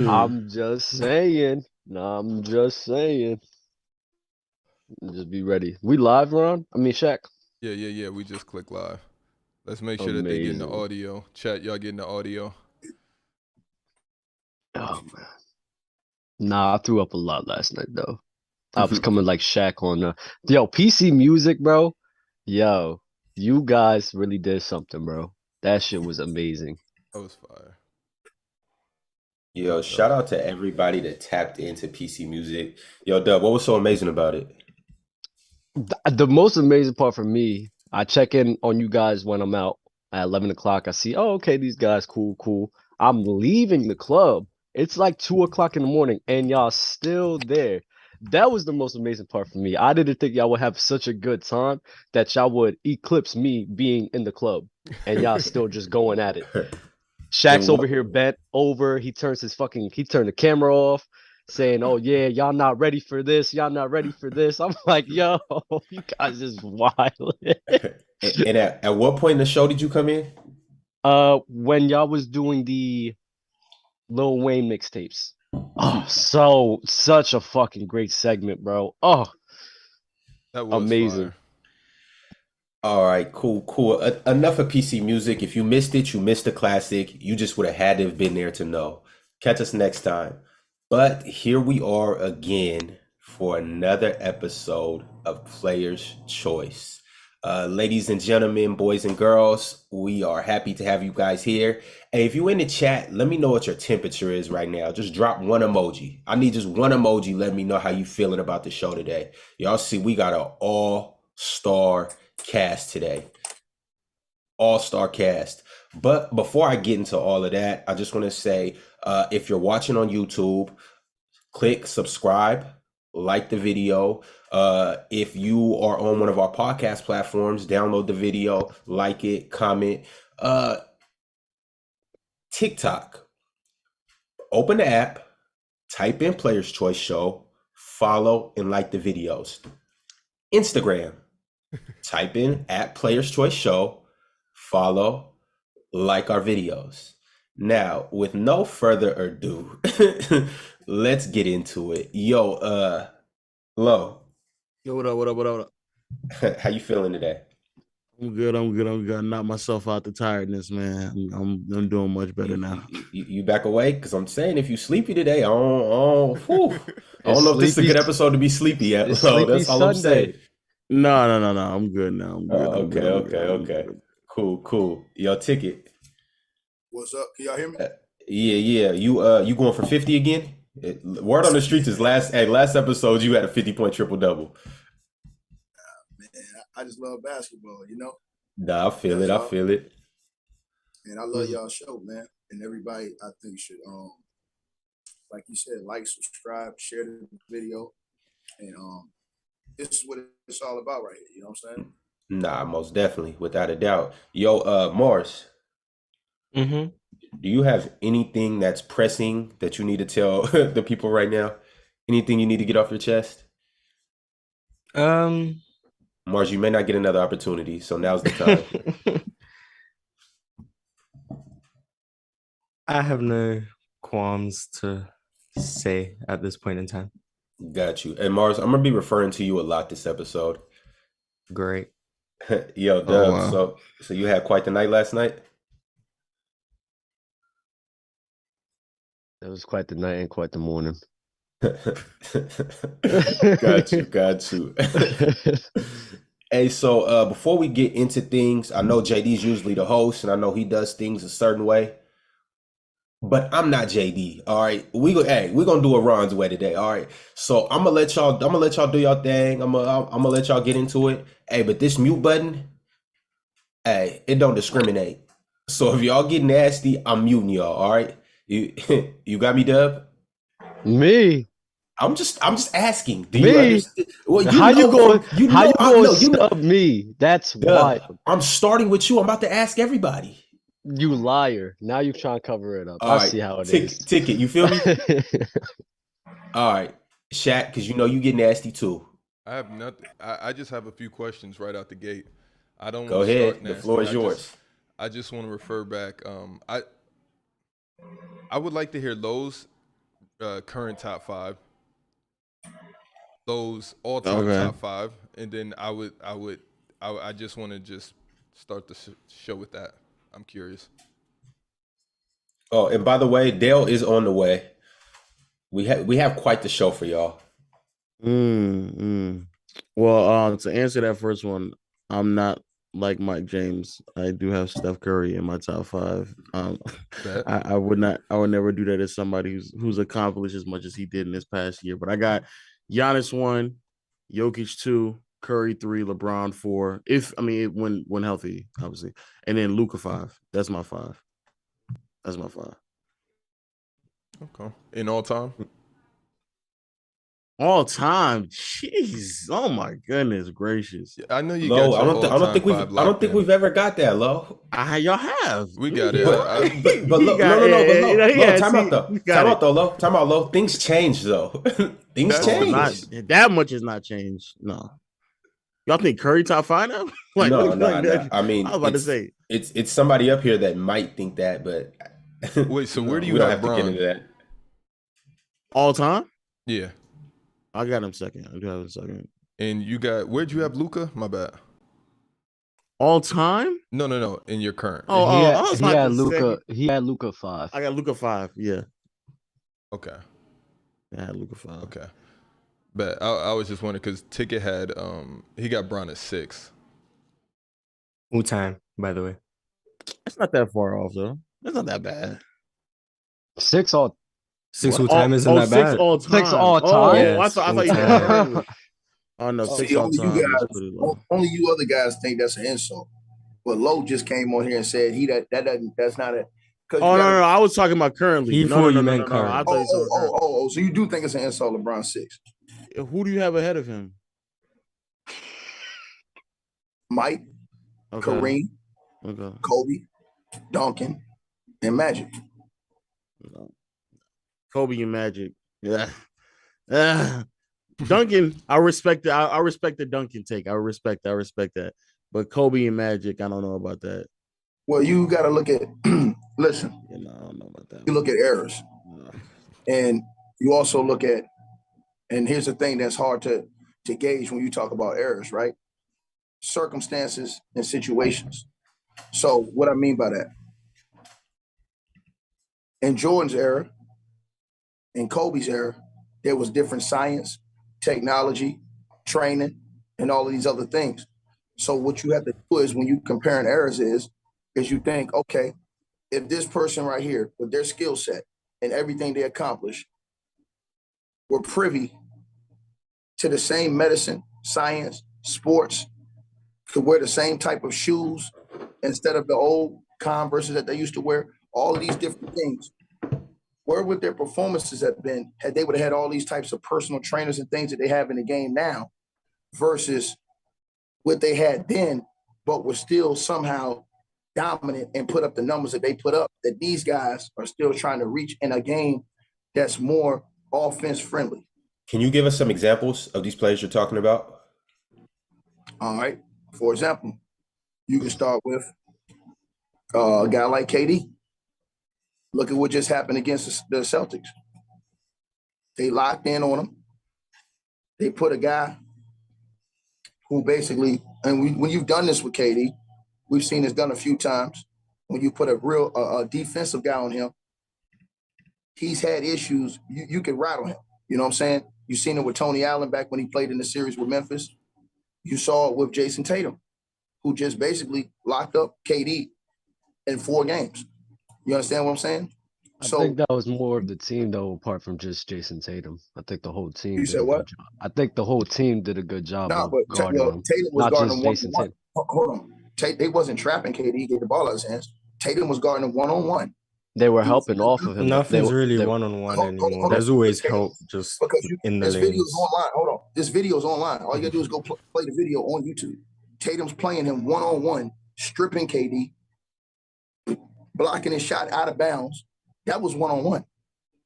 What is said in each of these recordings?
I'm just saying. I'm just saying. Just be ready. We live, Ron? I mean, Shaq. Yeah. We just click live. Let's make sure that they getting the Amazing. audio. Chat, y'all getting the audio. Oh man. Nah, I threw up a lot last night though. I was coming like Shaq on yo, PC music, bro. Yo, you guys really did something, bro. That shit was amazing. That was fire. Yo, That was shout out to everybody that tapped into PC music. Yo, Dub, what was so amazing about it? The most amazing part for me, I check in on you guys when I'm out at 11 o'clock. I see, oh, okay, these guys, cool. I'm leaving the club. It's like 2 o'clock in the morning, and y'all still there. That was the most amazing part for me. I didn't think y'all would have such a good time that y'all would eclipse me being in the club, and y'all still just going at it. And Shaq's over what here bent over. He turned the camera off, saying, "Oh yeah, y'all not ready for this. Y'all not ready for this." I'm like, "Yo, you guys is wild." and at what point in the show did you come in? When y'all was doing the Lil Wayne mixtapes. Oh, such a fucking great segment, bro. Oh, that was amazing. fire. All right, cool. Enough of PC music. If you missed it, you missed the classic. You just would have had to have been there to know. Catch us next time. But here we are again for another episode of Player's Choice. Ladies and gentlemen, boys and girls, we are happy to have you guys here. Hey, if you're in the chat, let me know what your temperature is right now. Just drop one emoji. I need just one emoji. Let me know how you feeling about the show today. Y'all see, we got an all-star cast today. All-star cast. But before I get into all of that, I just want to say, if you're watching on YouTube, click subscribe, like the video. If you are on one of our podcast platforms, download the video, like it, comment. TikTok, open the app, type in Player's Choice Show, follow and like the videos. Instagram, type in at Player's Choice Show, follow, like our videos. Now, with no further ado, let's get into it. Yo, Lo, Yo, what up? how you feeling today? I'm good. I knocked myself out the tiredness, man. I'm doing much better now. You back awake? Because I'm saying if you sleepy today, I It's don't know if this is a sleepy. good episode to be sleepy at. It's Lo, sleepy that's all I'm saying. Sunday. No. I'm good now. I'm good. Okay. Cool. Yo, Ticket. What's up? Can y'all hear me? Yeah. You going for 50 again? Word on the streets is last episode you had a 50-point triple double. Man, I just love basketball, you know? Nah, I feel That's it. I all. feel it. And I love y'all show, man. And everybody I think should like you said, like, subscribe, share the video. And this is what it's all about right here. You know what I'm saying? Nah, most definitely, without a doubt. Yo, Morris, Mm-hmm. do you have anything that's pressing that you need to tell the people right now? Anything you need to get off your chest? Mars, you may not get another opportunity, so now's the time. I have no qualms to say at this point in time. Got you. And Mars, I'm gonna be referring to you a lot this episode. Great. Yo, Dub, wow. so you had quite the night last night? That was quite the night and quite the morning. Got you. Hey, so before we get into things, I know JD's usually the host, and I know he does things a certain way. But I'm not JD. All right, we're gonna do it Ron's way today. All right, so I'm gonna let y'all do your thing. I'm gonna let y'all get into it. Hey, but this mute button, hey, it don't discriminate. So if y'all get nasty, I'm muting y'all. All right, you you got me, Dub. Me? I'm just asking. Do you Me? understand? Well, How you going? How you going to you know. sub me? That's Duh, wild. I'm starting with you. I'm about to ask everybody. You liar. Now you trying to cover it up. All I right, see how it is. Ticket. You feel me? All right, Shaq, because you know you get nasty too. I have nothing. I just have a few questions right out the gate. I don't Go want to start ahead. nasty. The floor is yours. I just want to refer back. I would like to hear Lowe's current top 5. Those all-time top 5, and then I just want to just start the show with that. I'm curious. Oh, and by the way, Dale is on the way. We have quite the show for y'all. Well, to answer that first one, I'm not like Mike James. I do have Steph Curry in my top 5. I would never do that as somebody who's accomplished as much as he did in this past year. But I got Giannis 1, Jokic 2, Curry 3, LeBron 4. When healthy, obviously, and then Luka 5. That's my 5. Okay. In all time? All time, jeez! Oh my goodness gracious! Yeah, I know you Lo, got. I don't think we've ever got that, Lo. Y'all have. We got it. But Lo, time out though, Lo. Time out, Lo. Things change though. Things change. That much has not changed. No. Y'all think Curry top 5 now? No. I mean, I was about to say it's somebody up here that might think that, but wait. So where do you don't have to get into that? All time? Yeah. I got him second. I do have him second. And where'd you have Luka? My bad. All time? No. In your current. He had Luka 5. I got Luka 5. Yeah. Okay. I had Luka 5. Okay. But I was just wondering because Ticket had he got Bron at 6. Time, by the way. That's not that far off though. That's not that bad. 6 all. 6 time isn't that bad. 6 all time. I thought you had. Oh no, 6 all time. Only you other guys think that's an insult. But Lowe just came on here and said that's not a. No. I was talking about currently. Before you meant current. So you do think it's an insult, LeBron 6? Who do you have ahead of him? Mike, Kareem, Kobe, Duncan, and Magic. Kobe and Magic. Yeah. Duncan, I respect it. I respect the Duncan take. I respect that. But Kobe and Magic, I don't know about that. Well, you got to look at, listen. I don't know about that. You look at errors. And you also look at, and here's the thing that's hard to gauge when you talk about errors, right? Circumstances and situations. So what I mean by that, in Jordan's era, in Kobe's era, there was different science, technology, training, and all of these other things. So what you have to do is when you comparing errors is you think, okay, if this person right here with their skill set and everything they accomplish were privy to the same medicine, science, sports, could wear the same type of shoes instead of the old Converses that they used to wear, all of these different things, where would their performances have been had they would have had all these types of personal trainers and things that they have in the game now versus what they had then, but were still somehow dominant and put up the numbers that they put up, that these guys are still trying to reach in a game that's more offense friendly. Can you give us some examples of these players you're talking about? All right. For example, you can start with a guy like KD. Look at what just happened against the Celtics. They locked in on him. They put a guy who basically, and when you've done this with KD, we've seen this done a few times. When you put a real defensive guy on him, he's had issues. You can rattle him. You know what I'm saying? You've seen it with Tony Allen back when he played in the series with Memphis. You saw it with Jason Tatum, who just basically locked up KD in 4 games. You understand what I'm saying? I think that was more of the team, though, apart from just Jason Tatum. I think the whole team. You said what? I think the whole team did a good job. No, but Tatum was guarding one-on-one. Hold on. They wasn't trapping KD. He get the ball out of his hands. Tatum was guarding him one-on-one. They were helping off of him. Nothing's really one-on-one anymore. There's always help just in the lanes. This video's online. Hold on. This video's online. All you got to do is go play the video on YouTube. Tatum's playing him one-on-one, stripping KD, blocking his shot out of bounds. That was one-on-one.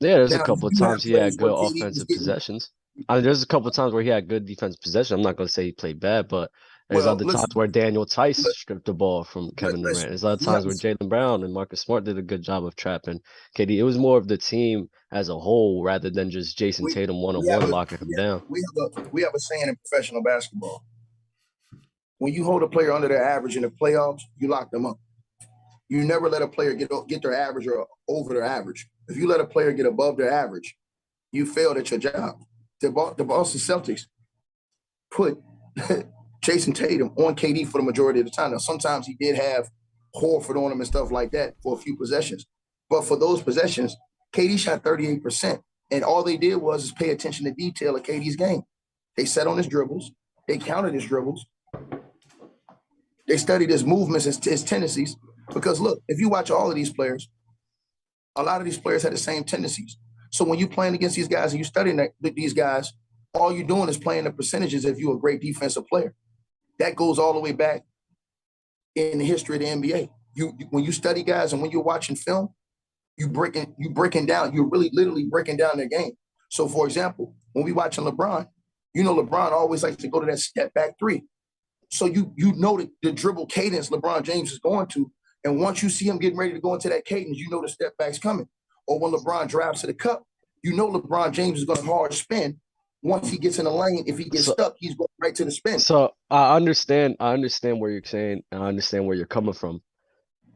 Yeah, there's a couple of times he had good offensive possessions. I mean, there's a couple of times where he had good defensive possession. I'm not going to say he played bad, but There's Well, other times listen, where Daniel Tice stripped the ball from Kevin Durant. listen, There's other you have times where Jaylen Brown and Marcus Smart did a good job of trapping KD. It was more of the team as a whole rather than just Jason we Tatum we have one-on-one a locking him down. we have a saying in professional basketball. When you hold a player under their average in the playoffs, you lock them up. You never let a player get their average or over their average. If you let a player get above their average, you failed at your job. The Boston Celtics put Jason Tatum on KD for the majority of the time. Now, sometimes he did have Horford on him and stuff like that for a few possessions. But for those possessions, KD shot 38%. And all they did was pay attention to detail of KD's game. They sat on his dribbles. They counted his dribbles. They studied his movements, his tendencies. Because, look, if you watch all of these players, a lot of these players had the same tendencies. So when you're playing against these guys and you're studying these guys, all you're doing is playing the percentages if you're a great defensive player. That goes all the way back in the history of the NBA. When you study guys and when you're watching film, you're really literally breaking down their game. So, for example, when we watching LeBron, LeBron always likes to go to that step back three. So you know the dribble cadence LeBron James is going to. And once you see him getting ready to go into that cadence, you know the step back's coming. Or when LeBron drives to the cup, LeBron James is going to hard spin. Once he gets in the lane, if he gets stuck, he's going right to the spin. So I understand where you're saying, and I understand where you're coming from.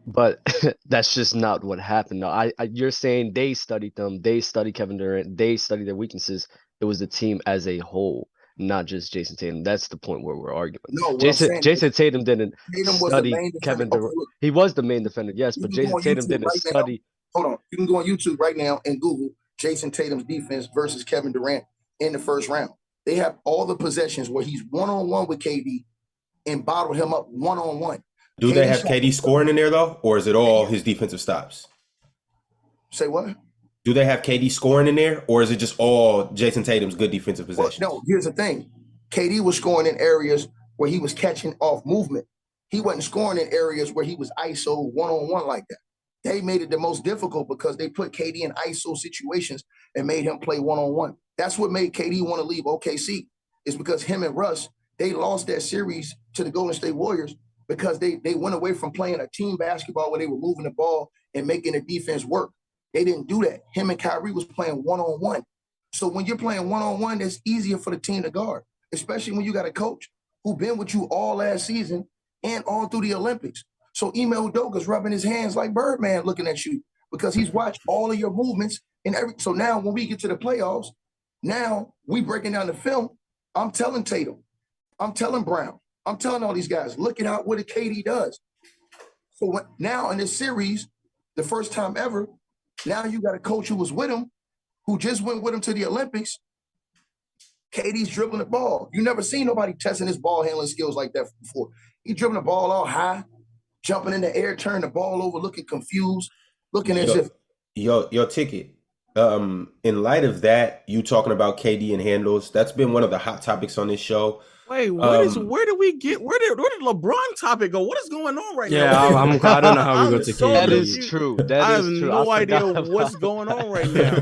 But that's just not what happened. No, you're saying they studied them, they studied Kevin Durant, they studied their weaknesses. It was the team as a whole, not just Jason Tatum. That's the point where we're arguing. No, Jason Tatum didn't study Kevin Durant. Okay, he was the main defender, yes, but Jason Tatum didn't study. Hold on. You can go on YouTube right now and Google Jason Tatum's defense versus Kevin Durant in the first round. They have all the possessions where he's one-on-one with KD and bottle him up one-on-one. Do they have KD scoring in there, though? Or is it all his defensive stops? Say what? Do they have KD scoring in there? Or is it just all Jason Tatum's good defensive possessions? Well, no, here's the thing. KD was scoring in areas where he was catching off movement. He wasn't scoring in areas where he was ISO one-on-one like that. They made it the most difficult because they put KD in ISO situations and made him play one-on-one. That's what made KD want to leave OKC. It's because him and Russ, they lost that series to the Golden State Warriors because they went away from playing a team basketball where they were moving the ball and making the defense work. They didn't do that. Him and Kyrie was playing one-on-one. So when you're playing one-on-one, it's easier for the team to guard, especially when you got a coach who been with you all last season and all through the Olympics. So Ime Udoka's rubbing his hands like Birdman looking at you because he's watched all of your movements. So now when we get to the playoffs, now we breaking down the film. I'm telling Tatum, I'm telling Brown, I'm telling all these guys, look at what a KD does. So now in this series, the first time ever, now you got a coach who was with him, who just went with him to the Olympics. KD's dribbling the ball. You never seen nobody testing his ball handling skills like that before. He dribbling the ball all high, jumping in the air, turning the ball over, looking confused, looking as if. Your ticket. In light of that, you talking about KD and handles, that's been one of the hot topics on this show. Wait, where did LeBron topic go? What is going on right now? Yeah, I don't know how we go to KD. That is true. I have no idea what's going on right now.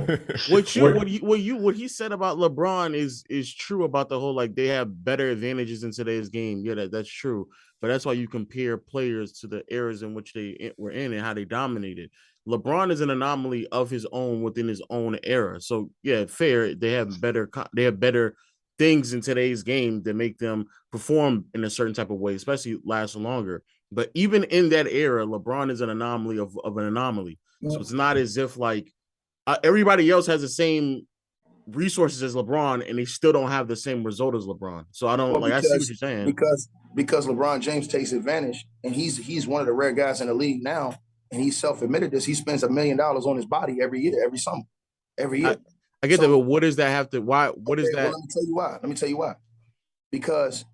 What he said about LeBron is true about the whole, like, they have better advantages in today's game. Yeah, that's true. But that's why you compare players to the eras in which they were in and how they dominated. LeBron is an anomaly of his own within his own era. So yeah, fair. They have better things in today's game that make them perform in a certain type of way, especially last longer. But even in that era, LeBron is an anomaly of an anomaly. So it's not as if like everybody else has the same resources as LeBron and they still don't have the same result as LeBron. So I don't I see what you're saying. Because LeBron James takes advantage and he's one of the rare guys in the league now, and he self-admitted this. He spends $1 million on his body every year, every summer, every year. I get that, but what does that have to? Why? What is that? Well, let me tell you why. Because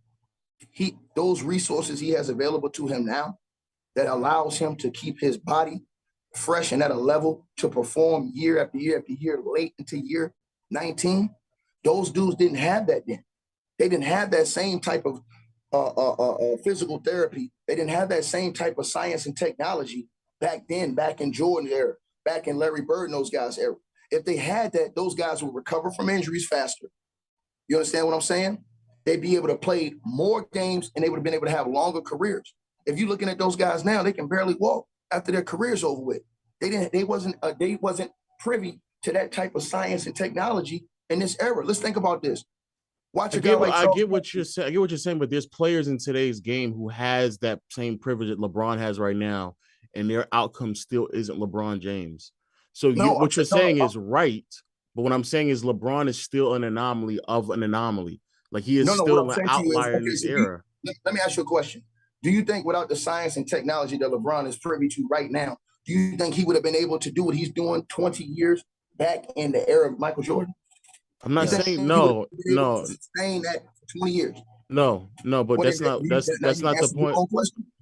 those resources he has available to him now that allows him to keep his body fresh and at a level to perform year after year after year, late into year 19. Those dudes didn't have that then. They didn't have that same type of physical therapy. They didn't have that same type of science and technology back then, back in Jordan's era, back in Larry Bird and those guys' era. If they had that, those guys would recover from injuries faster. You understand what I'm saying? they'd be able to play more games and they would have been able to have longer careers. If you're looking at those guys now, they can barely walk after their career's over with. They wasn't privy to that type of science and technology in this era. Let's think about this. Watch a guy like I get what you're saying. I get what you're saying, but there's players in today's game who has that same privilege that LeBron has right now, and their outcome still isn't LeBron James. So what you're saying is right, but what I'm saying is LeBron is still an anomaly of an anomaly. Like he is still an outlier in this era. Let me ask you a question. Do you think without the science and technology that LeBron is privy to right now, do you think he would have been able to do what he's doing 20 years back in the era of Michael Jordan? I'm not saying no. Saying that for 20 years. No, but that's not the point.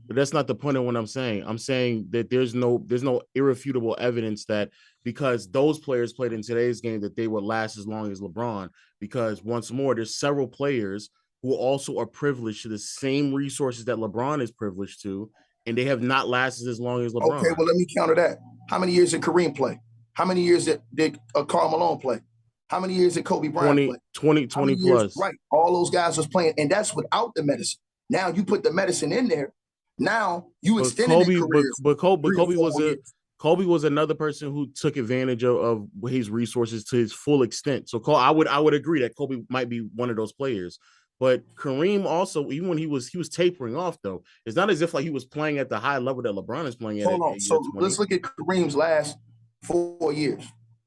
But that's not the point of what I'm saying. I'm saying that there's no irrefutable evidence that because those players played in today's game that they would last as long as LeBron. Because once more, there's several players who also are privileged to the same resources that LeBron is privileged to, and they have not lasted as long as LeBron. Okay, well, let me counter that. How many years did Kareem play? How many years did Karl Malone play? How many years did Kobe Bryant play? 20 plus. Right. All those guys was playing, and that's without the medicine. Now you put the medicine in there. Now you extended their careers. But Kobe was another person who took advantage of his resources to his full extent. So I would agree that Kobe might be one of those players. But Kareem also, even when he was tapering off, though, it's not as if like he was playing at the high level that LeBron is playing at. Hold on. So let's look at Kareem's last 4 years.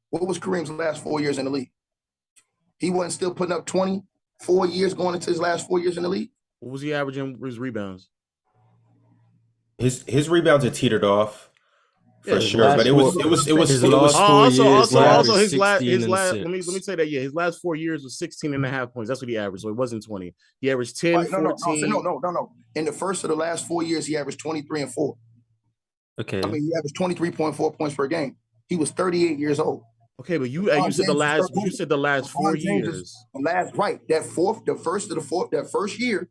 What was Kareem's last 4 years in the league? He wasn't still putting up 24 years going into his last 4 years in the league? What was he averaging his rebounds? His rebounds had teetered off for sure, but it was his last 4 years. Also his last let me say that his last 4 years was 16 and a half points. That's what he averaged. So it wasn't 20. He averaged 10, right, 14. No. In the first of the last 4 years, he averaged 23 and 4. Okay. I mean, he averaged 23.4 points per game. He was 38 years old. Okay, but you said the last 4 years. That first year,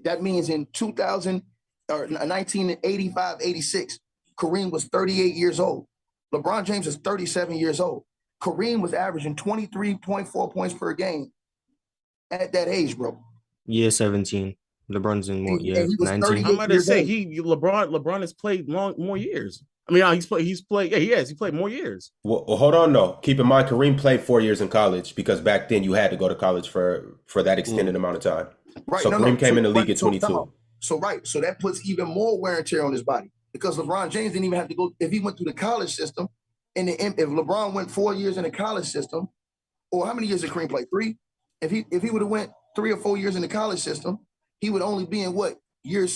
that means in 2000 or 1985, 86, Kareem was 38 years old. LeBron James is 37 years old. Kareem was averaging 23.4 points per game at that age, bro. Year 17. LeBron's in more, 19. I'm about to say LeBron has played more years. I mean, he played more years. Well, hold on, though. Keep in mind, Kareem played 4 years in college because back then you had to go to college for that extended amount of time. Right. So Kareem came in the league at 22. So that puts even more wear and tear on his body because LeBron James didn't even have to go. If he went through the college system, if LeBron went 4 years in the college system, or how many years did Kareem play? 3? If he would have went 3 or 4 years in the college system, he would only be in year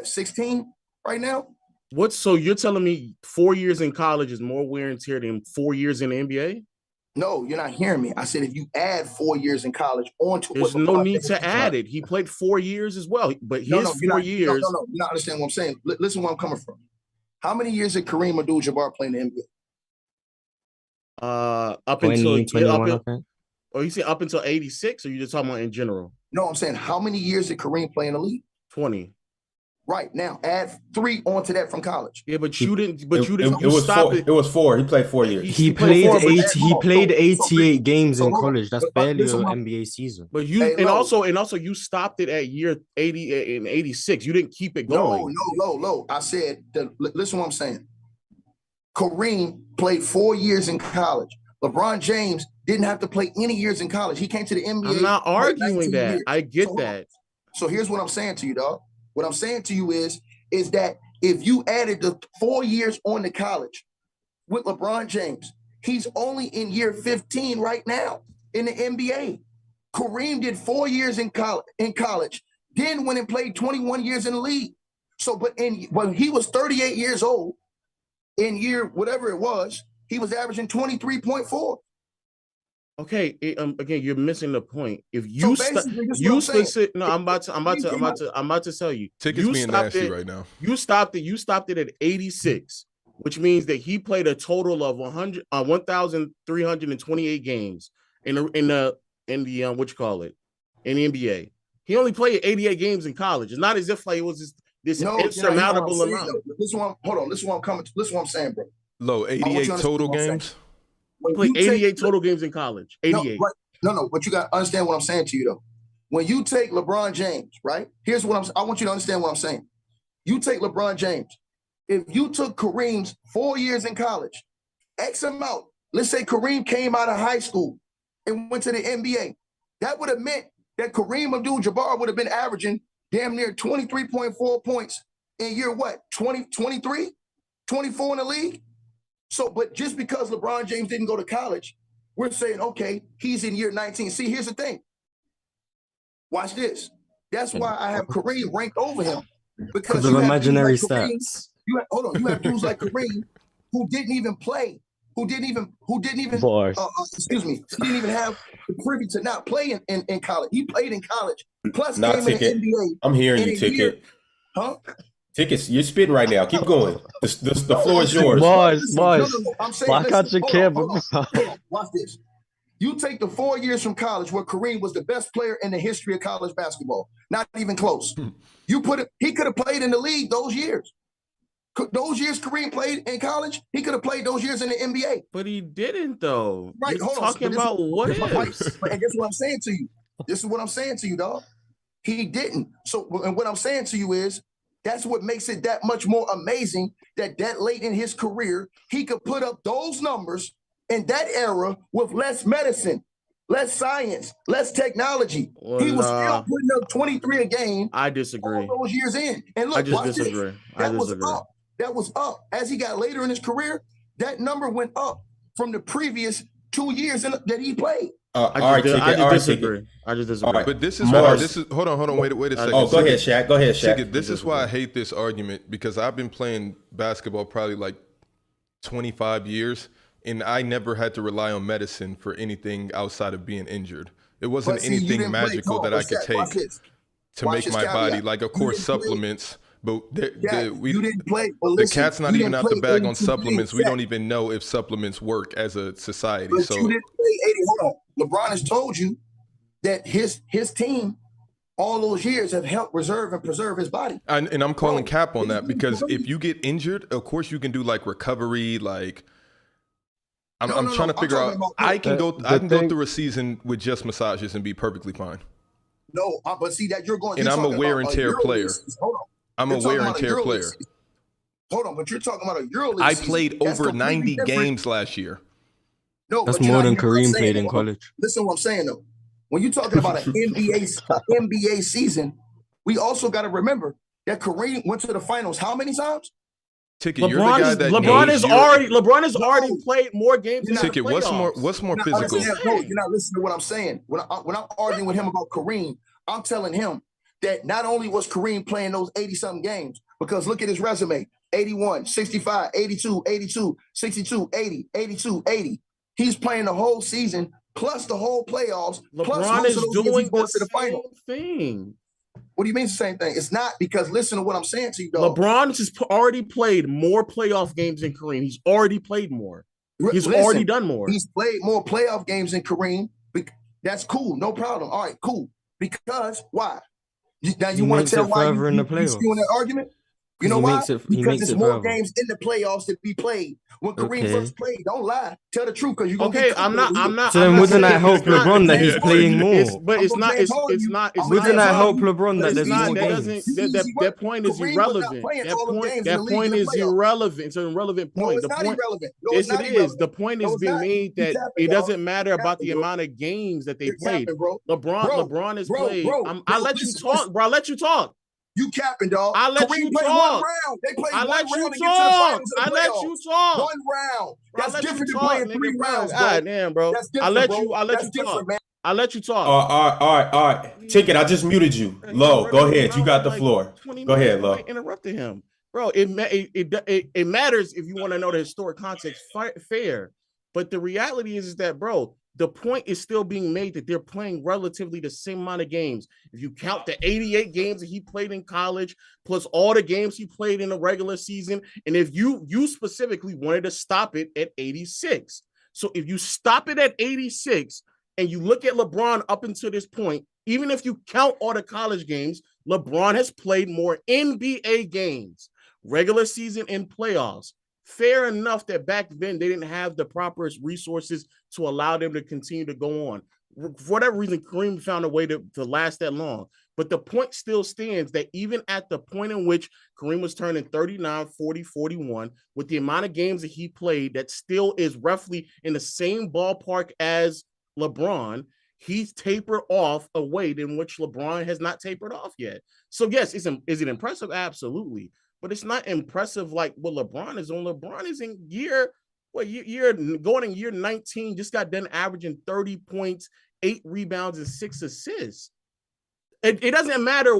16 right now? So you're telling me 4 years in college is more wear and tear than 4 years in the NBA? No, you're not hearing me. I said if you add 4 years in college onto there's no need to add it. He played 4 years as well, but his 4 years. No, you don't understand what I'm saying. Listen where I'm coming from. How many years did Kareem Abdul-Jabbar play in the NBA? Up until 21. Oh, you say up until 86, or you just talking about in general? No, I'm saying how many years did Kareem play in the league? 20. Right, now add 3 onto that from college. Yeah, but you didn't. It was 4. He played 4 years. He played 88 games in college. That's barely an NBA season. But also you stopped it at year 80 and 86. You didn't keep it going. No. I said, listen what I'm saying. Kareem played 4 years in college. LeBron James didn't have to play any years in college. He came to the NBA. I'm not arguing that. Years. I get that. So here's what I'm saying to you, dog. What I'm saying to you is that if you added the 4 years on to college with LeBron James, he's only in year 15 right now in the NBA. Kareem did 4 years in college, then went and played 21 years in the league. So, when he was 38 years old in year whatever it was, he was averaging 23.4. Okay, again, you're missing the point. If you I'm about to tell you. Tickets being nasty right now. You stopped it at 86, which means that he played a total of 1,328 games in the in the NBA. He only played 88 games in college. It's not as if like it was this insurmountable amount. This is what I'm saying, bro. Low 88 total games. He played 88 total games in college. 88. No, but you got to understand what I'm saying to you, though. when you take LeBron James, right? Here's what I want you to understand what I'm saying. You take LeBron James. If you took Kareem's 4 years in college, X amount, let's say Kareem came out of high school and went to the NBA, that would have meant that Kareem Abdul-Jabbar would have been averaging damn near 23.4 points in year what? 23, 24 in the league? So, but just because LeBron James didn't go to college, we're saying, okay, he's in year 19. See, here's the thing. Watch this. That's why I have Kareem ranked over him. Because of imaginary like Kareem, stats. you have dudes like Kareem who didn't even play, who didn't even excuse me, he didn't even have the privy to not play in college. He played in college. Plus Not came Ticket. in the NBA. I'm hearing you, Ticket. Huh? Tickets, you're spitting right now. Keep going. The floor is yours. Mars. I'm saying, Block out your camera. Hold on. Watch this. You take the 4 years from college where Kareem was the best player in the history of college basketball. Not even close. You put it, he could have played in the league those years. Those years Kareem played in college, he could have played those years in the NBA. But he didn't, though. Right, You're hold on. talking about what ifs. And this is what I'm saying to you. This is what I'm saying to you, dog. He didn't. So, and what I'm saying to you is, that's what makes it that much more amazing that late in his career, he could put up those numbers in that era with less medicine, less science, less technology. Well, he was still putting up 23 a game. I disagree. All those years in. And look, I just watch disagree. this. That was up. As he got later in his career, that number went up from the previous 2 years that he played. I just disagree. Right. But this is why hold on, wait a second. Oh, go ahead, Shaq. This is why I hate this argument, because I've been playing basketball probably like 25 years, and I never had to rely on medicine for anything outside of being injured. It wasn't anything magical that I could take to make my body, like, of course, supplements. But you didn't play. The cat's not even out the bag on supplements. We don't even know if supplements work as a society. But so you didn't play 80. Hold on. LeBron has told you that his team all those years have helped reserve and preserve his body. And I'm calling cap on that, because if you get injured, of course you can do like recovery, like I'm trying to figure out. I can go through a season with just massages and be perfectly fine. No, but see that you're going. And I'm a wear and tear player. Hold on. I'm a wear and tear player. Hold on, but you're talking about a EuroLeague. I played over 90 games last year. No, that's more than Kareem played in college. Listen to what I'm saying, though. When you're talking about an NBA season, we also got to remember that Kareem went to the finals how many times? Ticket, you're the guy that LeBron has already played more games than Ticket, what's more physical? No, you're not listening to what I'm saying. When I'm arguing with him about Kareem, I'm telling him that not only was Kareem playing those 80-something games, because look at his resume, 81, 65, 82, 82, 62, 80, 82, 80. He's playing the whole season, plus the whole playoffs. LeBron is doing the same thing. What do you mean it's the same thing? It's not, because listen to what I'm saying to you, though. LeBron has already played more playoff games than Kareem. He's already played more. He's already done more. He's played more playoff games than Kareem. That's cool. No problem. All right, cool. Because why? Now you want to tell why you're skewing that argument? You know why? Because there's more games in the playoffs that be played. When Kareem first played, don't lie. Tell the truth, because you're gonna get I'm not. So then wouldn't that help LeBron that he's playing more? But it's not. Wouldn't that help LeBron that there's more games? That point is irrelevant. That point is irrelevant. It's an irrelevant point. No, it's not irrelevant. Yes, it is. The point is being made that it doesn't matter about the amount of games that they played. LeBron has played. I'll let you talk, bro. I'll let you talk. You capping, dog. I let you talk. They played I one let round you to get to the finals talk. of the I let playoffs. you talk. 1 round. That's different than playing 3 rounds, bro. God damn, bro. I let you talk. I let you talk. All right. Ticket, I just muted you. Low, go ahead. You got the floor. Go ahead, Low. Interrupted him, bro. It matters if you want to know the historic context. Fair, but the reality is that, bro, the point is still being made that they're playing relatively the same amount of games. If you count the 88 games that he played in college, plus all the games he played in the regular season, and if you specifically wanted to stop it at 86. So if you stop it at 86 and you look at LeBron up until this point, even if you count all the college games, LeBron has played more NBA games, regular season and playoffs, fair enough that back then they didn't have the proper resources to allow them to continue to go on. For whatever reason, Kareem found a way to last that long. But the point still stands that even at the point in which Kareem was turning 39, 40, 41, with the amount of games that he played, that still is roughly in the same ballpark as LeBron, he's tapered off a way in which LeBron has not tapered off yet. So yes, is it impressive? Absolutely. But it's not impressive like what LeBron is on. LeBron is in year going in year 19, just got done averaging 30 points, 8 rebounds, and 6 assists. It doesn't matter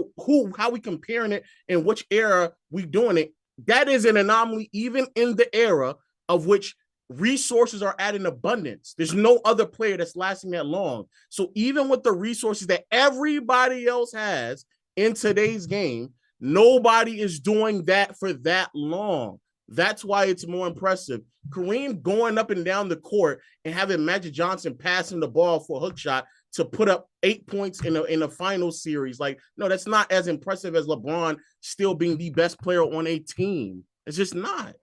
how we comparing it and which era we doing it. That is an anomaly, even in the era of which resources are at an abundance. There's no other player that's lasting that long. So even with the resources that everybody else has in today's game, nobody is doing that for that long. That's why it's more impressive. Kareem going up and down the court and having Magic Johnson passing the ball for a hook shot to put up 8 points in a final series. Like, no, that's not as impressive as LeBron still being the best player on a team. It's just not.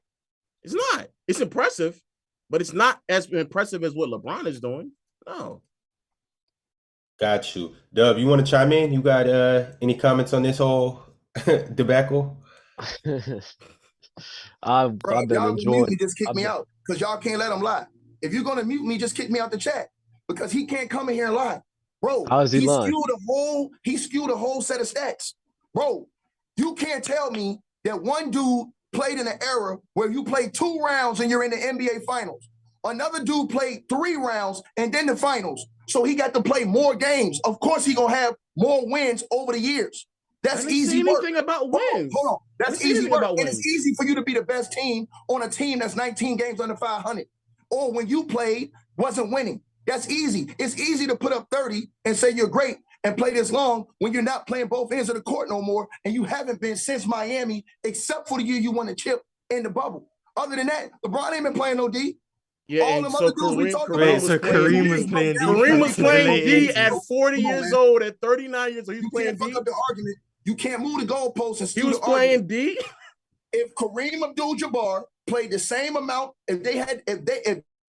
It's not. It's impressive, but it's not as impressive as what LeBron is doing. No. Got you. Dub, you want to chime in? You got any comments on this whole debacle? I've been y'all enjoying. Mute me, just kick me out because y'all can't let him lie. If you're gonna mute me, just kick me out the chat because he can't come in here and lie, bro. How is he lying? He skewed a whole set of stats, bro. You can't tell me that one dude played in an era where you played 2 rounds and you're in the NBA Finals. Another dude played 3 rounds and then the finals, so he got to play more games. Of course, he gonna have more wins over the years. That's easy work. Anything about wins? Hold on. That's easy work. And it's easy for you to be the best team on a team that's 19 games under 500. Or when you played, wasn't winning. That's easy. It's easy to put up 30 and say you're great and play this long when you're not playing both ends of the court no more, and you haven't been since Miami, except for the year you won the chip in the bubble. Other than that, LeBron ain't been playing no D. Yeah, all them other dudes we talked about. So Kareem was playing D. Kareem was playing D at 40 years old, at 39 years old. He was playing D. Fuck up the argument. You can't move the goalposts and he was playing D. If Kareem Abdul-Jabbar played the same amount, if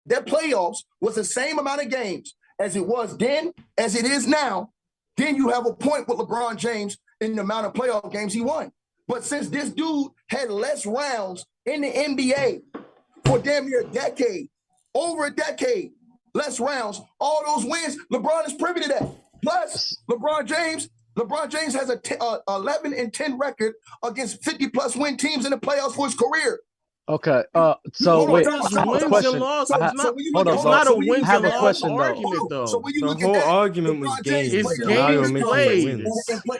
their playoffs was the same amount of games as it was then, as it is now, then you have a point with LeBron James in the amount of playoff games he won. But since this dude had less rounds in the NBA for damn near a decade, over a decade, less rounds, all those wins, LeBron is privy to that. Plus, LeBron James has a 11-10 record against 50-plus win teams in the playoffs for his career. Okay. So wait. Wins and losses. It's not a wins and losses argument, though. So when you the whole argument was games. It's games played.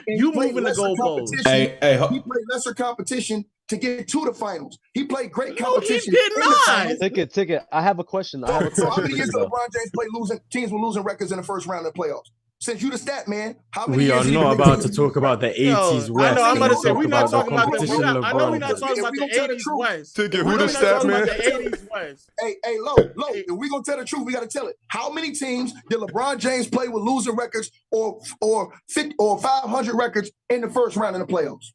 You moving the goalposts. Hey, he played lesser competition to get to the finals. He played great competition. He did not. Ticket. I have a question. So how many years did LeBron James play losing teams with losing records in the first round of the playoffs? Since you the stat man, how many we years are not about to talk about the 80s West. I know, I'm about to say, we're not talking about the competition. I know we're not talking about the 80s West. Ticket, who the stat man? The 80s West. Hey, low. If we're gonna tell the truth, we gotta tell it. How many teams did LeBron James play with losing records or 50 or 500 records in the first round in the playoffs?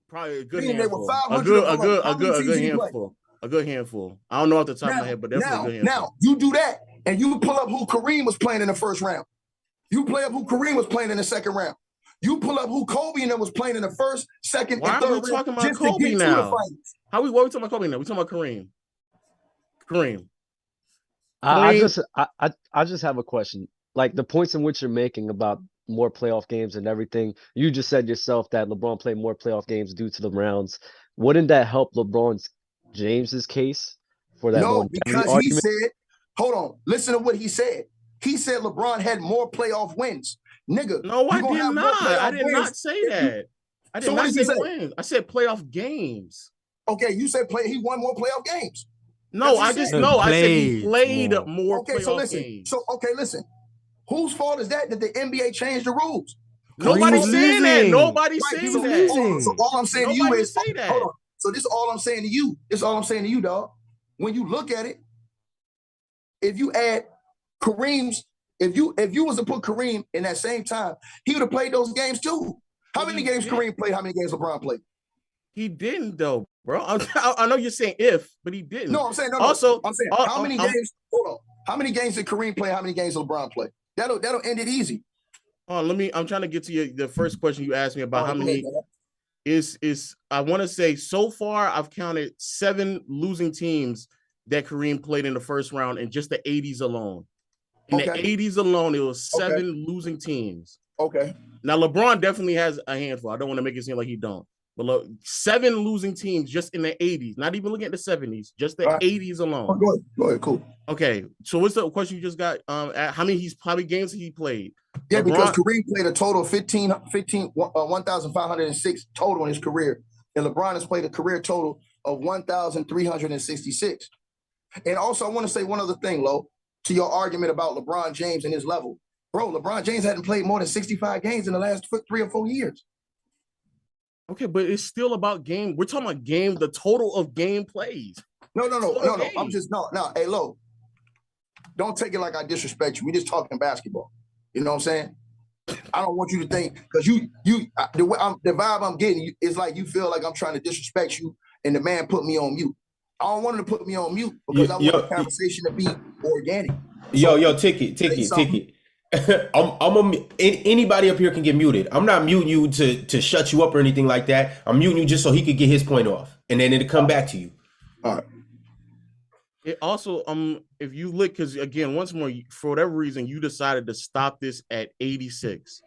Probably a good Meaning handful. A good handful. A good handful. I don't know off the top of my head, but definitely a good handful. Now, you do that, and you pull up who Kareem was playing in the first round. You play up who Kareem was playing in the second round. You pull up who Kobe and them was playing in the first, second, and third round. Why are we talking about Kobe now? What are we talking about Kobe now? We talking about Kareem. Kareem. I just have a question. Like the points in which you're making about more playoff games and everything, you just said yourself that LeBron played more playoff games due to the rounds. Wouldn't that help LeBron James's case for that? No, because he said, hold on, listen to what he said. He said LeBron had more playoff wins. Nigga. No, I did not. I did not say that. I did not say wins. I said playoff games. Okay, you said he won more playoff games. No, I said he played more okay, playoff games. Listen. Whose fault is that the NBA changed the rules? Nobody's saying that. Nobody's saying that. So all I'm saying to you is, hold on. So this is all I'm saying to you. This is all I'm saying to you, dog. When you look at it, if you add Kareem's, if you was to put Kareem in that same time, he would have played those games too. How many games Kareem played? How many games LeBron played? He didn't though. bro. I know you're saying if, but he didn't. No, I'm saying no. Also, I'm saying how many games? Hold on. How many games did Kareem play? How many games did LeBron play? That'll end it easy. I'm trying to get to the first question you asked me about how many. I want to say so far I've counted 7 losing teams that Kareem played in the first round in just the 80s alone. In the 80s alone, it was 7 losing teams. Okay. Now LeBron definitely has a handful. I don't want to make it seem like he don't. But look, 7 losing teams just in the 80s. Not even looking at the 70s, just the 80s alone. Oh, go ahead, cool. Okay, so what's the question you just got? How many games he played? Yeah, because Kareem played a total of 1,506 total in his career. And LeBron has played a career total of 1,366. And also, I want to say one other thing, Lo, to your argument about LeBron James and his level. Bro, LeBron James hadn't played more than 65 games in the last 3 or 4 years. Okay, but it's still about game. We're talking about game, the total of game plays. No. I'm just, no. Hey, Lo, don't take it like I disrespect you. We just talking basketball. You know what I'm saying? I don't want you to think, because the vibe I'm getting is like you feel like I'm trying to disrespect you and the man put me on mute. I don't want him to put me on mute because I want the conversation to be organic. Ticket. Anybody up here can get muted. I'm not muting you to shut you up or anything like that. I'm muting you just so he could get his point off, and then it'll come back to you. All right. It also, if you look, because again, once more, for whatever reason, you decided to stop this at 86.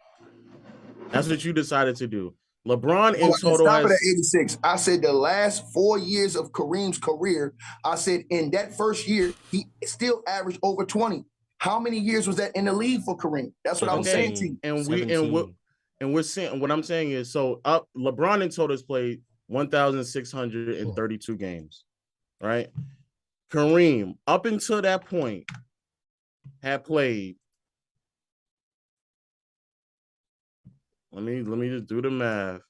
That's what you decided to do. LeBron in total has... at 86. I said the last 4 years of Kareem's career, I said in that first year, he still averaged over 20. How many years was that in the league for Kareem? That's what I was saying to you. And we're saying, what I'm saying is, so LeBron in total has played 1,632 games, right? Kareem, up until that point, had played. Let me just do the math.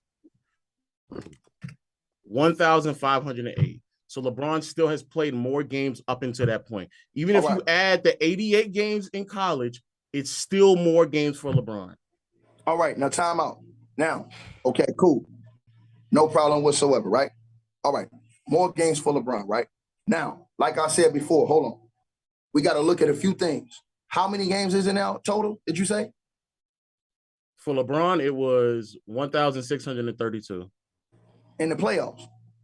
1,508. So LeBron still has played more games up until that point. Even if you add the 88 games in college, it's still more games for LeBron. All right, now time out. Now, okay, cool. No problem whatsoever, right? All right, more games for LeBron, right? Now, like I said before, hold on. We got to look at a few things. How many games is it now total, did you say? For LeBron, it was 1,632. In the playoffs?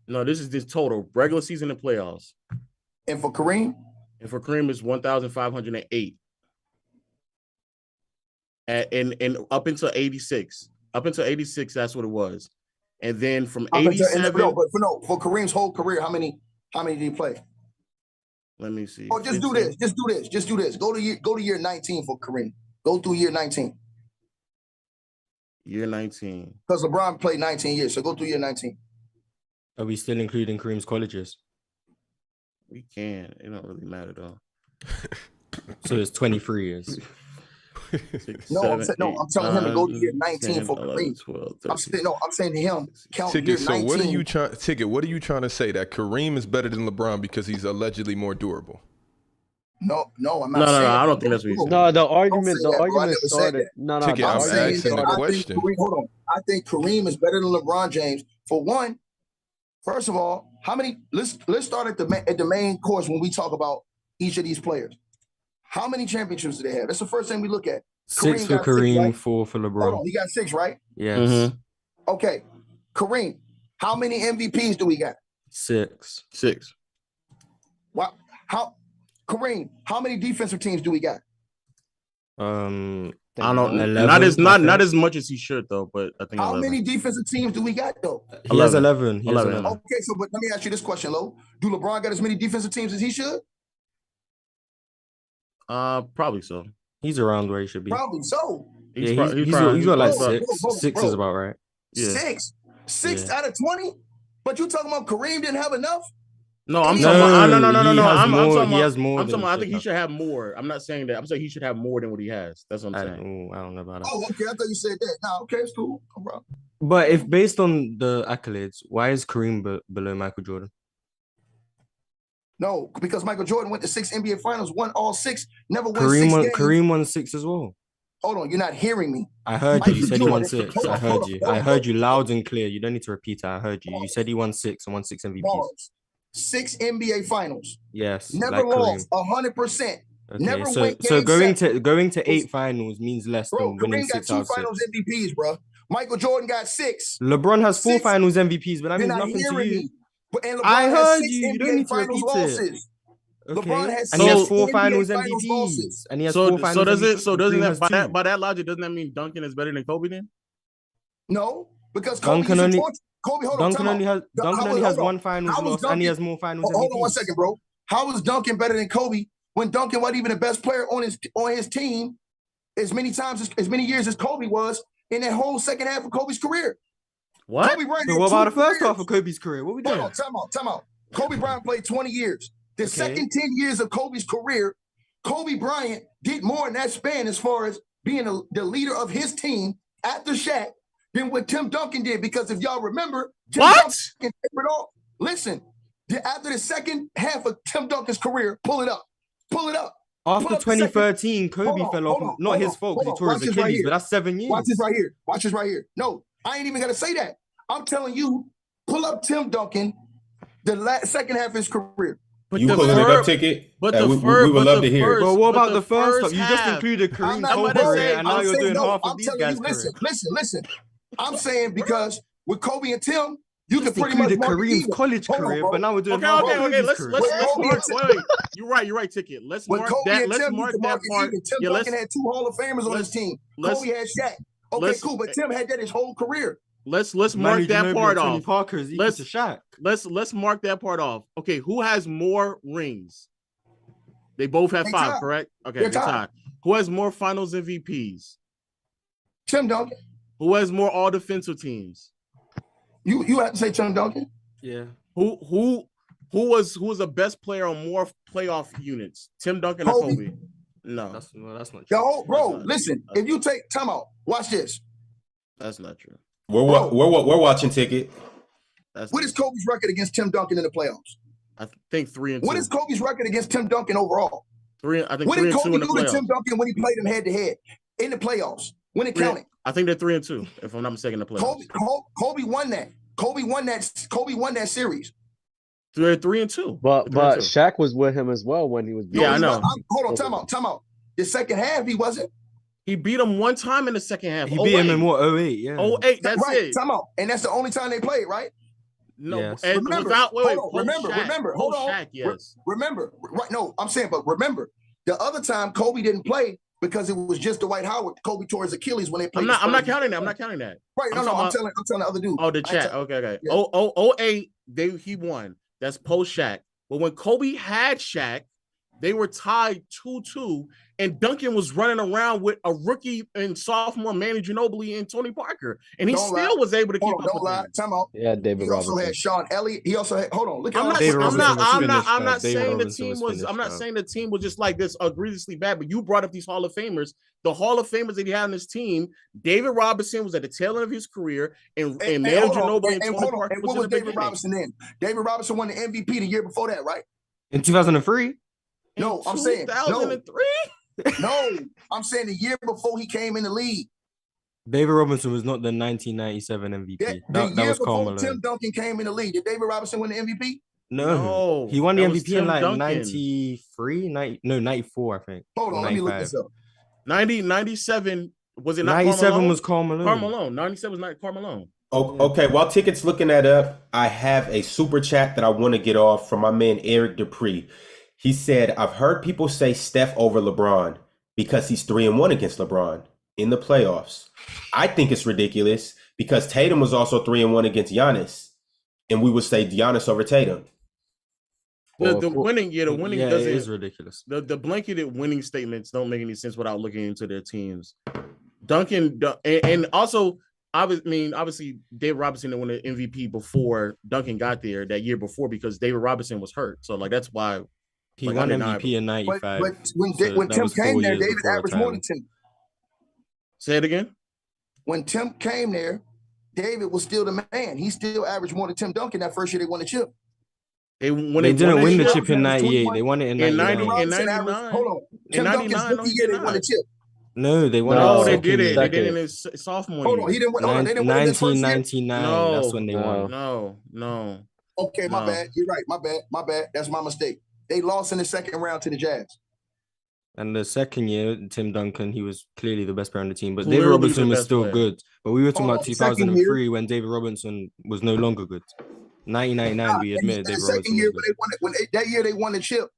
No, this is this total. Regular season and playoffs. And for Kareem? And for Kareem, it's 1,508. And up until 86. Up until 86, that's what it was. And then from 87... for Kareem's whole career, how many did he play? Let me see. Oh, just do this. Go to year 19 for Kareem. Go through year 19. Year 19. Because LeBron played 19 years, so go through year 19. Are we still including Kareem's colleges? We can. It don't really matter though. So it's 23 years. I'm telling him to go to year 19 for Kareem. 12, I'm saying to him, count year 19. So what are you trying to say? That Kareem is better than LeBron because he's allegedly more durable? No, I'm not saying. No, I don't think that's what he's saying. No, the argument started. Ticket, I'm asking the question. Hold on. I think Kareem is better than LeBron James. For one, first of all, how many? Let's start at the main course when we talk about each of these players. How many championships do they have? That's the first thing we look at. 6 for Kareem, 6, right? 4 for LeBron. Hold on, he got 6, right? Yes. Mm-hmm. Okay, Kareem, how many MVPs do we got? 6. Wow. Kareem, how many defensive teams do we got? I don't know. 11, not as much as he should though, but I think. How 11. many defensive teams do we got though? He has 11. 11. Okay, so but let me ask you this question, Lo. Do LeBron got as many defensive teams as he should? Probably so. He's around where he should be. Probably so. He's got like 6. 6 is about right. Yeah. 6 out of 20. But you talking about Kareem didn't have enough? No, I'm talking about no. He has more. I'm talking about, I think he should have more. I'm not saying that. I'm saying he should have more than what he has. That's what I'm saying. I don't know about that. Oh, okay. I thought you said that. No, okay, it's cool. No problem. But if based on the accolades, why is Kareem below Michael Jordan? No, because Michael Jordan went to 6 NBA Finals, won all 6, never won Kareem 6 won, games. Kareem won 6 as well. Hold on, you're not hearing me. I heard you. You Michael said he won Jordan- 6. hold on, I heard hold on, you. hold I on. heard you loud and clear. You don't need to repeat it. I heard you. You said he won 6 and won 6 MVPs. Pause. 6 NBA finals. Yes. Never like lost Kareem. 100%. Okay, Never so went so game going to 8 finals means less Bro, than winning Kareem got 6 2 out of 6. finals MVPs, bro. Michael Jordan got 6. LeBron has 4 6. finals MVPs, but that You're means not nothing to hearing you. me. And LeBron I has heard 6 you. You don't NBA need to finals repeat it. losses. Okay. LeBron has And he has 6 4 NBA finals finals MVPs. losses. And he has So 4 finals MVPs. so doesn't Kareem that has by 2. that logic, doesn't that mean Duncan is better than Kobe then? No, because Kobe Duncan used to only torch. Kobe, hold on, Duncan time only out. has Duncan only has 1 finals How was loss, and he Duncan- has more finals Hold on one MVPs. second, bro. How was Duncan better than Kobe when Duncan wasn't even the best player on his team as many years as Kobe was in that whole second half of Kobe's career? What? Kobe Bryant So had what 2 about the first careers. half of Kobe's career? What we doing? Hold on, time out. Kobe Bryant played 20 years. The Okay. second 10 years of Kobe's career, Kobe Bryant did more in that span as far as being the leader of his team after Shaq than what Tim Duncan did. Because if y'all remember, Tim What? Duncan tapered off. Listen, after the second half of Tim Duncan's career, pull it up. After Pull up the 2013, Kobe Hold on, fell hold off. on, Not hold his on, fault hold because he on. tore Watch his this right Achilles, here. but that's 7 years. Watch this right here. No, I ain't even gonna say that. I'm telling you, pull up Tim Duncan, the second half of his career. But You the pulling it fir- up, Ticket? But the we first, would love to hear. But what about but the first half? You just half? included I'm Kareem's not whole about to career, say- and now I'm you're saying, doing no, half of I'm these telling guys' you, career. listen. I'm saying because with Kobe and Tim, you Just can pretty much included mark it Kareem's even. college Hold on, career, bro. but now we're doing Okay, half okay, of okay. Kobe's Let's career. Kobe mark. and Wait. You're right, Ticket. Let's With mark Kobe that. and Let's Tim, you mark can that mark it part. even. Tim Yeah, Duncan had 2 Hall of Famers on his team. Kobe had Shaq. Okay, let's- cool, but Tim had that his whole career. let's Manu mark that Ginobili part and Tony off. Parker is equal Let's- to Shaq. Let's mark that part off. Okay, who has more rings? They both have They 5, tied. correct? Okay, They're they're tied. tied. Who has more Finals MVPs? Tim Duncan. Who has more All Defensive Teams? You have to say Tim Duncan. Yeah. Who was the best player on more playoff units? Tim Duncan or Kobe. Kobe? No, That's not true. Yo, bro, That's not- listen. If you take time out, watch this. that's not true. We're watching, Ticket. That's What not is Kobe's record against Tim Duncan in the playoffs? I think 3-2. What is Kobe's record against Tim Duncan overall? I think What 3-2 did Kobe in the do to playoffs. Tim Duncan when he played him head to head in the playoffs? When it counted? I think they're 3-2, if I'm not mistaken. The playoffs. Kobe won that. Kobe won that series. They're 3-2. But They're 3-2. Shaq was with him as well when he was. Yeah, I he know. was- hold on, time out. The second half, he wasn't. He beat him one time in the second half. He beat him 08. in what? 08, yeah. 08, that's right, it. time out. And that's the only time they played, right? No, Yes. and Remember, without wait, hold on, post remember, Shaq, hold post on. Shaq, yes. Remember, right? No, I'm saying, but remember, the other time Kobe didn't play because it was just Dwight Howard. Kobe tore his Achilles when they played. I'm not the Spurs. counting that. I'm not counting that. Right? No, I'm telling the other dude. Oh, the I chat. tell- Okay. Yeah. 08, he won. That's post Shaq. But when Kobe had Shaq, they were tied 2-2, and Duncan was running around with a rookie and sophomore Manu Ginobili and Tony Parker, and he Don't still lie. was able to keep Hold on, up don't with lie. them. Time out. Yeah, David He also Robinson. had Sean Elliott. He also had. Hold on, look at I'm all not, this. David I'm Robinson not, was I'm not, finished, I'm not David saying the Robinson team was was. finished, I'm not bro. saying the team was just like this egregiously bad. But you brought up these Hall of Famers. The Hall of Famers that he had on his team. David Robinson was at the tail end of his career, and Manu hold on, Ginobili and Tony hold on. Parker And was what in was the David beginning. Robinson in? David Robinson won the MVP the year before that, right? In 2003? No, I'm saying no. 2003. No, I'm saying the year before he came in the league. David Robinson was not the 1997 MVP. The That year was Karl before Malone. Tim Duncan came in the league. Did David Robinson win the MVP? No. He won the that was MVP in Tim like Duncan. 93, 94, I think. Hold on, let me look 95. this up. 97 was it not 97 was Karl Malone. Karl Malone. 97 was not Karl Malone. Okay, while Ticket's looking that up, I have a super chat that I want to get off from my man Eric Dupree. He said, I've heard people say Steph over LeBron because he's 3-1 against LeBron in the playoffs. I think it's ridiculous because Tatum was also 3-1 against Giannis, and we would say Giannis over Tatum. The winning Yeah, it doesn't. is ridiculous. The blanketed winning statements don't make any sense without looking into their teams. Duncan and also obviously David Robinson won the MVP before Duncan got there that year before because David Robinson was hurt. So like that's why He like, won undeniable. MVP in 95. But when So when that Tim was 4 came there, years David before averaged more than retirement. Tim. Say it again. When Tim came there, David was still the man. He still averaged more than Tim Duncan that first year they won the chip. They didn't win the chip in Robinson was 98. 21. They won it in In 99. 90 Robinson 99. averaged, hold on. In Tim 99, Duncan's rookie year they won the chip. No, they won. No, it they second did it. year. They did it in Second. his sophomore Hold year. on, he didn't win. Hold on, they didn't win it his first year. 1999. That's when they won. No. Okay, my bad. You're right. My bad. That's my mistake. They lost in the second round to the Jazz. And the second year, Tim Duncan, he was clearly the best player on the team, but Clearly David the Robinson was best still player. good. But we were talking Hold about on, second 2003 when David Robinson was no longer good. 1999, we admitted in the David second Robinson year, was but good. that year they won the chip.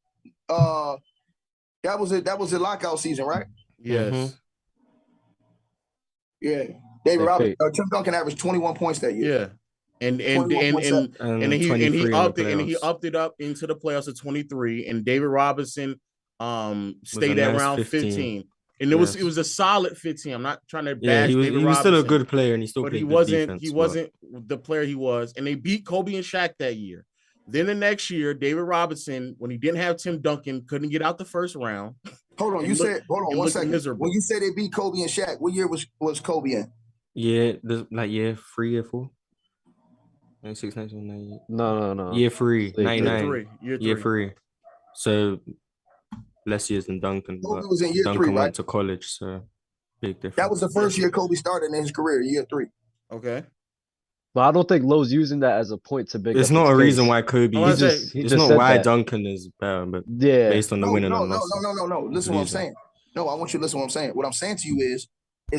That was it. That was the lockout season, right? Yes. Mhm. Yeah. David They Robinson, paid. Tim Duncan averaged 21 points that year. Yeah. And he 23 upped in it the and he playoffs. upped it up into the playoffs at 23. And David Robinson stayed a at nice around 15. And it was a solid 15. I'm not trying to bash Yeah, he was David he was Robinson, still a good player and he still but played he good wasn't defense, he but- wasn't the player he was. And they beat Kobe and Shaq that year. Then the next year, David Robinson, when he didn't have Tim Duncan, couldn't get out the first round. Hold on, you said, hold on one second. Miserable. When you said they beat Kobe and Shaq, what year was Kobe in? Yeah, year 3, year 4. 96, 97, No. Year 3, Year 99. Year Year three. 3. So less years than Duncan. Kobe But was in year Duncan 3, right? went to college, so big difference. That was the first year Kobe started in his career, year 3. Okay. But I don't think Lowe's using that as a point to big It's up not his a reason case. why Kobe. I wanna say- It's he just not said why that. Duncan is better, but Yeah. based on the winning and loss. No. Listen to what I'm Losing. saying. No, I want you to listen to what I'm saying. What I'm saying to you is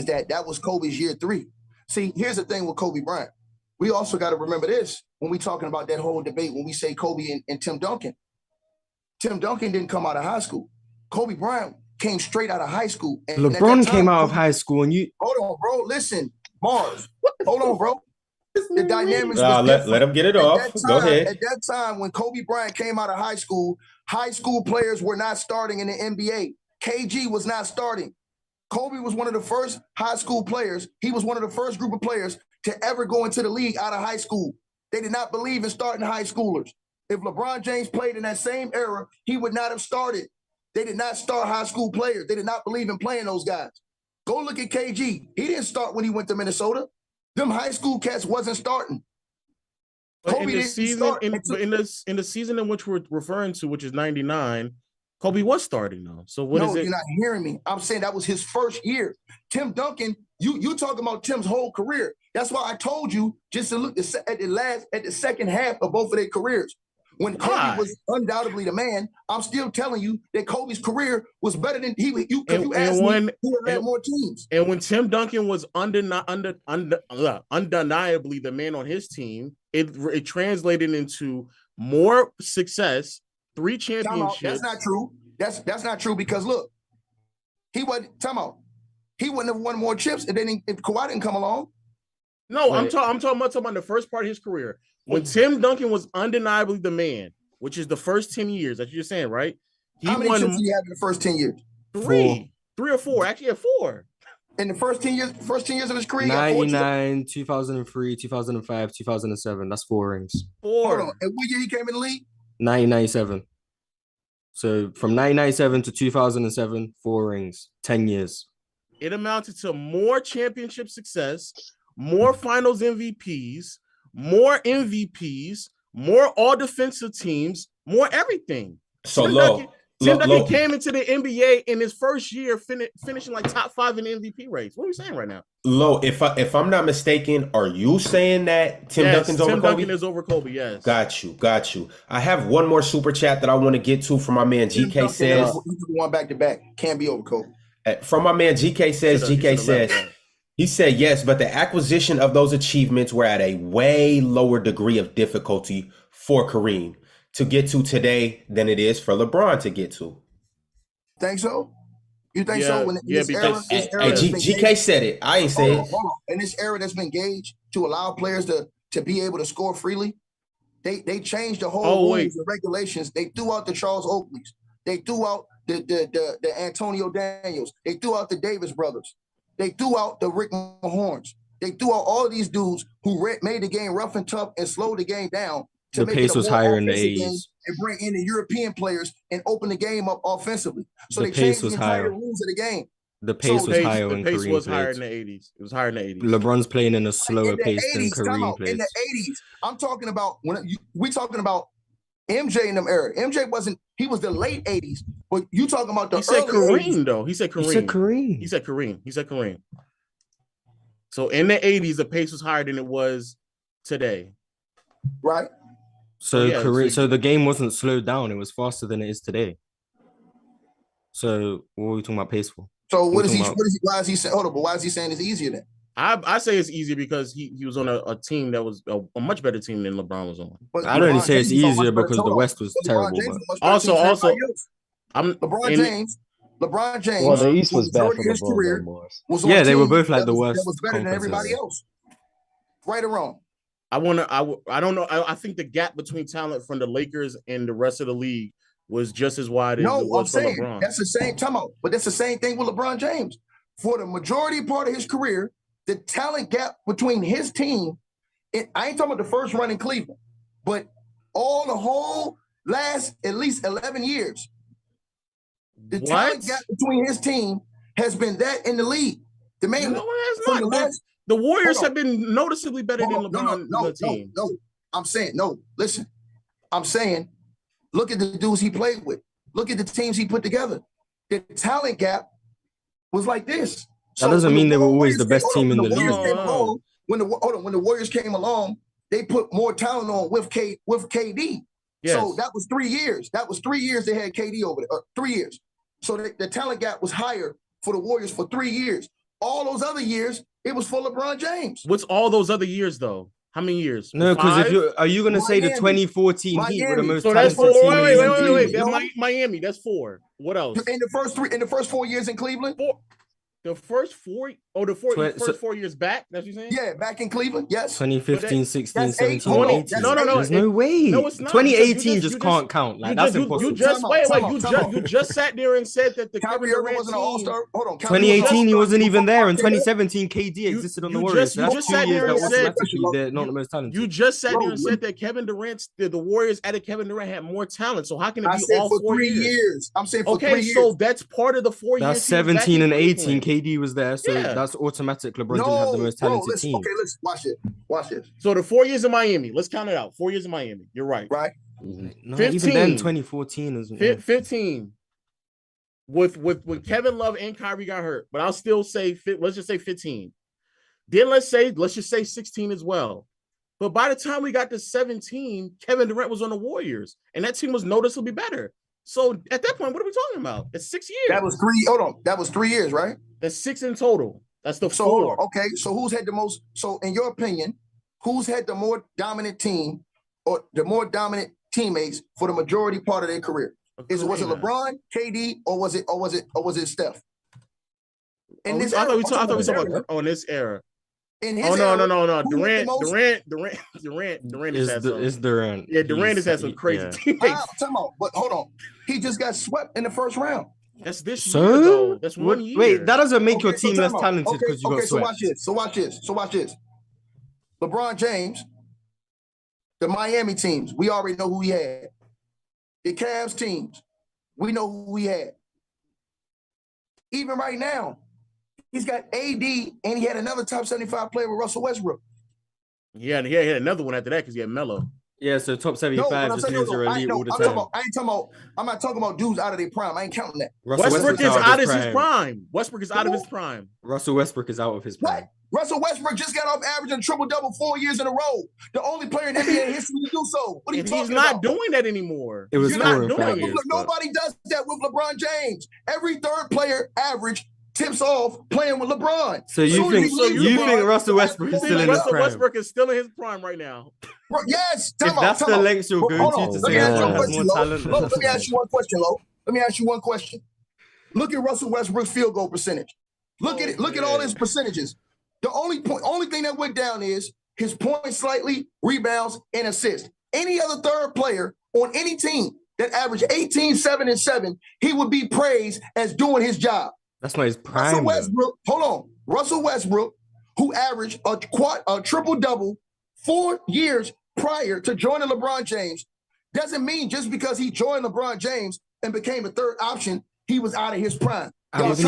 that was Kobe's year 3. See, here's the thing with Kobe Bryant. We also got to remember this when we talking about that whole debate when we say Kobe and Tim Duncan. Tim Duncan didn't come out of high school. Kobe Bryant came straight out of high school. And at LeBron that time, came out of high school and you. Hold on, bro. Listen, Mars. Hold on, bro. The dynamics Nah, was let different. him get it At off. that Go time- ahead. At that time, when Kobe Bryant came out of high school players were not starting in the NBA. KG was not starting. Kobe was one of the first high school players. He was one of the first group of players to ever go into the league out of high school. They did not believe in starting high schoolers. If LeBron James played in that same era, he would not have started. They did not start high school players. They did not believe in playing those guys. Go look at KG. He didn't start when he went to Minnesota. Them high school cats wasn't starting. But Kobe in the didn't season, start in until- the season in which we're referring to, which is 99, Kobe was starting though. So what is No, it? you're not hearing me. I'm saying that was his first year. Tim Duncan, you talking about Tim's whole career. That's why I told you just to look at the second half of both of their careers. When Kobe Why? was undoubtedly the man, I'm still telling you that Kobe's career was better than you And asked when- me who would have had and- more teams. And when Tim Duncan was undeniably the man on his team, it translated into more success, 3 Time out. championships. That's not true. That's not true because look, he wasn't. Time out. He wouldn't have won more chips if Kawhi didn't come along. No, I'm Wait. talking about the first part of his career. When Tim Duncan was undeniably the man, which is the first 10 years, that you're saying, right? He How many won chips did he have in the first 10 years? 3 or 4. Actually, had 4. In the first 10 years of his career, he got 4 chips. 99, 2003, 2005, 2007. That's 4 rings. 4. Hold on. And what year he came in the league? 1997. So from 1997 to 2007, 4 rings, 10 years. It amounted to more championship success, more finals MVPs, more MVPs, more all defensive teams, more everything. So Tim low. Duncan came into the NBA in his first year, finishing like top 5 in the MVP race. What are we saying right now? Low, if I'm not mistaken, are you saying that Tim Duncan's over Tim Kobe? Duncan is over Kobe, yes. Got you. I have one more super chat that I want to get to from my man Tim GK Duncan says. one back to back. Can't be over Kobe. From my man GK says, Should've left that. he said yes, but the acquisition of those achievements were at a way lower degree of difficulty for Kareem to get to today than it is for LeBron to get to. Think so? You think Yeah, so? When yeah, this era, because- this era Hey, that's been GK gauged- said it. I ain't say hold it. on. In this era that's been gauged to allow players to be able to score freely, they changed the whole rules and regulations. They threw out the Charles Oakleys. They threw out the Antonio Daniels. They threw out the Davis brothers. They threw out the Rick Mahorns. They threw out all of these dudes who made the game rough and tough and slowed the game down. The pace was higher in the offensive game 80s. and bring in the European players and open the game up offensively. So The they pace changed the was entire higher. rules of the game. The pace was higher when The pace Kareem was higher in played. the 80s. It was higher in the 80s. LeBron's playing in a slower In the pace than 80s, time Kareem out. In plays. the 80s, I'm talking about we talking about MJ in them era. MJ wasn't He was the late 80s. But you talking about the He said early Kareem 80s. though. He said Kareem. He said Kareem. He said Kareem. So in the 80s, the pace was higher than it was today. Right. So yeah, Kareem. so- So the game wasn't slowed down. It was faster than it is today. So what are we talking about pace for? So We're what is he? talking about- What is he? Why is he saying? Hold on, but why is he saying it's easier then? I say it's easier because he was on a team that was a much better team than LeBron was on. But I'd only LeBron say it's James is on easier much better because the total. West was But LeBron terrible. James But is much better Also, team than also, everybody else. I'm LeBron in- James. Well, the East for was bad majority for of his LeBron. career, Though, Morris. was on Yeah, a they were team both like that the was- worst that was better than everybody conferences. else. Right or wrong? I don't know. I think the gap between talent from the Lakers and the rest of the league was just as wide as it No, I'm was for saying LeBron. that's the same time out, but that's the same thing with LeBron James. For the majority part of his career, the talent gap between his team, I ain't talking about the first run in Cleveland, but all the whole last at least 11 years, the talent gap between his team has been that in the league. The man, No, it has from not. the last- The Warriors Hold on. have been noticeably better than Hold on. LeBron No, the team. No. I'm saying, no, listen. I'm saying, look at the dudes he played with. Look at the teams he put together. The talent gap was like this. That doesn't when mean they were always Warriors the best team in the Warriors league. came along, when the Warriors came along, they put more talent on with KD. Yes. So that was 3 years. That was 3 years they had KD over there. 3 years. So the talent gap was higher for the Warriors for 3 years. All those other years, it was for LeBron James. What's all those other years though? How many years? No, because if 5? you are you going to say the Miami. 2014 Heat were the most So that's talented four. team? Wait. in the league? That's Miami. That's 4. What else? In the first 4 years in Cleveland? 4. The first 4. Oh, the Twen- first so- 4 years back. That's what you're saying? Yeah, back in Cleveland. Yes. 2015, 16, that's 17, eight. Hold on. 18. That's No. There's no way. No, it's not. 2018 You just just- can't count. Like You that's just- impossible. You just Time out, wait. time out. You just sat there and said that the Kyrie Kevin Irving Durant wasn't an team. all-star. Hold on. 2018 he wasn't even there. In before 2017 KD existed on the you Warriors. just- So you that's just 2 sat years there that and said- automatically they're not the most talented. You just sat there Bro, and said that Kevin Durant, the Warriors added Kevin Durant had more talent. So how can it I be said all for 4 3 years? years. I'm saying for 3 Okay, years. so that's part of the 4 years. That's he was back 17 and in 18. Cleveland. KD was there, so Yeah. that's automatic. LeBron didn't have the most talented listen, team. okay, listen, watch this. So the 4 years in Miami, let's count it out. 4 years in Miami. You're right. Right? No, 15. even then, 2014 is 15 with when Kevin Love and Kyrie got hurt, but I'll still say let's just say 15. Then let's just say 16 as well. But by the time we got to 17, Kevin Durant was on the Warriors, and that team was noticeably better. So at that point, what are we talking about? It's 6 years. That was 3. Hold on. That was 3 years, right? That's 6 in total. That's the So hold 4. on. Okay. So who's had the most? So in your opinion, who's had the more dominant team or the more dominant teammates for the majority part of their career? Was it LeBron, KD, or was it Steph? I thought we talked about in this era. In his Oh era, no! who had the Durant most- has had some. It's Durant. Yeah, Durant has had some crazy Yeah. teammates. Time out. But hold on. He just got swept in the first round. That's this So year, though. That's 1 year. Wait, that doesn't make your Okay, so team less time out. talented because you got so swept. watch this. LeBron James, the Miami teams, we already know who he had. The Cavs teams, we know who he had. Even right now, he's got AD, and he had another top 75 player with Russell Westbrook. Yeah, and he had another one after that because he had Melo. Yeah, so top No, 75 but I'm just saying, means you're elite all the time. I'm not talking about dudes out of their prime. I ain't counting that. Westbrook is out of his prime. Westbrook is out of his prime. Russell Westbrook is out of his prime. What? Russell Westbrook just got off averaging triple-double 4 years in a row. The only player in NBA history to do so. What are you And talking he's not about? doing that anymore. It was He's not 4 and doing 5 it. years. Nobody does that with LeBron James. Every third player average tips off playing with LeBron. So you think Russell Westbrook is still in his Russell prime? Westbrook is still in his prime right now. Yes. If that's the length you'll go to Let say me ask you LeBron a has question, more Lo. talent. Let me ask you one question, Lo. Let me ask you one question. Look at Russell Westbrook's field goal percentage. Look at it. Look at all his percentages. The only thing that went down is his points slightly, rebounds, and assists. Any other third player on any team that averaged 18, 7, and 7, he would be praised as doing his job. That's not his prime. Russell Westbrook, hold on. Russell Westbrook, who averaged a triple-double 4 years prior to joining LeBron James, doesn't mean just because he joined LeBron James and became the third option, he was out of his prime. I wouldn't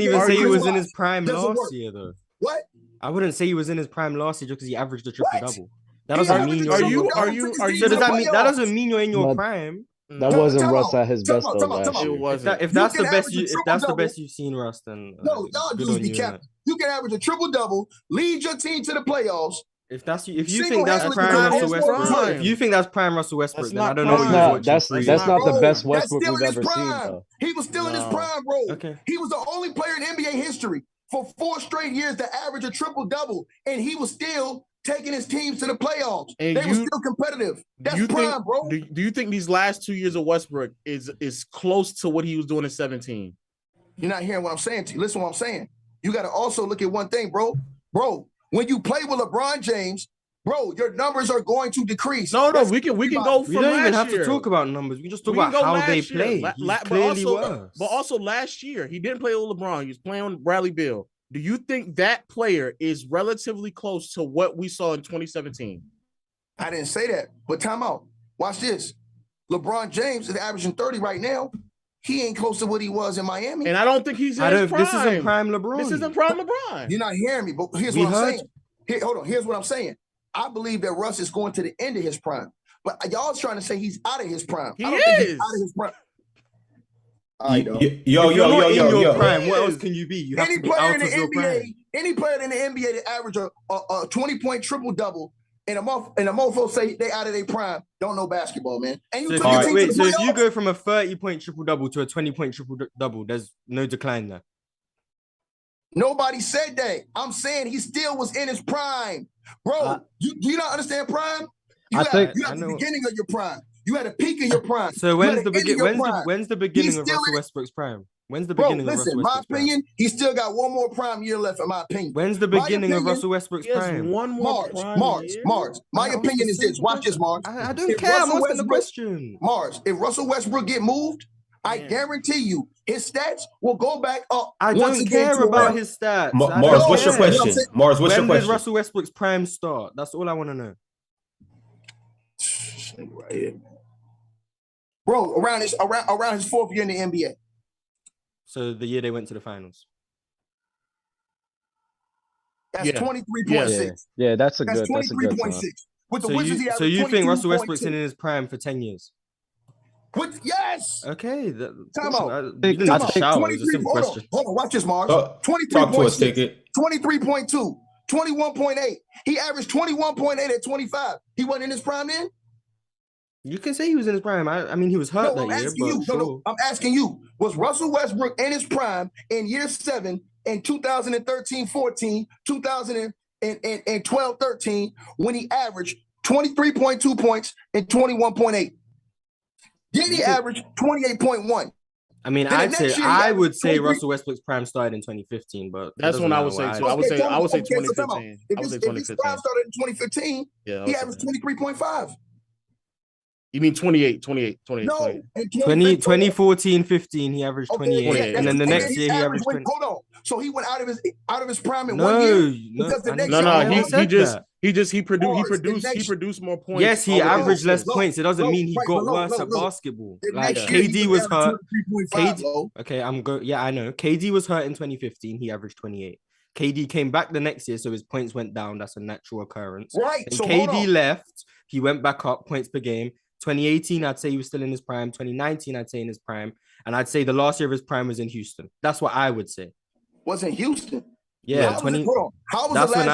even say he was in his prime last year, though. What? I wouldn't say he was in his prime last year because he averaged a triple double. That doesn't mean Are you? So does that mean that doesn't mean you're in your prime? That wasn't Russ at his best though Time last out. year. It wasn't. If that's You the can best, average a if that's the triple-double. best you've seen, Russ, then No, y'all good dudes on be you. capping. innit? You can average a triple-double, lead your team to the playoffs. If you think that's Single-handedly prime Russell against Westbrook, prime. if you think that's prime Russell Westbrook, That's then I not don't know what That's you was prime. not watching. that's not the Bro, best that's Westbrook still we've in his ever seen prime. though. He was still in his No. prime, bro. Okay. He was the only player in NBA history for 4 straight years to average a triple-double, and he was still taking his teams to the playoffs. And They were still competitive. That's prime, bro. Do you think these last 2 years of Westbrook is close to what he was doing in 17? You're not hearing what I'm saying to you. Listen to what I'm saying. You got to also look at one thing, bro. Bro, when you play with LeBron James, bro, your numbers are going to decrease. No, That's we can go We from don't even last have year. to talk about numbers. We can just talk We can about go how last they year. play. He's clearly worse. But also last year, he didn't play with LeBron. He was playing with Bradley Beal. Do you think that player is relatively close to what we saw in 2017? I didn't say that, but time out. Watch this. LeBron James is averaging 30 right now. He ain't close to what he was in Miami. And I don't think he's in his prime. This isn't prime LeBron. This isn't prime LeBron. You're not hearing me, but here's what I'm saying. Hold on. Here's what I'm saying. I believe that Russ is going to the end of his prime, but y'all trying to say he's out of his prime. He I don't think he's is. out of his prime. If you're not in your prime, what else can you be? You have Any to be player out in the of your NBA, prime. any player in the NBA that average a 20-point triple-double and a mofo say they out of their prime, don't know basketball, man. And you So, took your team to the so if you playoffs? go from a 30-point triple-double to a 20-point triple-double, there's no decline there. Nobody said that. I'm saying he still was in his prime. Bro, do you not understand prime? You had the beginning of your prime. You had a peak of your prime. So when's the beginning of Russell Westbrook's prime? When's the beginning of Russell Westbrook's prime? My opinion, he still got one more prime year left, in my opinion. When's the beginning of Russell Westbrook's prime? One more Mars. My opinion is this. Watch this, Mars. I don't care. I'm asking the question. Mars, if Russell Westbrook get moved, I guarantee you his stats will go back up. I don't care about his stats. Mars, what's your question? Mars, what's your question? When did Russell Westbrook's prime start? That's all I want to know. Right here. Bro, around his 4th year in the NBA. So the year they went to the finals. That's 23.6. Yeah, that's a good 23.6. With the Wizards, he so you think Russell 22.2. Westbrook's in his prime for 10 years? Yes. Okay. Time out. You didn't have to shout. It was a simple question. Hold on. Watch this, Mars. 23.6. 23.2. 21.8. He averaged 21.8 at 25. He wasn't in his prime then? You can say he was in his prime. I mean, he was hurt that year, but sure. I'm asking you, was Russell Westbrook in his prime in year 7 in 2013-14, 2012-13 when he averaged 23.2 points and 21.8? Then he averaged 28.1. I mean, I would say Russell Westbrook's prime started in 2015, but that's when I would say too. I would say 2015. If his prime started in 2015, he averaged 23.5. You mean 28. No. 2014-15, he averaged 28. And then the next year he averaged 20. Hold on. So he went out of his prime in 1 year? Because the next year, he produced more points. Yes, he averaged less points. It doesn't mean he got worse at basketball. Like KD was hurt. Okay, I know. KD was hurt in 2015. He averaged 28. KD came back the next year, so his points went down. That's a natural occurrence. Right. And KD left. He went back up, points per game. 2018, I'd say he was still in his prime. 2019, I'd say in his prime. And I'd say the last year of his prime was in Houston. That's what I would say. Was in Houston? Yeah, How when I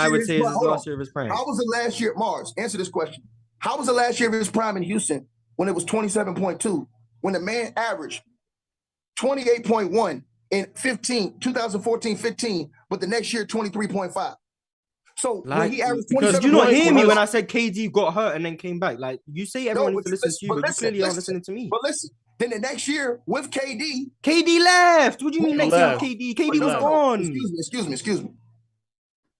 would say is his last year of his prime. How was the last year, Mars? Answer this question. How was the last year of his prime in Houston when it was 27.2? When the man averaged 28.1 in 2014-15, but the next year 23.5. So when he averaged 27, because you not hear me when I said KD got hurt and then came back. Like you say, everyone needs to listen to you, but you clearly aren't listening to me. But listen, then the next year with KD left. What do you mean next year with KD? KD was gone. Excuse me.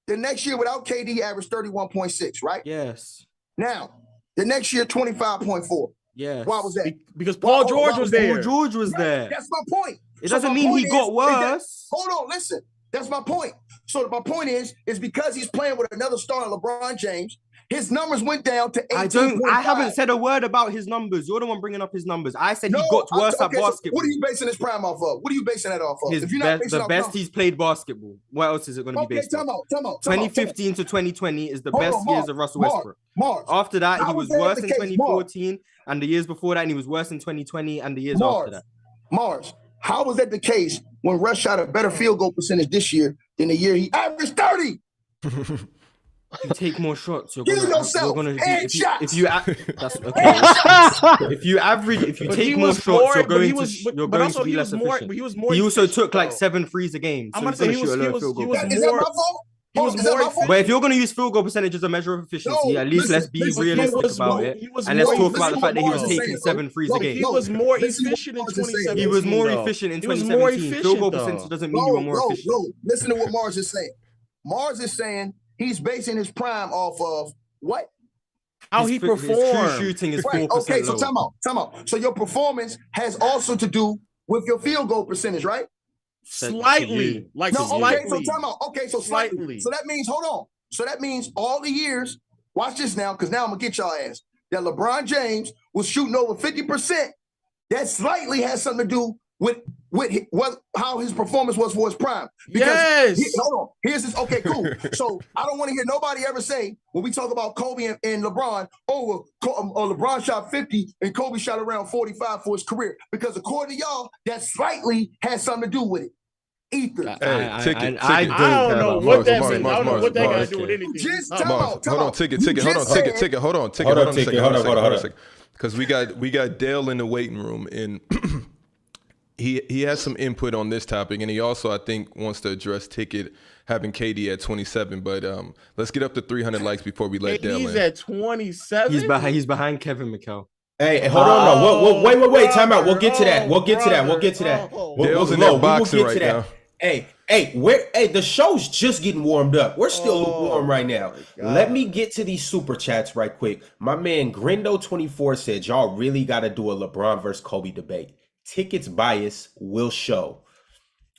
The next year without KD averaged 31.6, right? Yes. Now the next year 25.4. Yes. Why was that? Because Paul George was there. Paul George was there. That's my point. It doesn't mean he got worse. Hold on, listen. That's my point. So my point is because he's playing with another star, LeBron James, His numbers went down to 18. I haven't said a word about his numbers. You're the one bringing up his numbers. I said he got worse at basketball. So what are you basing his prime off of? What are you basing that off of? His the best he's played basketball. What else is it going to be based on? 2015 to 2020 is the best years of Russell Westbrook. After that, he was worse in 2014, and the years before that, and he was worse in 2020, and the years after that. Mars, how was that the case when Russ shot a better field goal percentage this year than the year he averaged 30? You take more shots. You're That's okay. If you take more shots, you're going to be less efficient. He also took like 7 threes a game. So he's going to shoot a low field goal. Is that my fault? But if you're going to use field goal percentage as a measure of efficiency, at least let's be realistic about it. And let's talk about the fact that he was taking 7 threes a game. He was more efficient in 2017. He was more efficient in 2017. Field goal percentage doesn't mean you were more efficient. No, listen to what Mars is saying. Mars is saying he's basing his prime off of what? How he performed. His true shooting is 4% Okay, so low. time out. So your performance has also to do with your field goal percentage, right? Slightly. Okay, so time out. Okay, so slightly. So that means, hold on. So that means all the years, watch this now, because now I'm going to get y'all ass, that LeBron James was shooting over 50%. That slightly has something to do with how his performance was for his prime. Because hold on. Here's this. Okay, cool. So I don't want to hear nobody ever say when we talk about Kobe and LeBron, LeBron shot 50 and Kobe shot around 45 for his career. Because according to y'all, that slightly has something to do with it. Ether. I don't know what that means. I don't know what that got to do with anything. Just hold on, ticket. Hold on a second. Because we got Dale in the waiting room, and he has some input on this topic, and he also, I think, wants to address Ticket having KD at 27. But let's get up to 300 likes before we let Dale in. He's at 27? He's behind Kevin McHale. Hey, hold on. No. Wait. Time out. We'll get to that. We'll get to that. Dale's in there boxing right now. Hey, the show's just getting warmed up. We're still warm right now. Let me get to these super chats right quick. My man Grindo24 said, y'all really got to do a LeBron versus Kobe debate. Tickets bias will show.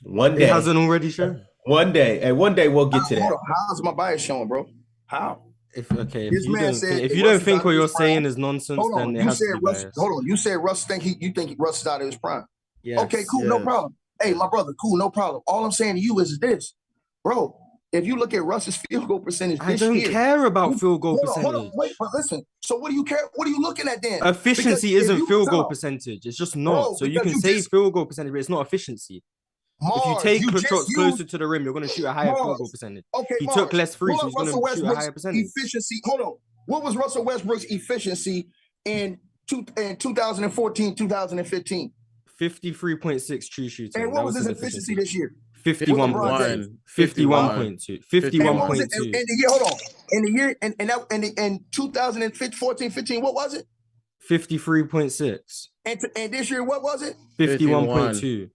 One day. It hasn't already shown? One day we'll get to that. How's my bias showing, bro? How? If you don't think what you're saying is nonsense, then it has to be biased. Hold on. You said Russ you think Russ is out of his prime. Yes, okay, cool, no problem. Hey, my brother, cool, no problem. All I'm saying to you is this, bro. If you look at Russ's field goal percentage this year, I don't care about field goal percentage. Hold on, wait, but listen. So what do you care? What are you looking at then? Efficiency isn't field goal percentage. It's just not. Bro, so you can say field goal percentage, but it's not efficiency. If you take shots closer to the rim, you're going to shoot a higher field goal percentage. Okay, he took less threes, so he's going to shoot a higher percentage. Efficiency. Hold on. What was Russell Westbrook's efficiency in 2014, 2015? 53.6 true shooting. And what was his efficiency this year? 51.2. 51.2. 51.2. And the year, hold on. In 2014, 15, what was it? 53.6. And this year, what was it? 51.2.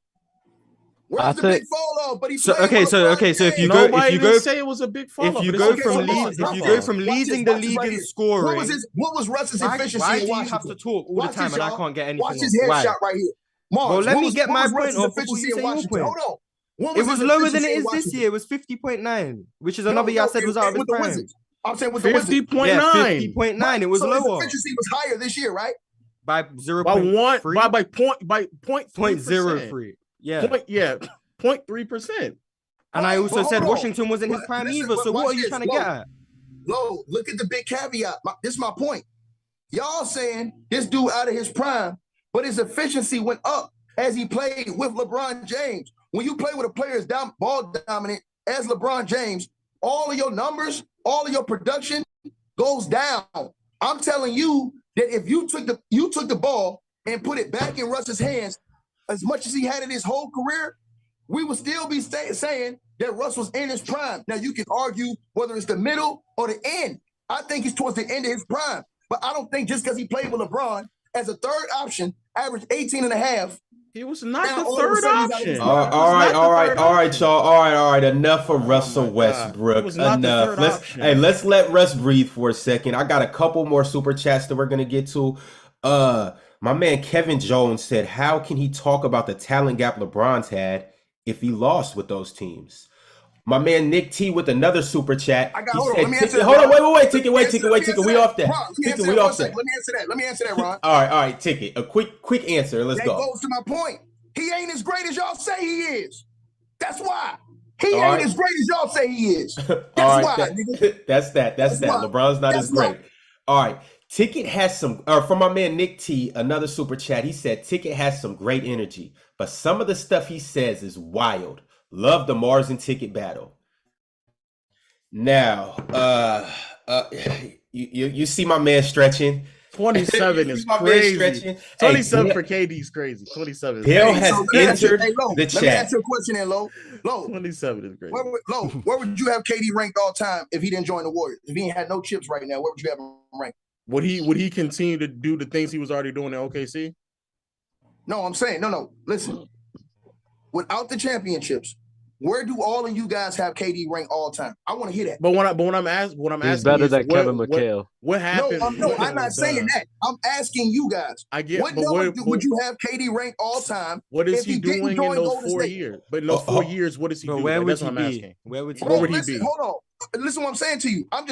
Where's the big fall off? But so if you go say it was a big fall off. If you go from leading the league in scoring, what was Russ's efficiency? Why do you have to talk all the time and I can't get anything? Watch his headshot right here. Well, let me get my point off before you say your point. Hold on. It was lower than it is this year. It was 50.9, which is another year I said was out of his prime. I'm saying with the 50.9. Yeah, 50.9. It was lower. His efficiency was higher this year, right? By 0.3. By 0.03. Yeah. 0.3%. And I also said Washington wasn't his prime either. So what are you trying to get at? Look at the big caveat. This is my point. Y'all saying this dude out of his prime, but his efficiency went up as he played with LeBron James. When you play with a player that's ball dominant as LeBron James, all of your numbers, all of your production goes down. I'm telling you that if you took the ball and put it back in Russ's hands, as much as he had in his whole career, we would still be saying that Russ was in his prime. Now, you can argue whether it's the middle or the end. I think he's towards the end of his prime. But I don't think just because he played with LeBron as a third option, averaged 18 and a half. He was not the third option. All right, y'all. All right. Enough of Russell Westbrook. Enough. Let's let Russ breathe for a second. I got a couple more super chats that we're gonna get to. My man Kevin Jones said, how can he talk about the talent gap LeBron's had if he lost with those teams? My man Nick T with another super chat. Hold on, let me answer that. Hold on, wait, Ticket. We off that. Let me answer that, Ron. All right, Ticket. A quick answer. Let's go. That goes to my point. He ain't as great as y'all say he is. That's why. He ain't as great as y'all say he is. That's why. That's that. LeBron's not as great. All right. Ticket has some, from my man Nick T, another super chat. He said Ticket has some great energy, but some of the stuff he says is wild. Love the Mars and Ticket battle. Now, you see my man stretching. 27 is crazy. 27 for KD is crazy. 27. Dale has entered the chat. Let me ask you a question then, Lo. 27 is great. Where would you have KD ranked all time if he didn't join the Warriors? If he ain't had no chips right now, where would you have him ranked? Would he continue to do the things he was already doing in OKC? No, I'm saying no. Listen, without the championships, where do all of you guys have KD ranked all time? I want to hear that. But when I'm asking, he's better than Kevin McHale. What happened? No, I'm not saying that. I'm asking you guys. I get. What number would you have KD ranked all time? What is he doing in those 4 years? But in those 4 years, what is he doing? Where would That's he what I'm be? asking. Where would he be? Hold on. Listen, what I'm saying to you. I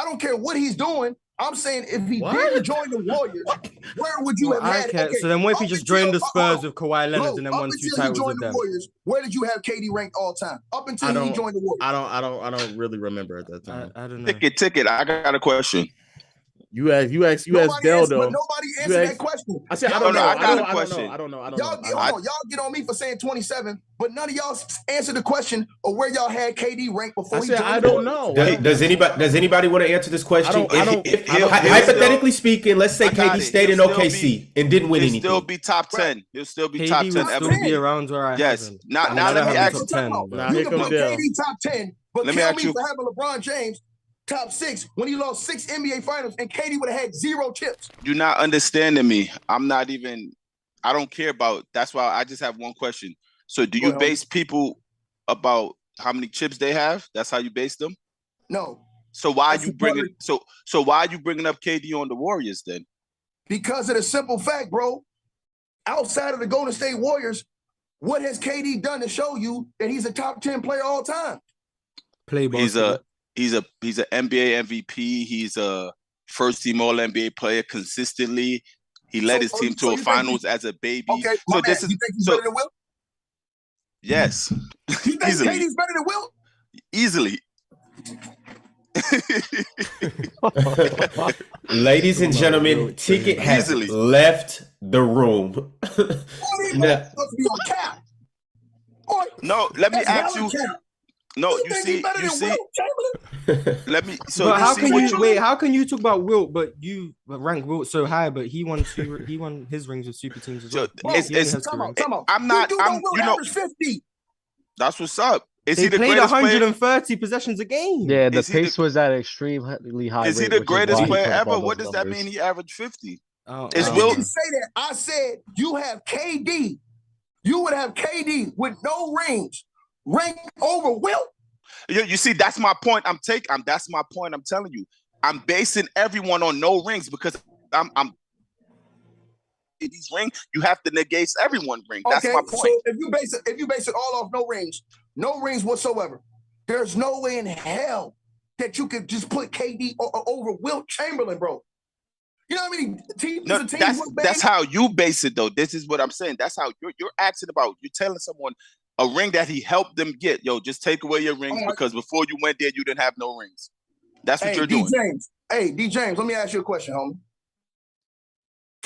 don't care what he's doing. I'm saying if he didn't join the Warriors, where would you have had? Okay, so then what if he just joined the Spurs with Kawhi Leonard and then won 2 titles with them? Warriors, where did you have KD ranked all time? Up until he joined the Warriors. I don't really remember at that time. I don't know. Ticket. I got a question. You asked Dell though. Nobody answered that question. I said I don't know. Y'all get on me for saying 27, but none of y'all answered the question of where y'all had KD ranked before he joined. I don't know. Does anybody want to answer this question? Hypothetically speaking, let's say KD stayed in OKC and didn't win anything. He'll still be top 10. He'll still be KD top 10. Will still be around where I yes. have him. Now let me ask you. You can put KD top 10, but kill me for having LeBron James top 6 when he lost 6 NBA finals and KD would have had 0 chips. You're not understanding me. I don't care about, that's why I just have one question. So do you base people about how many chips they have? That's how you base them? No. So why are you bringing up KD on the Warriors then? Because of the simple fact, bro. Outside of the Golden State Warriors, what has KD done to show you that he's a top 10 player all time? Play basketball. He's an NBA MVP. He's a first-team All-NBA player consistently. He led his team to a finals as a baby. Okay, so you think he's better than Wilt? Yes. You think KD's better than Wilt? Easily. Ladies and gentlemen, Ticket has left the room. No, let me ask you. No, you see. Let me. So but how can you talk about Wilt, but you rank Wilt so high, but he won his rings with super teams as well. I'm not. I'm 50. That's what's up. Is he the played greatest 130 possessions a game. Yeah, the pace was at extremely high. Is he the greatest player ever? What does that mean? He averaged 50. Is Wilt? I didn't say that. I said you have KD. You would have KD with no rings. Rank over Wilt. You see, that's my point. That's my point. I'm telling you, I'm basing everyone on no rings because I'm these rings. You have to negate everyone ring. That's my point. So if you base it all off no rings whatsoever, there's no way in hell that you could just put KD over Wilt Chamberlain, bro. You know what I mean? That's how you base it, though. This is what I'm saying. That's how you're asking about. You're telling someone a ring that he helped them get. Yo, just take away your rings because before you went there, you didn't have no rings. That's what you're doing. D. James, let me ask you a question, homie.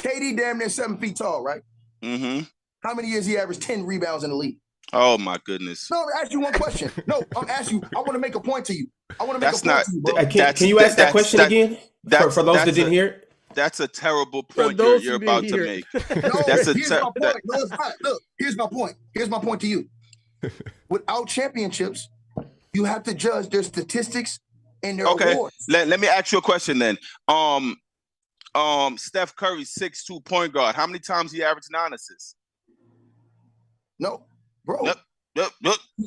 KD damn near 7 feet tall, right? Mm-hmm. How many years he averaged 10 rebounds in the league? Oh, my goodness. No, I'm asking you one question. No, I'm asking you. I want to make a point to you. To you, bro. Can you ask that question again? For those that didn't hear it? That's a terrible point you're about to make. Look, here's my point. Here's my point to you. Without championships, you have to judge their statistics and their awards. Let me ask you a question then. Steph Curry, 6'2" point guard. How many times he averaged 9 assists? No, bro. Yep.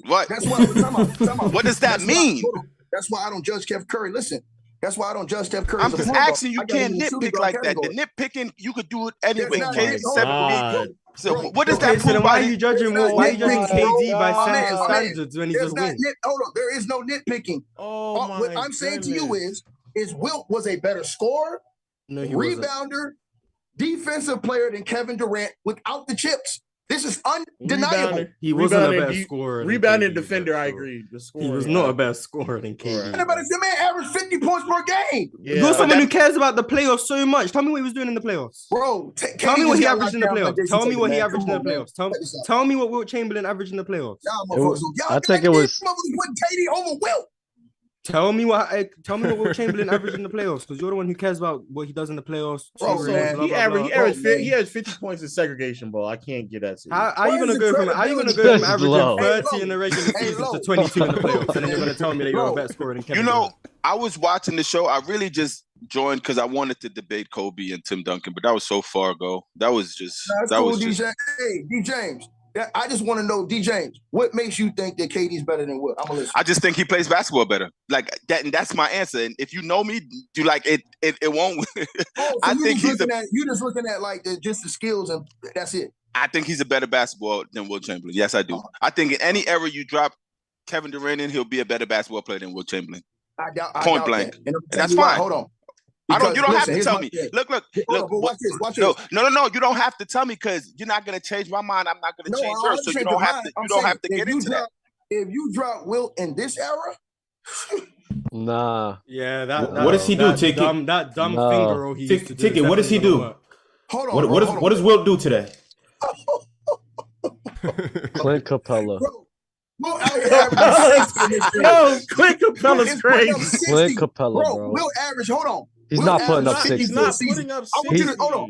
What? That's why. What does that mean? That's why I don't judge Steph Curry. Listen. That's why I don't judge Steph Curry. I'm just asking you can't nitpick like that. The nitpicking, you could do it anyway. So what does that So prove? then why are you judging? Why are you judging KD by man, Santos standards when he just wins? Hold on, there is no nitpicking. Oh my What I'm saying to you is Wilt was a better scorer, rebounder, defensive player than Kevin Durant without the chips. This is undeniable. He wasn't a better scorer. Rebounding defender, I agree. He was not a better scorer than KD. The man averaged 50 points per game. Yeah. You're someone who cares about the playoffs so much. Tell me what he was doing in the playoffs. Bro, tell me what he averaged in the playoffs. Tell me what he averaged in the playoffs. Tell me what Wilt Chamberlain averaged in the playoffs. I think it was putting KD over Wilt. Tell me what Wilt Chamberlain averaged in the playoffs, because you're the one who cares about what he does in the playoffs. Bro, he averaged 50 points in segregation ball. I can't get that. How are you gonna go from averaging 30 in the regular season to 22 in the playoffs, and then you're gonna tell me that you're a better scorer than Kevin Durant? I was watching the show. I really just joined because I wanted to debate Kobe and Tim Duncan, but that was so far ago. That was just Hey, D James. I just want to know, D James, what makes you think that KD's better than Wilt? I'm gonna listen. I just think he plays basketball better. Like that, and that's my answer. And if you know me, you like it. It won't. I think you're just looking at like just the skills, and that's it. I think he's a better basketball than Wilt Chamberlain. Yes, I do. I think in any era you drop Kevin Durant in, he'll be a better basketball player than Wilt Chamberlain. Point blank. And that's fine. Hold on. You don't have to tell me. Look. Watch this. No. You don't have to tell me because you're not going to change my mind. I'm not going to change yours. So you don't have to. You don't have to get into that. If you drop Wilt in this era, nah. Yeah, that. What does he do? Ticket. That dumb finger roll he used to do. Ticket. What does he do? Hold on. What does Wilt do today? Clint Capella. Clint Capella's crazy. Clint Capella, bro. Wilt average. Hold on. He's not putting up 60. He's not putting up 60.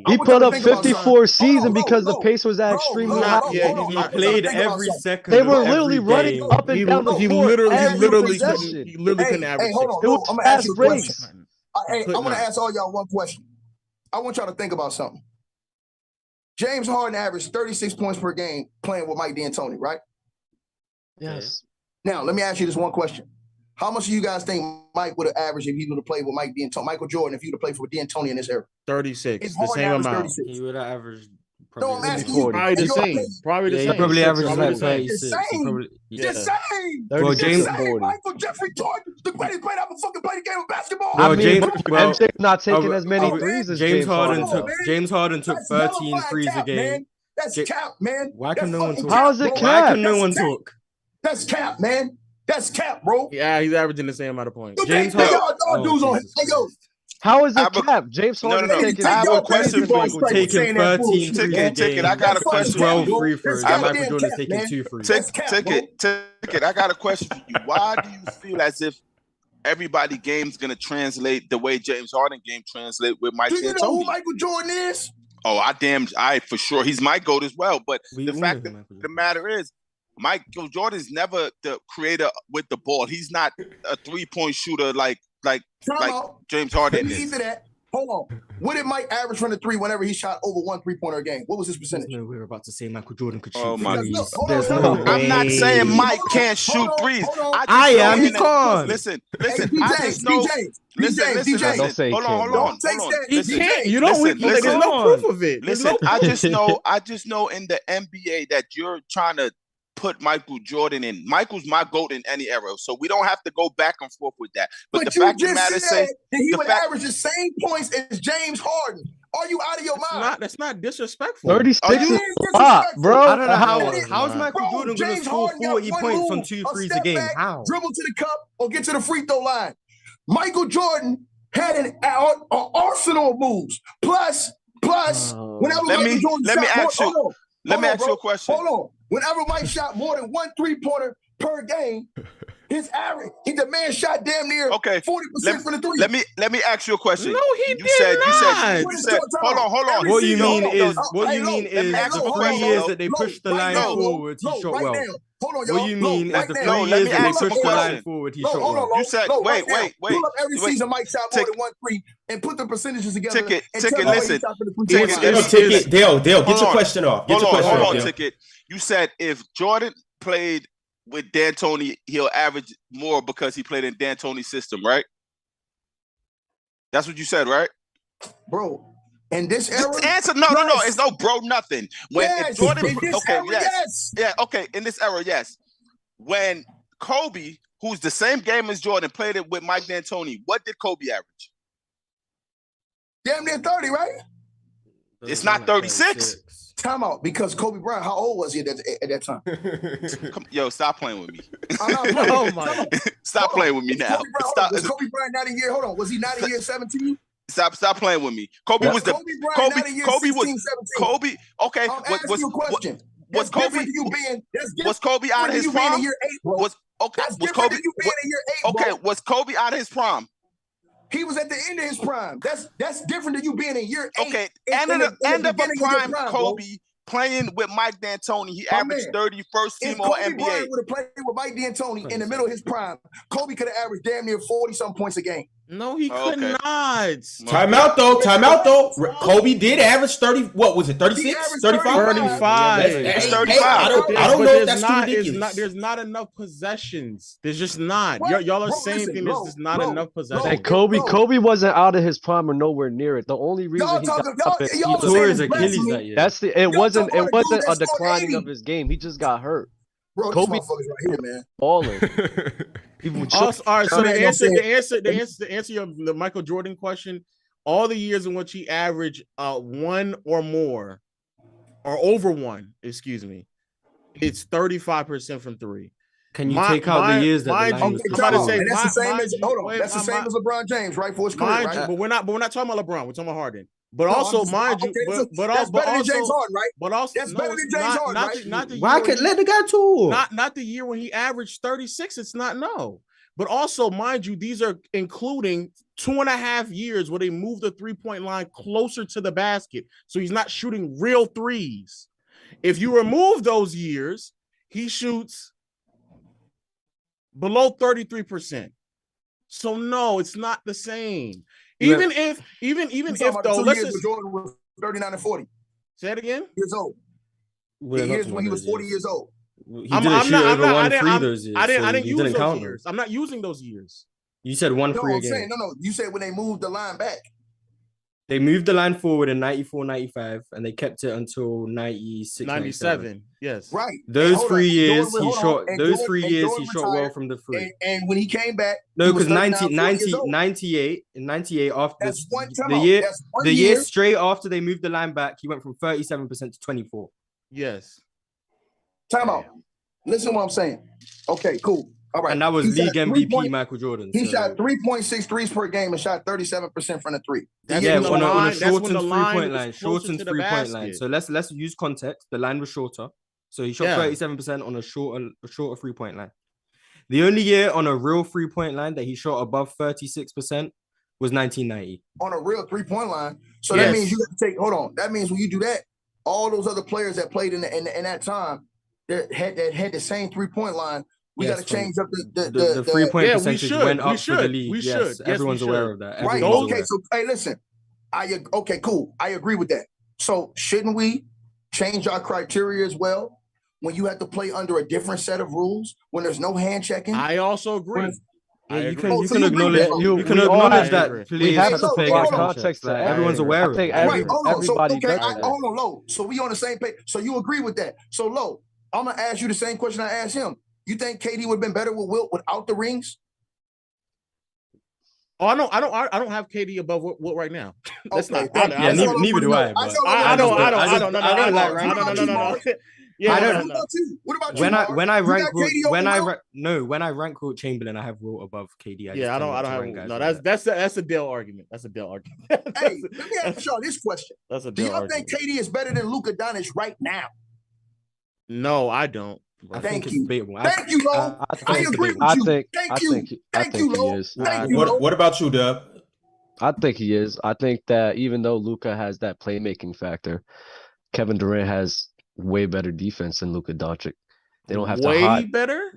He put up 54 season because the pace was at extremely high. Yeah, he played every second. They were literally running up and down the floor. He literally couldn't average 60. Hold on. I'm gonna ask you a question. I want to ask all y'all one question. I want y'all to think about something. James Harden averaged 36 points per game playing with Mike D'Antoni, right? Yes. Now, let me ask you this one question. How much do you guys think Mike would have averaged if he would have played with Mike D'Antoni, Michael Jordan, if he would have played for D'Antoni in this era? 36, the same amount. 36. He would have averaged No, I'm asking you. Probably the same. He probably averages like 36. The same. Well, James Michael Jeffrey Jordan, the greatest player ever fucking played the game of basketball. I mean, MJ's not taking as many threes as James Harden took 13 threes a game. That's cap, man. Why can no one talk? How is it cap? Why can no one talk? That's cap, man. That's cap, bro. Yeah, he's averaging the same amount of points. James Harden. How is it cap? James Harden taking. I have a question for you. Taking 13 Ticket. I got a question. 12 free throws. Michael Jordan's taking 2 free. Ticket. I got a question for you. Why do you feel as if everybody game's gonna translate the way James Harden game translate with Mike D'Antoni? Do you know who Michael Jordan is? Oh, for sure. He's my GOAT as well. But the fact of the matter is, Michael Jordan's never the creator with the ball. He's not a 3-point shooter like James Harden is. Hold on. What did Mike average from the three whenever he shot over 1 3-pointer a game? What was his percentage? No, we were about to say Michael Jordan could shoot. Oh my God. I'm not saying Mike can't shoot threes. I am. He can't. Listen. I just know. Listen. Hold on. He can't. You don't. There's no proof of it. Listen. I just know in the NBA that you're trying to put Michael Jordan in. Michael's my GOAT in any era, so we don't have to go back and forth with that. But the fact of the matter is, he would average the same points as James Harden. Are you out of your mind? That's not disrespectful. 36 is a lot, bro. I don't know how's Michael Jordan going to score 40 points on 2 threes a game? How? Dribble to the cup or get to the free throw line. Michael Jordan had an arsenal of moves. Plus, whenever Michael Jordan let me ask you a question. Hold on. Whenever Mike shot more than 1 3-pointer per game, his average, the man shot damn near 40% from the three. Let me ask you a question. No, he did not. You said, hold on. What you mean is the 3 years that they pushed the line forward, he shot well. Hold on, what you mean is the 3 years that they pushed the line forward, he shot well. You said, wait. Pull up every season Mike shot more than 1 3 and put the percentages together. Ticket, listen. Dale, get your question off. Hold on, Ticket. You said if Jordan played with D'Antoni, he'll average more because he played in D'Antoni's system, right? That's what you said, right? Bro, In this era? This answer, no. It's no bro nothing. When if Jordan, in this okay, era, yes. Yeah, okay, in this era, yes. When Kobe, who's the same game as Jordan, played it with Mike D'Antoni, what did Kobe average? Damn near 30, right? It's not 36. Time out, because Kobe Bryant, how old was he at that time? Yo, stop playing with me. Oh my! Stop playing with me now. Was Kobe Bryant not in year? Hold on, was he not in year 17? Stop playing with me. Kobe was the Kobe. Okay, I'm asking you a question. Was Kobe out of his prime? Was Kobe was Kobe out of his prime? He was at the end of his prime. That's different than you being in year 8. Okay, end of a prime, Kobe playing with Mike D'Antoni. He averaged 30 first team All NBA. If Kobe Bryant would have played with Mike D'Antoni in the middle of his prime, Kobe could have averaged damn near 40-some points a game. No, he could not. Time out though. Kobe did average 30. What was it? 36? 35? 35. It's 35. I don't know if that's too ridiculous. There's not enough possessions. There's just not. Y'all are saying there's just not enough possessions. And Kobe wasn't out of his prime or nowhere near it. The only reason he got up is he tore his Achilles that year. it wasn't a declining of his game. He just got hurt. Bro, Kobe right here, man. balling. Also, all right. So the answer the Michael Jordan question. All the years in which he averaged 1 or more, or over 1, excuse me, it's 35% from 3. Can you take out the years that the line was that's the same as that's the same as LeBron James, right? For his career, right? But we're not talking about LeBron. We're talking about Harden. But also, mind you, that's better than James Harden, right? But also, that's better than James Harden, right? Not the Why could let the guy talk? Not the year when he averaged 36. It's not But also, mind you, these are including 2.5 years where they moved the 3-point line closer to the basket, so he's not shooting real threes. If you remove those years, he shoots below 33%. So no, it's not the same. Even if though, let's just Jordan was 39 and 40. Say it again. Years old. The years when he was 40 years old. I didn't use those years. I'm not using those years. You said 1 free again. Saying, no. You said when they moved the line back. They moved the line forward in 94, 95, and they kept it until 96, 97. Yes. Right. Those 3 years he shot. Those 3 years he shot well from the free. And when he came back, no, because 98 after the year straight after they moved the line back, he went from 37% to 24. Yes. Time out. Listen to what I'm saying. Okay, cool. All right. And that was league MVP Michael Jordan. He shot 3.6 threes per game and shot 37% from the three. On a shortened 3-point line. Shortened 3-point line. So let's use context. The line was shorter. So he shot 37% on a shorter 3-point line. The only year on a real 3-point line that he shot above 36% was 1990. On a real 3-point line. So that means you have to take, hold on. That means when you do that, all those other players that played in that time that had the same 3-point line, we got to change up the 3-point percentage went up for the league. We should. Everyone's aware of that. Right. Okay. So, hey, listen. Okay, cool. I agree with that. So, shouldn't we change our criteria as well when you have to play under a different set of rules, when there's no hand checking? I also agree. You can acknowledge that. We have to pay context. Everyone's aware of it. Everybody does that. Hold on, Lo. So we on the same page. So you agree with that. So, Lo, I'm going to ask you the same question I asked him. You think KD would have been better with Wilt without the rings? Oh, I don't have KD above Wilt right now. That's not. Neither do I. I don't. Yeah, what about you? When I rank Wilt Chamberlain, I have Wilt above KD. I don't have. No, that's a Dale argument. That's a Dale argument. Hey, let me ask y'all this question. That's a Do Dale y'all think KD is better than Luka Doncic right now? No, I don't. Thank you, Lo. I agree with you. Thank you, Lo. What about you, Dub? I think he is. I think that even though Luka has that playmaking factor, Kevin Durant has way better defense than Luka Doncic. They don't have way to hide better.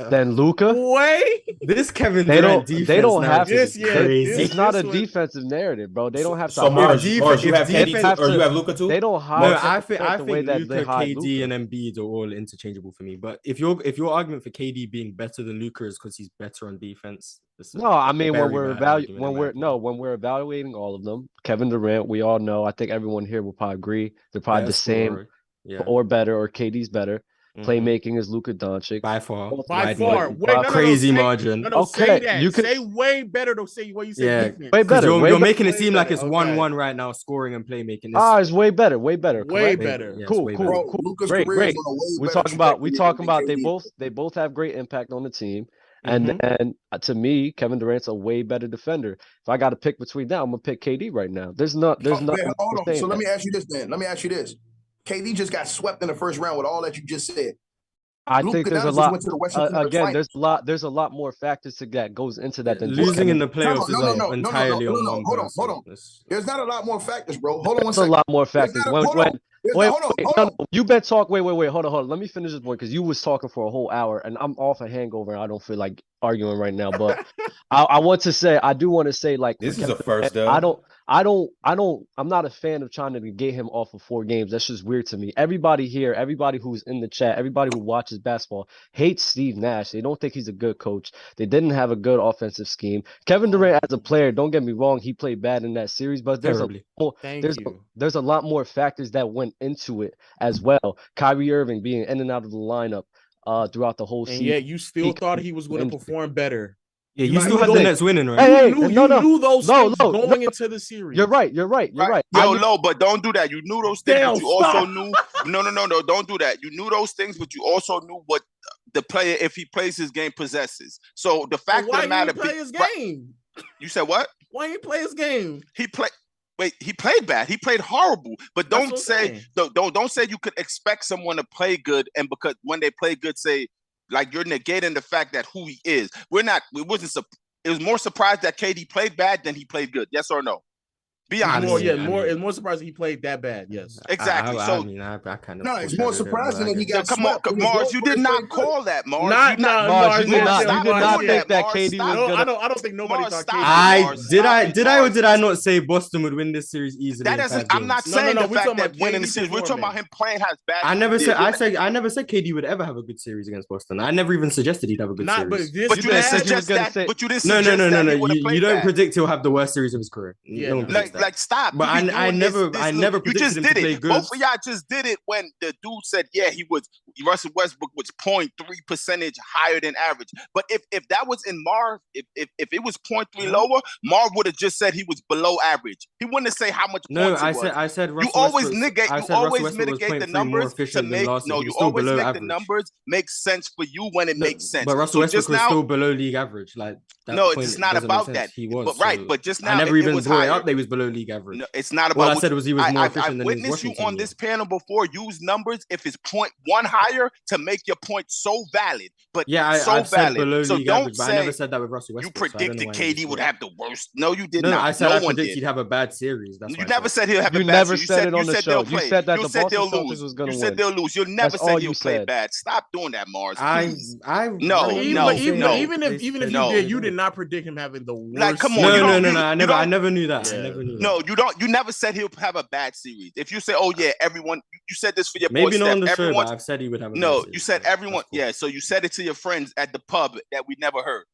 than Luka. Way This Kevin They Durant don't. defense They don't have to. narrative is crazy. It's not a this one- defensive narrative, bro. They don't have to. So Mars, hide. Mars, you have KD defense- too, or you have Luka too? They don't hide. No, Kevin I think Durant the way that Luka, they hide KD, Luka. and Embiid are all interchangeable for me. But if your argument for KD being better than Luka is because he's better on defense, No, I mean when very we're bad argument in my opinion. when we're evaluating all of them, Kevin Durant, we all know. I think everyone here will probably agree they're probably better the same scorer, yeah, or better, or KD's better. Mhm. Playmaking is Luka Doncic. by far, By wide far. margin. Wait, no, Crazy say, margin. No, Okay, say that. you can- say way better. Don't say what you say. Yeah, defense. Way better. You're way making it way seem like better, it's okay. 1-1 right now, scoring and playmaking. It's way better. Way better. Way correct? better. Yeah, it's Cool, way cool, better. Bro, cool. Luka's Great, career great. is on a way We're better talking about trajectory than KD. they both have great impact on the team. Mhm. And then to me, Kevin Durant's a way better defender. If I got to pick between that, I'm gonna pick KD right now. There's nothing. Hold on. saying So let that. me ask you this then. Let me ask you this. KD just got swept in the first round with all that you just said. I Luka think there's a Doncic lot. went to the Western Conference Again, Finals. there's a lot more factors that goes into that than just Losing in Kevin the playoffs No. is entirely on one Hold on. person. It's- There's not a lot more factors, bro. Hold on one There's a second. lot more There's factors. not a- When, hold when, on. There's wait, not- hold on, wait, hold no, on. no, you've been talking. Wait, hold on. Let me finish this point because you was talking for a whole hour, and I'm off a hangover. And I don't feel like arguing right now, but I want to say, I do want to say, like, This for is a Kevin first, Durant, though. I'm not a fan of trying to negate him off of 4 games. That's just weird to me. Everybody here, everybody who's in the chat, everybody who watches basketball hates Steve Nash. They don't think he's a good coach. They didn't have a good offensive scheme. Kevin Durant as a player, don't get me wrong, he played bad in that series, but Terribly. there's a lot more factors that went into it as well. Kyrie Irving being in and out of the lineup throughout the whole And season. yet you still thought he was going to perform better. Yeah, you Like, still you had the know- Nets winning, right? Hey, You no, knew those things no, going into the series. You're right. You're right. Yo, Lo, but don't do that. You knew those things, Damn, but you also stop. knew. No, don't do that. You knew those things, but you also knew what the player, if he plays his game, possesses. So the fact Why of the matter, didn't he play his game? You said what? Why didn't he play his game? He played. Wait, he played bad. He played horrible. But That's don't what I'm say saying. don't say you could expect someone to play good, and because when they play good, say like you're negating the fact that who he is. It was more surprised that KD played bad than he played good. Yes or no? Be honest. It's more surprising he played that bad. Yes, Exactly. I so mean, I kind of. No, it's more surprising that he got come on, swept. It was Mars. Lord You did Chris not played call that, Mars. Not- You not- no, Mars, Mars, you did not stop think doing that Mars. KD was Stop. gonna. I don't think nobody Mars, thought stop. KD. Mars, Did I or Mars. did I not say Boston would win this series easily? That in doesn't. 5 I'm not games? saying No, the we're fact talking that about winning the KD series. We're talking about him playing has bad. I never Yeah, I never said KD would ever have a good series against Boston. I never even suggested he'd have a good Not, but series. this But you didn't said you was suggest gonna that. say- But you didn't No. suggest that he would've You played don't bad. predict he'll have the worst series of his career. Yeah, No one no. predicts that. Like stop. But You be I doing never you predicted just him did to play it. good. Both of y'all just did it when the dude said, yeah, Russell Westbrook was 0.3% higher than average. But if that was in Marv, if it was 0.3 lower, Marv would have just said he was below average. He wouldn't have say how much No, points it was. I said You Russell always Westbrook's- negate. I You said Russell always Westbrook was mitigate the 0.3 more numbers to efficient than make. last year. No, He you was still always below make average. the numbers make sense for you when it makes sense. But Russell So Westbrook just was now, still below league average. Like that no, point it's not doesn't make about sense. that. He was But right, so- but just now I never it even was brought it higher. up. They was below league average. No, it's not about All I what said you- was he was more efficient I've than his witnessed you Washington on year. this panel before use numbers if it's 0.1 higher to make your point so valid. But Yeah, so I've said valid. below So league don't average, but I say never said that with Russell you Westbrook. so I don't know predicted why you KD would just- have the worst. No, you did No, not. I said no I one predicted did. he'd have a bad series. That's You what I never said. said he'll have You a bad never series. said it on the said show. they'll You play. said that You the said they'll Boston lose. Celtics was gonna You win. said they'll lose. You'll never That's all say you he'll play said. bad. Stop doing that, Mars. I Please. no, even no, even no. if No. you did not predict him having the worst. Like, come on, No, you no, don't- no, you- no. you don't- I never knew that. I Yeah. never knew that. No, you don't. You never said he'll have a bad series. If you say, "Oh yeah, everyone," you said this for your Maybe boy not Steph. on the show, Everyone, but I've said he would have a bad no, series. you said That's everyone. cool. Yeah, so you said it to your friends at the pub that we never heard.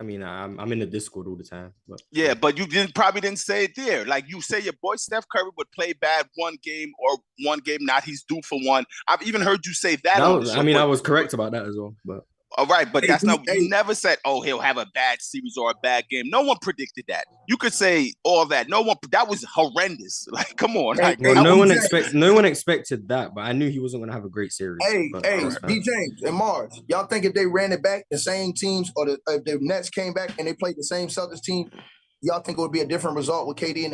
I mean, I'm in the Discord all the time. But Yeah, but you probably didn't say it there. Like you say, your boy Steph Curry would play bad one game or one game not. He's due for one. I've even heard you say that. on the show, I but- was correct about that as well. But All right, but Hey, that's not. hey. You never said, "Oh, he'll have a bad series or a bad game." No one predicted that. You could say all that. No one. That was horrendous. Like, come on. Hey, Like, hey, no one DJ. expected that. But I knew he wasn't going to have a great series. Hey, but, D James and Mars, y'all think if they ran it back, the same teams, or if the Nets came back and they played the same Celtics team, y'all think it would be a different result with KD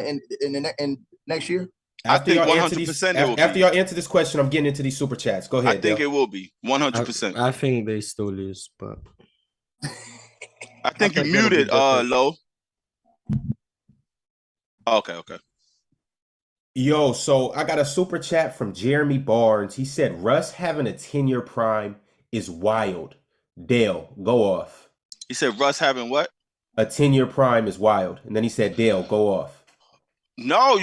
in next year? I think y'all 100% it will after be. y'all answer this question, I'm getting into these super chats. Go ahead. I think Dale. it will be 100%. I think they still lose, but I think you think it'll be muted, different. Low. Okay. Yo, so I got a super chat from Jeremy Barnes. He said Russ having a 10-year prime is wild. Dale, go off. He said Russ having what? A 10-year prime is wild. And then he said, Dale, go off. No,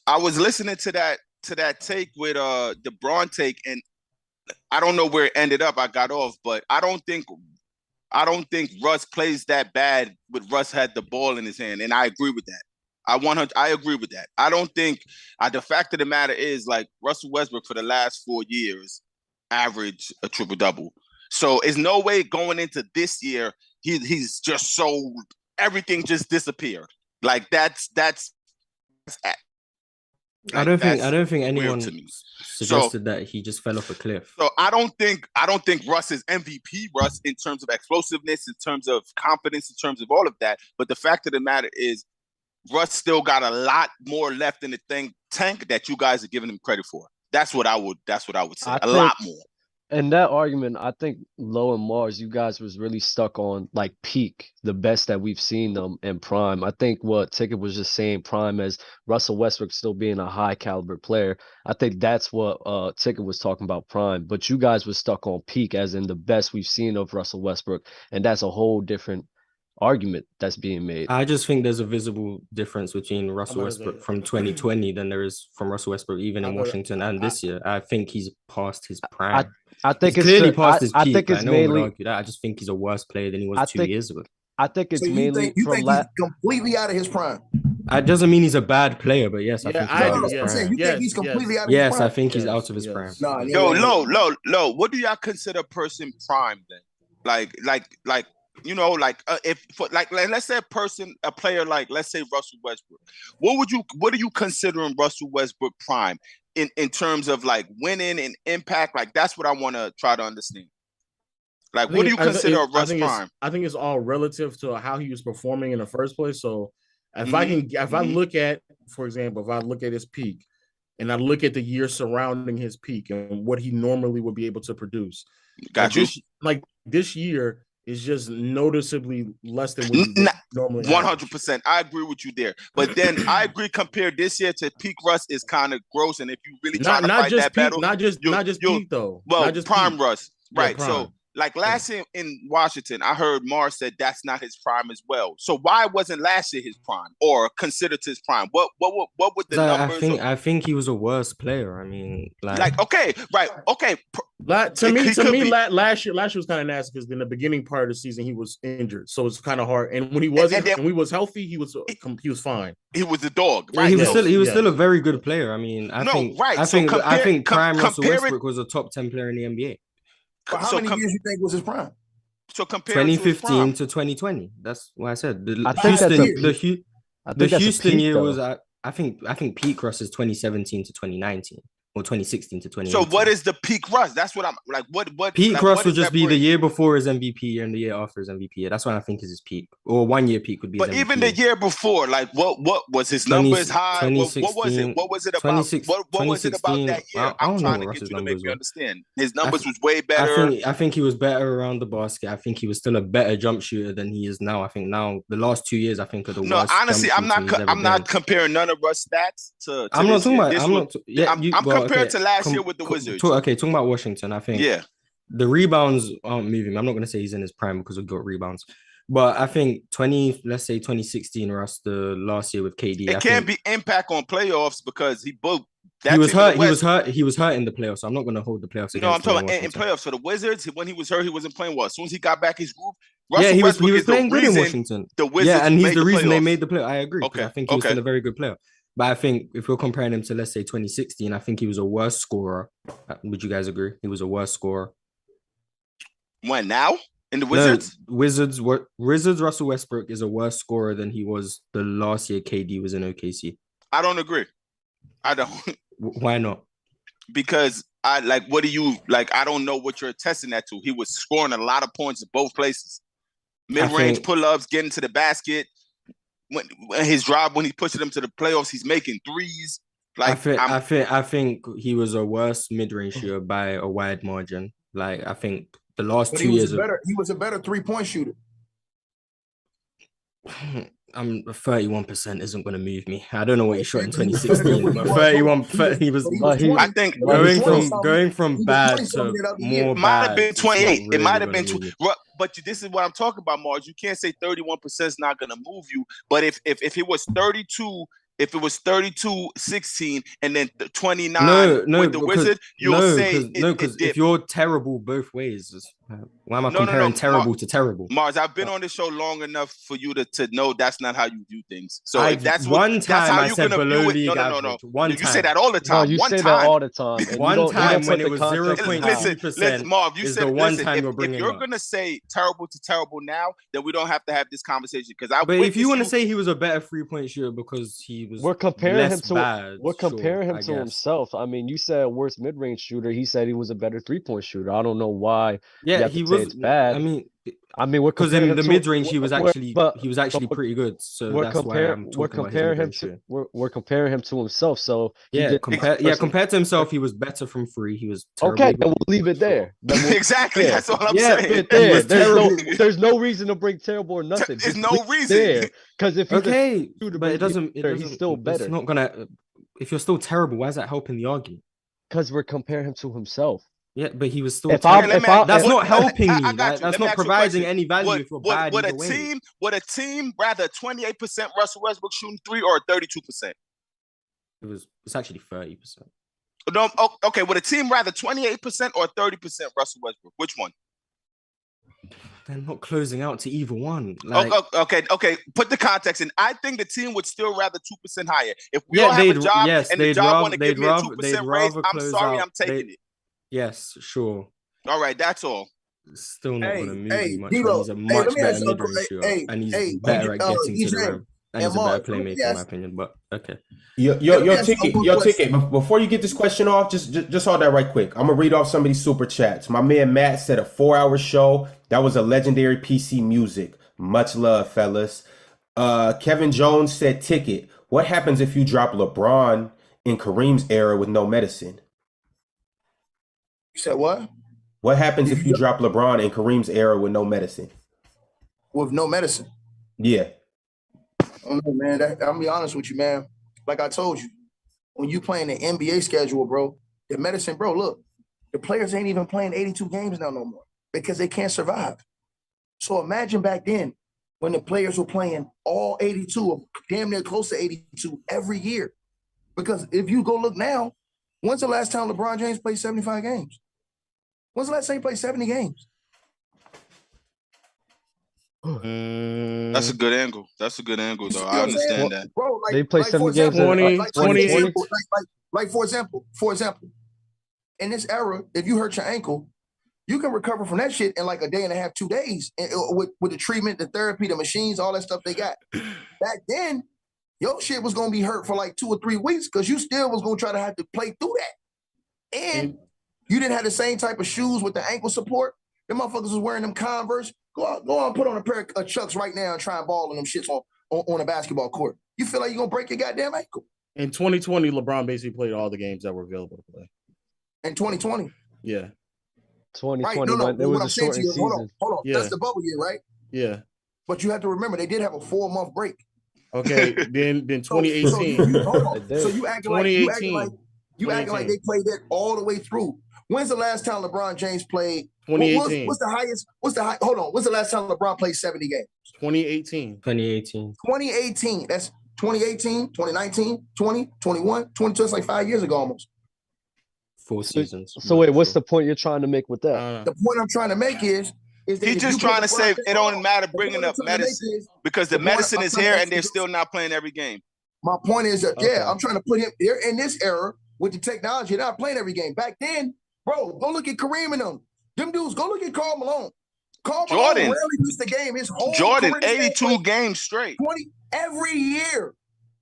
I was listening to that take with the Braun take, and I don't know where it ended up. I got off, but I don't think Russ plays that bad with Russ had the ball in his hand, and I agree with that. I agree with that. I don't think the fact of the matter is, like, Russell Westbrook for the last 4 years averaged a triple-double. So there's no way going into this year he's just so everything just disappeared. Like that's I don't think anyone suggested that he just fell off a cliff. So I don't think Russ is MVP Russ in terms of explosiveness, in terms of confidence, in terms of all of that. But the fact of the matter is, Russ still got a lot more left in the tank that you guys are giving him credit for. That's what I would say. A lot more. In that argument, I think Low and Mars, you guys was really stuck on like peak, the best that we've seen them in prime. I think what Ticket was just saying prime as Russell Westbrook still being a high caliber player. I think that's what Ticket was talking about prime. But you guys was stuck on peak as in the best we've seen of Russell Westbrook. And that's a whole different argument that's being made. I just think there's a visible difference between Russell Westbrook from 2020 than there is from Russell Westbrook even in Washington and this year. I think he's past his prime. I think it's clearly past his peak. I think it's mainly argue that. I just think he's a worse player than he was 2 years ago. I think it's mainly you think he's completely out of his prime. It doesn't mean he's a bad player, but yes, I think he's out of his prime. You think he's completely out of his prime? Yes, I think he's out of his prime. Yo, low. What do y'all consider a person prime then? Like let's say a player like, let's say Russell Westbrook. What are you considering Russell Westbrook prime in terms of like winning and impact? Like that's what I want to try to understand. Like, what do you consider a Russ prime? I think it's all relative to how he was performing in the first place. So if I look at, for example, if I look at his peak and I look at the year surrounding his peak and what he normally would be able to produce. Got you. Like this year is just noticeably less than what he normally 100%. I agree with you there. But then I agree, compared this year to peak Russ is kind of gross. And if you really try to fight that battle, not just peak though. Well, not just prime peak. Russ. Right. Yeah, so like last year in Washington, I heard Mars said that's not his prime as well. So why wasn't last year his prime or considered his prime? What would the numbers? I think he was a worse player. I mean, okay, right, okay. To me, last year was kind of nasty because in the beginning part of the season he was injured, so it's kind of hard. And when he wasn't, when he was healthy, he was fine. He was a dog, right? Yeah, he was still a very good player. I mean, I think prime Russell Westbrook was a top 10 player in the NBA. But how many years you think was his prime? So compare 2015 to 2020 That's what I said. The Houston peak, year was I think peak Russ is 2017 to 2019 or 2016 to 2018. So what is the peak Russ? That's what I'm like. What peak Russ would just be the year before his MVP year and the year after his MVP year. That's what I think is his peak. Or 1 year peak would be. But his even MVP. The year before, like what was his numbers high? What was it? What was it about? What was it about that year? I'm trying to get you to make me understand. His numbers was way better. I think he was better around the basket. I think he was still a better jump shooter than he is now. I think now the last 2 years, I think are the worst. No, honestly, I'm not comparing none of Russ stats to. I'm not talking about. I'm compared to last year with the Wizards. Talking about Washington, I think the rebounds aren't moving. I'm not going to say he's in his prime because we got rebounds, but I think 2016 Russ, the last year with KD, it can't be impact on playoffs because he was hurt. He was hurt in the playoffs. So I'm not going to hold the playoffs. No, I'm talking in playoffs. So the Wizards, when he was hurt, he wasn't playing well. As soon as he got back his groove, he was playing good in Washington. The Wizards, and he's the reason they made the play. I agree. Okay, I think he was still a very good player. But I think if we're comparing him to, let's say, 2016, I think he was a worse scorer. Would you guys agree? He was a worse scorer. When now? In the Wizards? No, Wizards, Russell Westbrook is a worse scorer than he was the last year KD was in OKC. I don't agree. I don't. Why not? Because I don't know what you're attesting that to. He was scoring a lot of points in both places. Mid-range pull-ups, getting to the basket. When his drive, when he pushes them to the playoffs, he's making threes. Like I think he was a worse mid-range shooter by a wide margin. Like I think the last 2 years, he was a better 3-point shooter. 31% isn't going to move me. I don't know what he shot in 2016, but 31, 30, he was. I think going from bad to more might have bad. been 28. Really it might have been move me. but this is what I'm talking about, Mars. You can't say 31% is not going to move you. But if it was 32. If it was 32-16 and then 29 with the Wizard, you'll say because if you're terrible both ways, why am I comparing terrible to terrible? Mars, I've been on this show long enough for you to know that's not how you do things. So if that's one time that's how I you're said gonna below view it. league No. average. One time. You say that all the time. No, you one say time. that all the time. One time when it was 0.3%. Listen, Marv, you said the one listen, time you're bringing if you're up. Gonna say terrible to terrible now, then we don't have to have this conversation. But if you want to say he was a better 3-point shooter because he was, we're comparing him to bad. We're comparing him to himself. I mean, you said worst mid-range shooter. He said he was a better 3-point shooter. I don't know why. Yeah, he was. It's bad. I mean, we're because in the mid-range he was actually pretty good. So we're comparing him to we're comparing him to himself. So compared to himself, he was better from 3. He was terrible. Okay, then we'll leave it there. Exactly, that's all I'm saying. There's no reason to bring terrible or nothing. There's no reason because if but it doesn't. He's still better. It's not gonna. If you're still terrible, why is that helping the argument? Because we're comparing him to himself. Yeah, but he was still. That's not helping me. That's not providing any value if you're bad. Would a team rather 28% Russell Westbrook shooting 3 or 32%? It's actually 30%. No, okay. Would a team rather 28% or 30% Russell Westbrook? Which one? They're not closing out to either one. Okay. Put the context in. I think the team would still rather 2% higher. If we don't have a job and the job want to give me a 2% raise, I'm sorry, I'm taking it. Yes, sure. All right, that's all. Still not going to move me much. He's a much better mid-range shooter, and he's better at getting to the rim. And he's a better playmaker, in my opinion. But okay. Your ticket. Before you get this question off, just hold that right quick. I'm gonna read off some of these super chats. My man Matt said a 4-hour show. That was a legendary PC music. Much love, fellas. Kevin Jones said ticket. What happens if you drop LeBron in Kareem's era with no medicine? You said what? What happens if you drop LeBron in Kareem's era with no medicine? With no medicine? Yeah. Oh, man, I'm gonna be honest with you, man. Like I told you, when you playing the NBA schedule, bro, the medicine, bro, look, the players ain't even playing 82 games now no more because they can't survive. So imagine back then when the players were playing all 82 or damn near close to 82 every year. Because if you go look now, when's the last time LeBron James played 75 games? When's the last time he played 70 games? That's a good angle. Though. I understand that. Bro, like, they play 70 games. 20. Like for example, in this era, if you hurt your ankle, you can recover from that shit in like a day and a half, 2 days, with the treatment, the therapy, the machines, all that stuff they got. Back then, your shit was gonna be hurt for like 2 or 3 weeks because you still was gonna try to have to play through that, and you didn't have the same type of shoes with the ankle support. Them motherfuckers was wearing them Converse. Go on and put on a pair of Chucks right now and try and ball in them shits on a basketball court. You feel like you're going to break your goddamn ankle. In 2020, LeBron basically played all the games that were available to play. In 2020? Yeah. 2020, right, no, it was a shortened season. Hold on. Yeah. That's the bubble year, right? Yeah. But you have to remember, they did have a 4-month break. Okay, then 2018. So you acting like they played that all the way through. When's the last time LeBron James played? 2018. What's the highest? Hold on. When's the last time LeBron played 70 games? 2018. That's 2018, 2019, 20, 21, 22. It's like 5 years ago almost. 4 seasons. So wait, what's the point you're trying to make with that? The point I'm trying to make is that he's just trying to say it don't matter bringing up medicine because the medicine is here and they're still not playing every game. My point is that, I'm trying to put him here in this era with the technology. They're not playing every game. Back then, bro, go look at Kareem and them. Them dudes, go look at Karl Malone. Malone rarely missed the game. His whole Jordan, 82 games straight. 20 every year.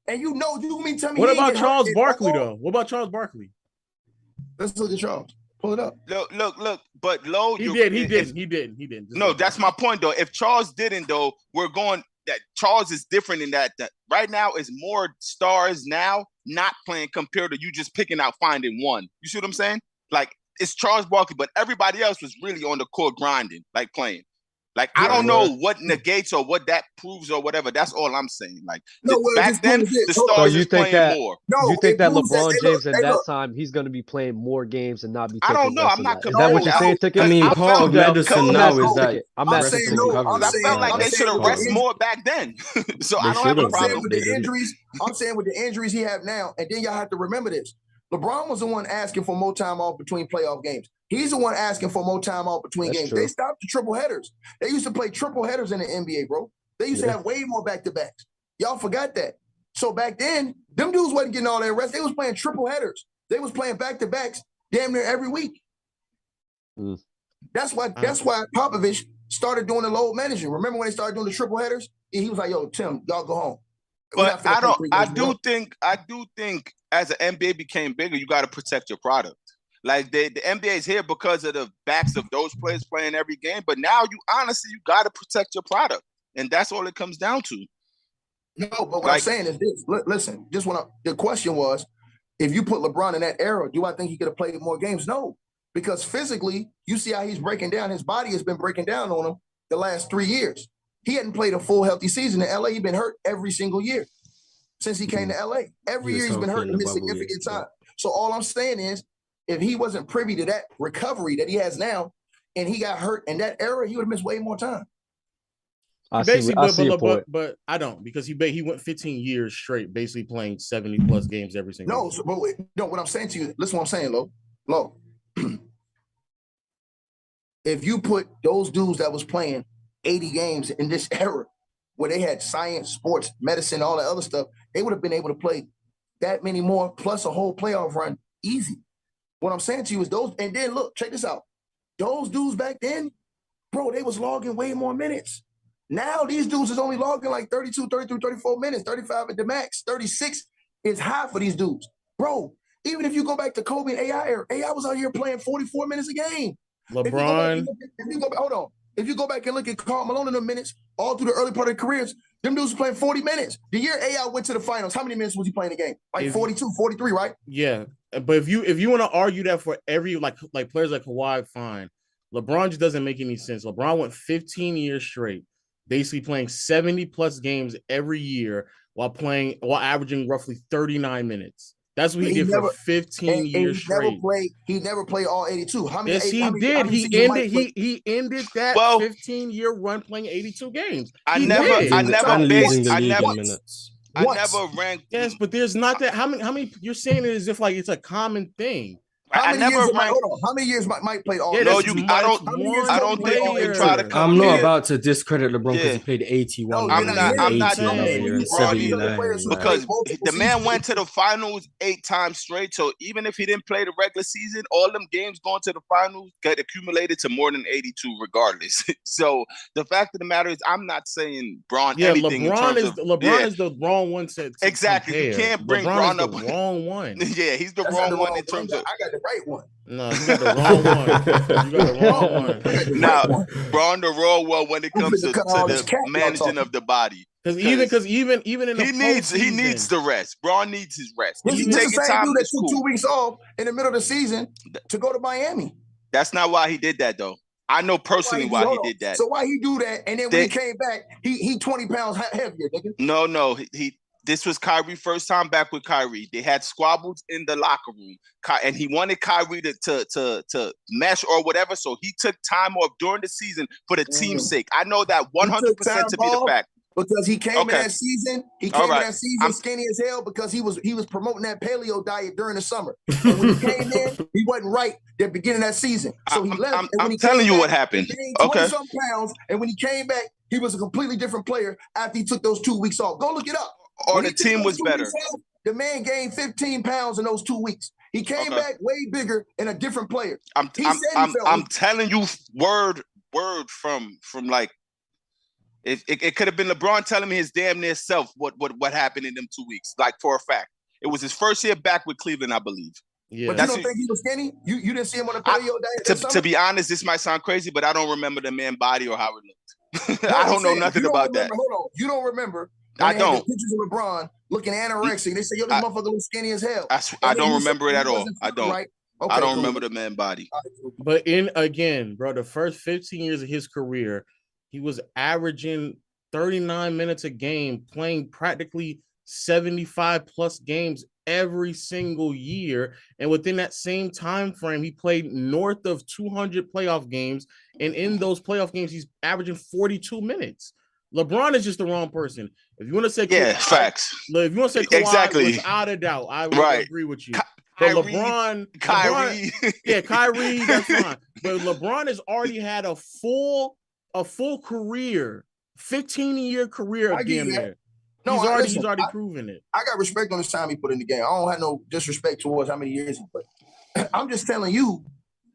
And you mean tell me what about Charles Barkley, though? What about Charles Barkley? Let's look at Charles. Pull it up. Look. But Low, he didn't. No, that's my point, though. If Charles didn't, though, we're going that Charles is different in that right now is more stars now not playing compared to you just picking out finding one. You see what I'm saying? Like, it's Charles Barkley, but everybody else was really on the court grinding, like playing. Like, I don't know what negates or what that proves or whatever. That's all I'm saying. Like, back then, the stars is playing more. No, you think that LeBron James in that time, he's going to be playing more games and not be taking I don't know. less I'm not Is that what you're saying, Ticket? I mean, part of medicine now is that I felt like they should have rested more back then. So I don't have a problem with the injuries. I'm saying with the injuries he have now, and then y'all have to remember this. LeBron was the one asking for more time off between playoff games. He's the one asking for more time off between games. True. They stopped the triple headers. They used to play triple headers in the NBA, bro. They used to have way more back-to-backs. Y'all forgot that. So back then, them dudes wasn't getting all that rest. They was playing triple headers. They was playing back-to-backs damn near every week. That's why Popovich started doing the load management. Remember when they started doing the triple headers? He was like, yo, Tim, y'all go home. But I do think as the NBA became bigger, you got to protect your product. Like the NBA is here because of the backs of those players playing every game. But now you got to protect your product. And that's all it comes down to. No, but what I'm saying is this. Listen, the question was, if you put LeBron in that era, do I think he could have played more games? No, because physically, you see how he's breaking down. His body has been breaking down on him the last 3 years. He hadn't played a full healthy season in LA. He's been hurt every single year since he came to LA. Every year he's been hurt in a significant time. So all I'm saying is, if he wasn't privy to that recovery that he has now, and he got hurt in that era, he would have missed way more time. But I don't, because he went 15 years straight, basically playing 70+ games every single game. What I'm saying to you, listen what I'm saying, Lo. If you put those dudes that was playing 80 games in this era, where they had science, sports, medicine, all that other stuff, they would have been able to play that many more, plus a whole playoff run, easy. What I'm saying to you is those, and then look, check this out. Those dudes back then, bro, they was logging way more minutes. Now these dudes is only logging like 32, 33, 34 minutes, 35 at the max. 36 is high for these dudes. Bro, even if you go back to Kobe and AI era, AI was out here playing 44 minutes a game. LeBron. If you go back and look at Karl Malone in the minutes, all through the early part of their careers, them dudes were playing 40 minutes. The year AI went to the finals, how many minutes was he playing the game? Like 42, 43, right? Yeah. But if you want to argue that for every like players like Kawhi, fine. LeBron just doesn't make any sense. LeBron went 15 years straight, basically playing 70+ games every year while averaging roughly 39 minutes. That's what he did for 15 years straight. He never played all 82. How many? Yes, he did. He ended that 15-year run playing 82 games. I never ranked. Yes, but there's not that. How many? You're saying it as if like it's a common thing. How many years Mike played all? I don't think you can try to come. I'm not about to discredit LeBron because he played 81. I'm not because the man went to the finals 8 times straight. So even if he didn't play the regular season, all them games going to the finals get accumulated to more than 82 regardless. So the fact of the matter is, I'm not saying Bron anything. LeBron is the wrong one to exactly. Compare. You can't bring Bron up. The wrong one. Yeah, he's the wrong one in terms of. I got the right one. No, you got the wrong one. You got the wrong one. Now, Bron the raw one when it comes to the managing of the body. Because even in the he needs the rest. Bron needs his rest. He's the same dude that took 2 weeks off in the middle of the season to go to Miami. That's not why he did that, though. I know personally why he did that. So why he do that? And then when he came back, he 20 pounds heavier, nigga. No, This was Kyrie's first time back with Kyrie. They had squabbles in the locker room, and he wanted Kyrie to mesh or whatever. So he took time off during the season for the team's sake. I know that 100% to be the fact. Because he came in that season, skinny as hell because he was promoting that paleo diet during the summer. And when he came in, he wasn't right at the beginning of that season. So he left. I'm telling you what happened. Okay. Some pounds, and when he came back, he was a completely different player after he took those 2 weeks off. Go look it up. Or the team was better. Off, the man gained 15 pounds in those 2 weeks. He came back way bigger and a different player. I'm telling you word from like it could have been LeBron telling me his damn near self what happened in them 2 weeks. Like for a fact. It was his first year back with Cleveland, I believe. Yeah. But you don't think he was skinny? You didn't see him on the paleo diet? To be honest, this might sound crazy, but I don't remember the man's body or how it looked. I don't know nothing about that. Hold on. You don't remember? I don't. Pictures of LeBron looking anorexic. They say, yo, this motherfucker looks skinny as hell. I don't remember it at all. I don't. Right? Okay, I don't remember the man's body. But bro, the first 15 years of his career, he was averaging 39 minutes a game, playing practically 75 plus games every single year. And within that same time frame, he played north of 200 playoff games. And in those playoff games, he's averaging 42 minutes. LeBron is just the wrong person. If you want to say facts. If you want to say Kawhi, exactly, without a doubt, I would agree with you. But Kyrie, Kyrie, that's fine. But LeBron has already had a full career, 15-year career of damn near. No, he's already proven it. I got respect on the time he put in the game. I don't have no disrespect towards how many years he played. I'm just telling you,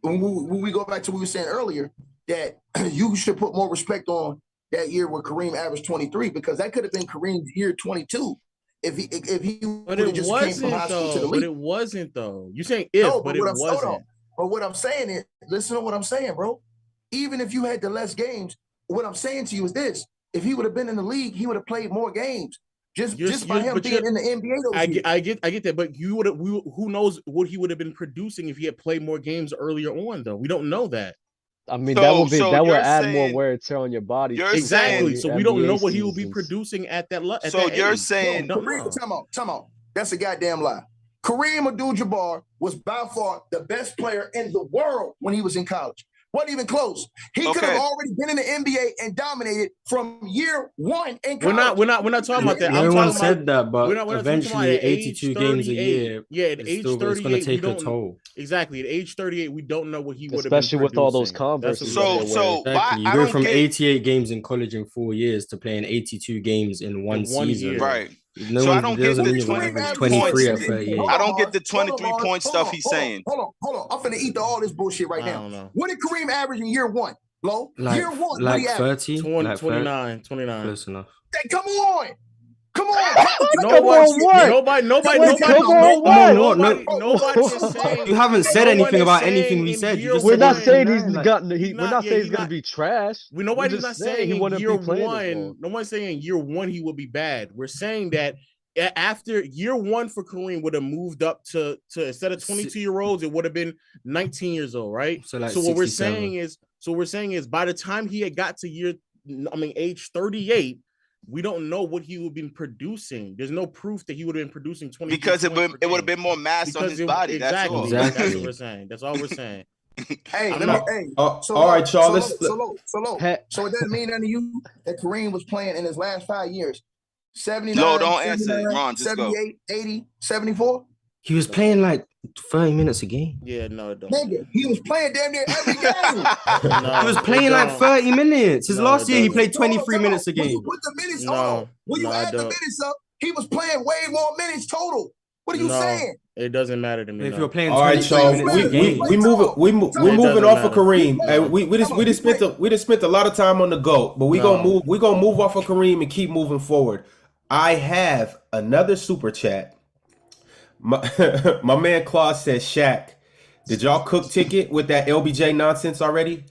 when we go back to what we were saying earlier, that you should put more respect on that year where Kareem averaged 23, because that could have been Kareem's year 22 if he would have just came from high school to the league. But it wasn't though. You're saying if, but it wasn't. But what I'm saying is, listen to what I'm saying, bro. Even if you had the less games, what I'm saying to you is this: if he would have been in the league, he would have played more games. Just by him being in the NBA. I get that, but you would have. Who knows what he would have been producing if he had played more games earlier on? Though we don't know that. I mean, that would add more wear and tear on your body. Exactly. So we don't know what he will be producing at that level. So you're saying, time out. That's a goddamn lie. Kareem Abdul-Jabbar was by far the best player in the world when he was in college. Wasn't even close. He could have already been in the NBA and dominated from year one in college. We're not talking about that. Everyone said that, but eventually 82 games a year. Yeah, at age 38, it's going to take a toll. Exactly. At age 38, we don't know what he would have been especially with all those Converse. So exactly. You go from 88 games in college in 4 years to playing 82 games in one season. Right. So I don't get the 23 at 38. I don't get the 23 point stuff he's saying. Hold on. I'm finna eat all this bullshit right now. What did Kareem average in year one? Year one, like 30, 29. Close enough. Come on. Nobody is saying. You haven't said anything about anything we said. We're not saying he's gonna be trash. Nobody's not saying he wouldn't be playing. Nobody's saying year one he will be bad. We're saying that after year one for Kareem would have moved up to instead of 22-year-olds, it would have been 19 years old, right? So what we're saying is by the time he had got to age 38. We don't know what he would have been producing. There's no proof that he would have been producing 20 because it would have been more mass on his body. Exactly. That's what we're saying. That's all we're saying. All right, y'all. So it doesn't mean nothing to you that Kareem was playing in his last 5 years. 79, no, don't answer it. Ron, just 78, go. 80, 74. He was playing like 30 minutes a game. Yeah, no, it don't. Nigga, he was playing damn near every game. He was playing like 30 minutes. His last year, he played 23 minutes a game. When you put the minutes on, when you add the minutes up, he was playing way more minutes total. What are you saying? It doesn't matter to me. If you're playing, all right, y'all. We're moving off of Kareem. We just spent a lot of time on the GOAT, but we're gonna move off of Kareem and keep moving forward. I have another super chat. My man Claus says, Shaq, did y'all cook Ticket with that LBJ nonsense already?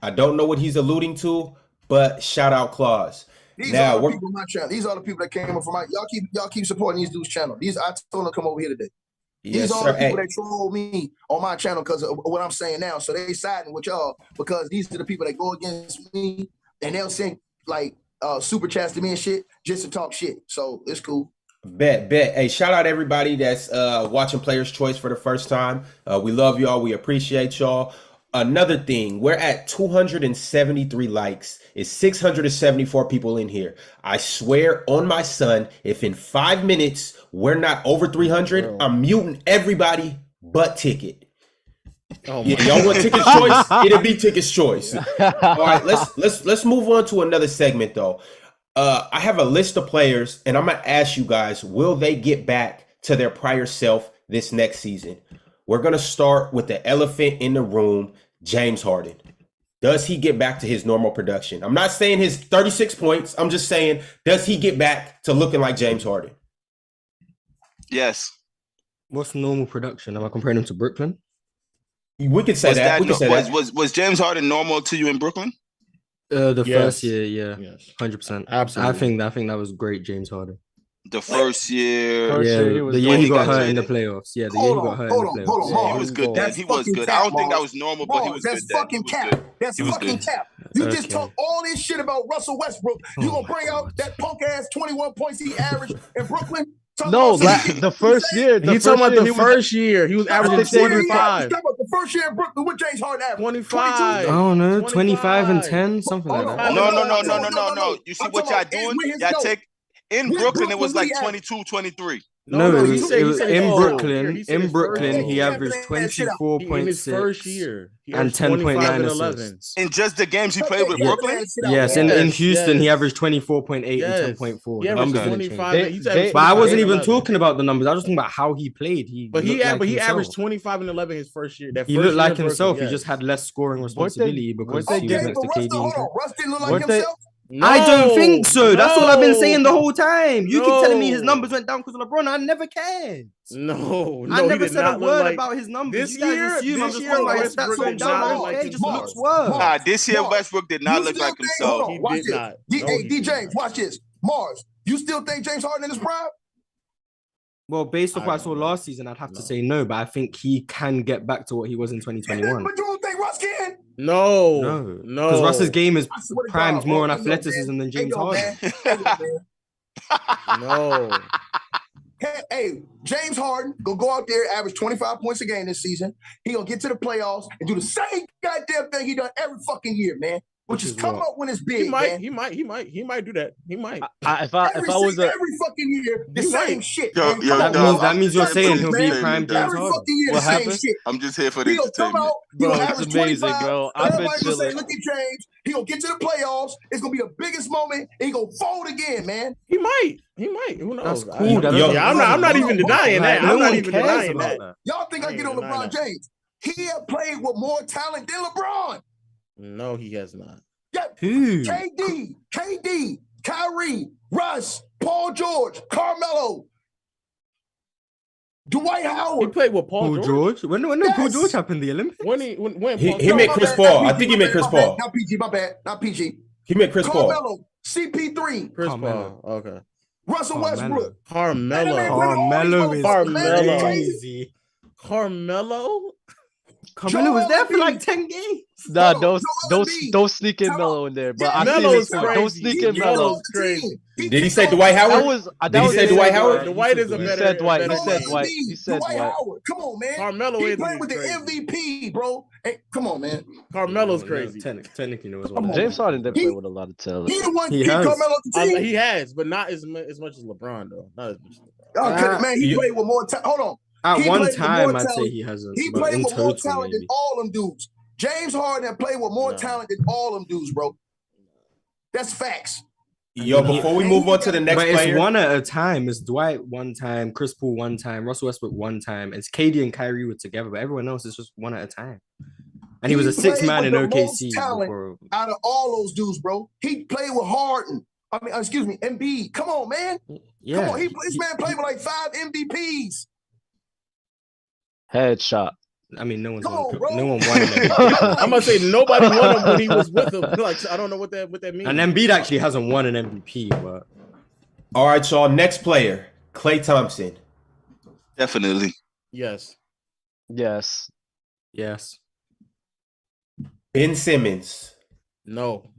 I don't know what he's alluding to, but shout out Claus. These are the people on my channel. These are the people that came up from my. Y'all keep supporting these dudes' channel. I told them to come over here today. These are the people that troll me on my channel because of what I'm saying now. So they siding with y'all because these are the people that go against me and they'll send like super chats to me and shit just to talk shit. So it's cool. Bet. Hey, shout out everybody that's watching Players Choice for the first time. We love y'all. We appreciate y'all. Another thing, we're at 273 likes. It's 674 people in here. I swear on my son, if in 5 minutes we're not over 300, I'm muting everybody but Ticket. Oh my y'all want Ticket's choice? It'll be Ticket's choice. All right, let's move on to another segment though. I have a list of players, and I'm gonna ask you guys: will they get back to their prior self this next season? We're gonna start with the elephant in the room, James Harden. Does he get back to his normal production? I'm not saying his 36 points. I'm just saying, does he get back to looking like James Harden? Yes. What's normal production? Am I comparing him to Brooklyn? We could say that. Was James Harden normal to you in Brooklyn? First year, yeah, yes, 100%. Absolutely. I think that was great, James Harden. The first year. First Yeah, year he was the year he got got hurt in the traded. playoffs. Yeah, the year he got hurt in the playoffs. Hold on, He Mars. was good then. That's He was fucking good. cap, I don't think that Mars. was normal, but he was That's good then. fucking He was cap. good. That's He was fucking good. cap. You just Okay. talk all this shit about Russell Westbrook. You Oh gonna my bring out God. that punk ass 21 points he averaged in Brooklyn? No, the first year. He's talking about the first year. He was averaging think they even- 25. The first year in Brooklyn, what James Harden averaged? 25. I don't know, 25. 25 and 10, something like that. No. You see what y'all doing? Y'all take in Brooklyn. It was like 22, 23. No, it was he said in his Brooklyn. first year. In his Brooklyn, first he year. averaged In his 24.6 first year. He and averaged 25 10.9 and 11. assists. In just the games he played with Brooklyn. Yes, in Houston, he averaged 24.8 Yes. and 10.4. He The averaged numbers didn't 25. change. He's averaged But I 25 wasn't and even 11. talking about the numbers. I was talking about how he played. He looked like he himself. averaged 25 and 11 his first year. He looked like himself. He just had less scoring responsibility weren't because they he was getting- next to KD. Hold on, Russ didn't look like Weren't they- himself. I don't think so. That's all I've been saying the No. whole time. You keep telling me his No. numbers went down because of LeBron. I never cared. No, I he never did said a not look word like about his numbers. this You guys year. assume I'm This just year, talking about his Westbrook stats did went down. not I look don't like care. It just himself. looks worse. Nah, this year Mars, Westbrook did not you look still like think- himself. Hold on, He watch did this. not. D, No, hey, he D did James, not. watch this. Mars, you still think James Harden in his prime? Well, based off I what I don't saw know. last season, I'd have to No. say no, but I think he can get back to what he was in But 2021. you don't think Russ can? No. Because Russ's game is I swear to primed God, more on bro. Hey, yo, athleticism man. than James Hey, yo, Harden. man. Hey, yo, man. No. Hey, James Harden gonna go out there, average 25 points a game this season. He gonna get to the playoffs and do the same goddamn thing he done every fucking year, man. Which is come up when it's big, He might. man. He might do that. He might. If I was a every fucking year, the You same might. shit. Yo, man. yo, Come on, dog, bro. that means you're That's saying the he'll truth, be man. prime James Every Harden. fucking year, What the same happened? shit. I'm just here for the He gonna come entertainment. out, he Bro, gonna it's average amazing, 25. bro. I've been Everybody gonna say, chilling. look at James. He gonna get to the playoffs. It's gonna be the biggest moment, and he gonna fold again, man. He might. Who knows? That's cool. That Yo, doesn't I'm matter. not even denying Like, that. no I'm not one even cares denying about that. Y'all think I I get on ain't denying LeBron James? He have played with more talent than LeBron. No, he has not. Yeah, Who? KD, Kyrie, Russ, Paul George, Carmelo, Dwight He Howard. played with Paul Paul George? When did Paul Yes. George happen? The Olympics? When He Paul made my Chris bad, Paul. not I think he PG, made Chris my bad, Paul. Not PG, my bad. Not PG. He made Chris Paul. Carmelo, CP3, Chris Carmelo. Paul. Okay. Russell Westbrook. Carmelo. Carmelo is Carmelo. crazy. Carmelo. Carmelo was there for Joel like Embiid. 10 games. Nah, Joel don't Embiid. sneak in Come Melo in there. But Yeah, I see Melo his is point. crazy. Don't sneak in Melo's Melo. crazy. Did he say Dwight Howard? That Did he was say Dwight Howard? Dwight is a He better. said Dwight. He better said name. Dwight. He said Dwight Dwight. Howard. Come on, man. Carmelo He is played with the crazy. MVP, bro. Hey, come on, man. Carmelo's crazy. Technically, no as Come well. on. James Harden did play with a lot of talent. He the one He keep has. Carmelo at the team. He has, but not as much as LeBron though. Not as much. As LeBron. Y'all couldn't- man, he you- played with more talent. Hold on. At He one played with time, more I'd say talent. he hasn't. He But played in with more total, talent than maybe. all them dudes. James Harden played with more No. talent than all them dudes, bro. That's facts. Yo, before we move on to the next But it's player, one at a time. It's Dwight one time, Chris Paul one time, Russell Westbrook one time. It's KD and Kyrie were together, but everyone else is just one at a time. And he was a sixth played man with in the most OKC talent before. out of all those dudes, bro. He played with Harden. Embiid. Come on, man. Yeah, Come on. This man played with like 5 MVPs. Headshot. I mean, no one's Come on, bro. no one won him. I'm gonna say nobody won him when he was with him. Like I don't know what that means. And Embiid actually hasn't won an MVP, but all right, y'all. Next player, Klay Thompson. Definitely. Yes. Yes. yes. Ben Simmons. No.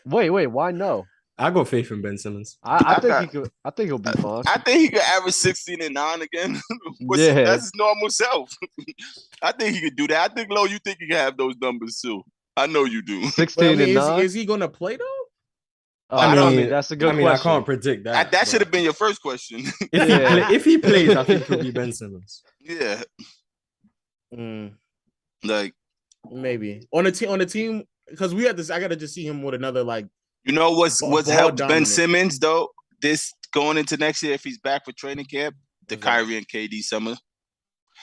Wait. Why no? I got faith in Ben Simmons. I think he could. I think he'll be fine. I think he could average 16 and 9 again. Yeah. That's his normal self. I think he could do that. I think, Lo, you think he can have those numbers too. I know you do. 16 and 9. Is he gonna play though? I mean, that's a good question. I can't predict that. That should have been your first question. If he plays, I think he'll be Ben Simmons. Yeah. Mm, Like, maybe on the team because we had this. I gotta just see him with another like. you know what's Ball helped Ben dominant. Simmons though? This going into next year, if he's back for training camp, the Mhm. Kyrie and KD summer.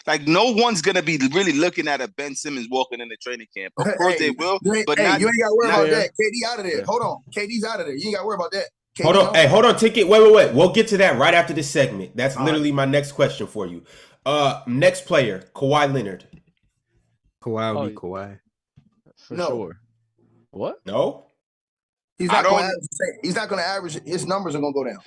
Like, no one's gonna be really looking at a Ben Simmons walking in the training camp. Of course they will, but you ain't gotta worry about there. that. KD out of there. Yeah. Hold on. KD's out of there. You ain't gotta worry about that. KD Hold on. out. Hey, hold on, Ticket. Wait. We'll get to that right after this segment. That's All literally my next question for you. Next player, Kawhi Leonard. Kawhi will be Oh, Kawhi. For No. sure. What? No? He's not going to average. His numbers are going to go down.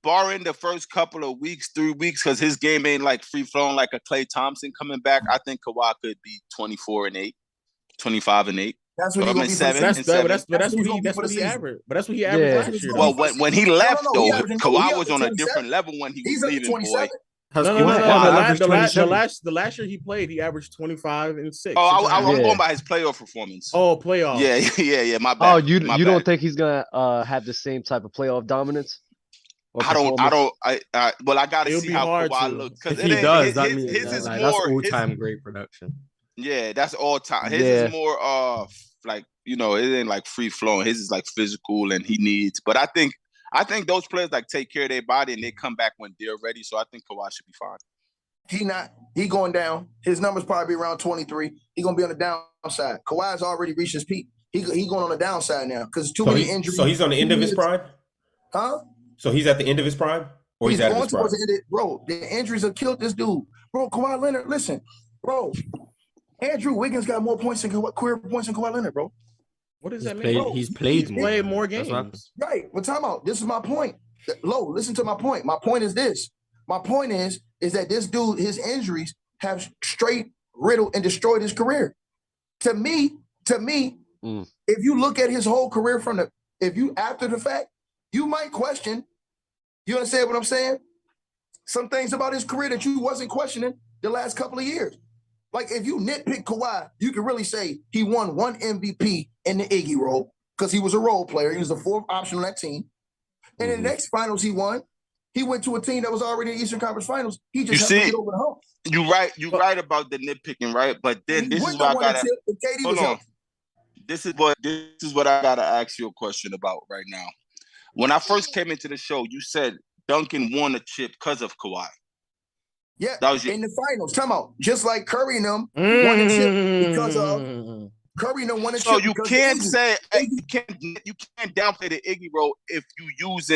Barring the first couple of weeks, 3 weeks, because his game ain't like free flowing like a Klay Thompson coming back. I think Kawhi could be 24-8, 25-8. That's what he gonna be. That's what he averaged. But that's what he averaged last year. Well, when he left though, Kawhi was on a different level when he was leaving. Boy, the last year he played, he averaged 25 and 6. Oh, I'm going by his playoff performance. Oh, playoff. Yeah. My bad. Oh, you don't think he's gonna have the same type of playoff dominance? I gotta see how Kawhi looks. If he does, that's all-time great production. Yeah, that's all time. His is more like, it ain't like free flowing. His is like physical and he needs. But I think those players like take care of their body and they come back when they're ready. So I think Kawhi should be fine. He going down. His numbers probably be around 23. He gonna be on the downside. Kawhi's already reached his peak. He going on the downside now because too many injuries. So he's on the end of his prime? Huh? So he's at the end of his prime? Or he's at his prime? Bro, the injuries have killed this dude. Bro, Kawhi Leonard, listen, bro. Andrew Wiggins got more points career points than Kawhi Leonard, bro. What does that mean? He's played more games. Right. But time out. This is my point. Listen to my point. My point is this. My point is that this dude, his injuries have straight riddled and destroyed his career. To me, if you look at his whole career after the fact, you might question, you understand what I'm saying? Some things about his career that you wasn't questioning the last couple of years. Like, if you nitpick Kawhi, you can really say he won one MVP in the Iggy role because he was a role player. He was the fourth option on that team. And in the next finals he won, he went to a team that was already in the Eastern Conference Finals. He just had to get over the hump. You're right about the nitpicking, right? But then this is what I gotta hold on. This is what I gotta ask you a question about right now. When I first came into the show, you said Duncan won a chip because of Kawhi. Yeah, in the finals. Time out. Just like Curry and them won the chip because of Curry and them won the chip. So you can't say you can't downplay the Iggy role if you was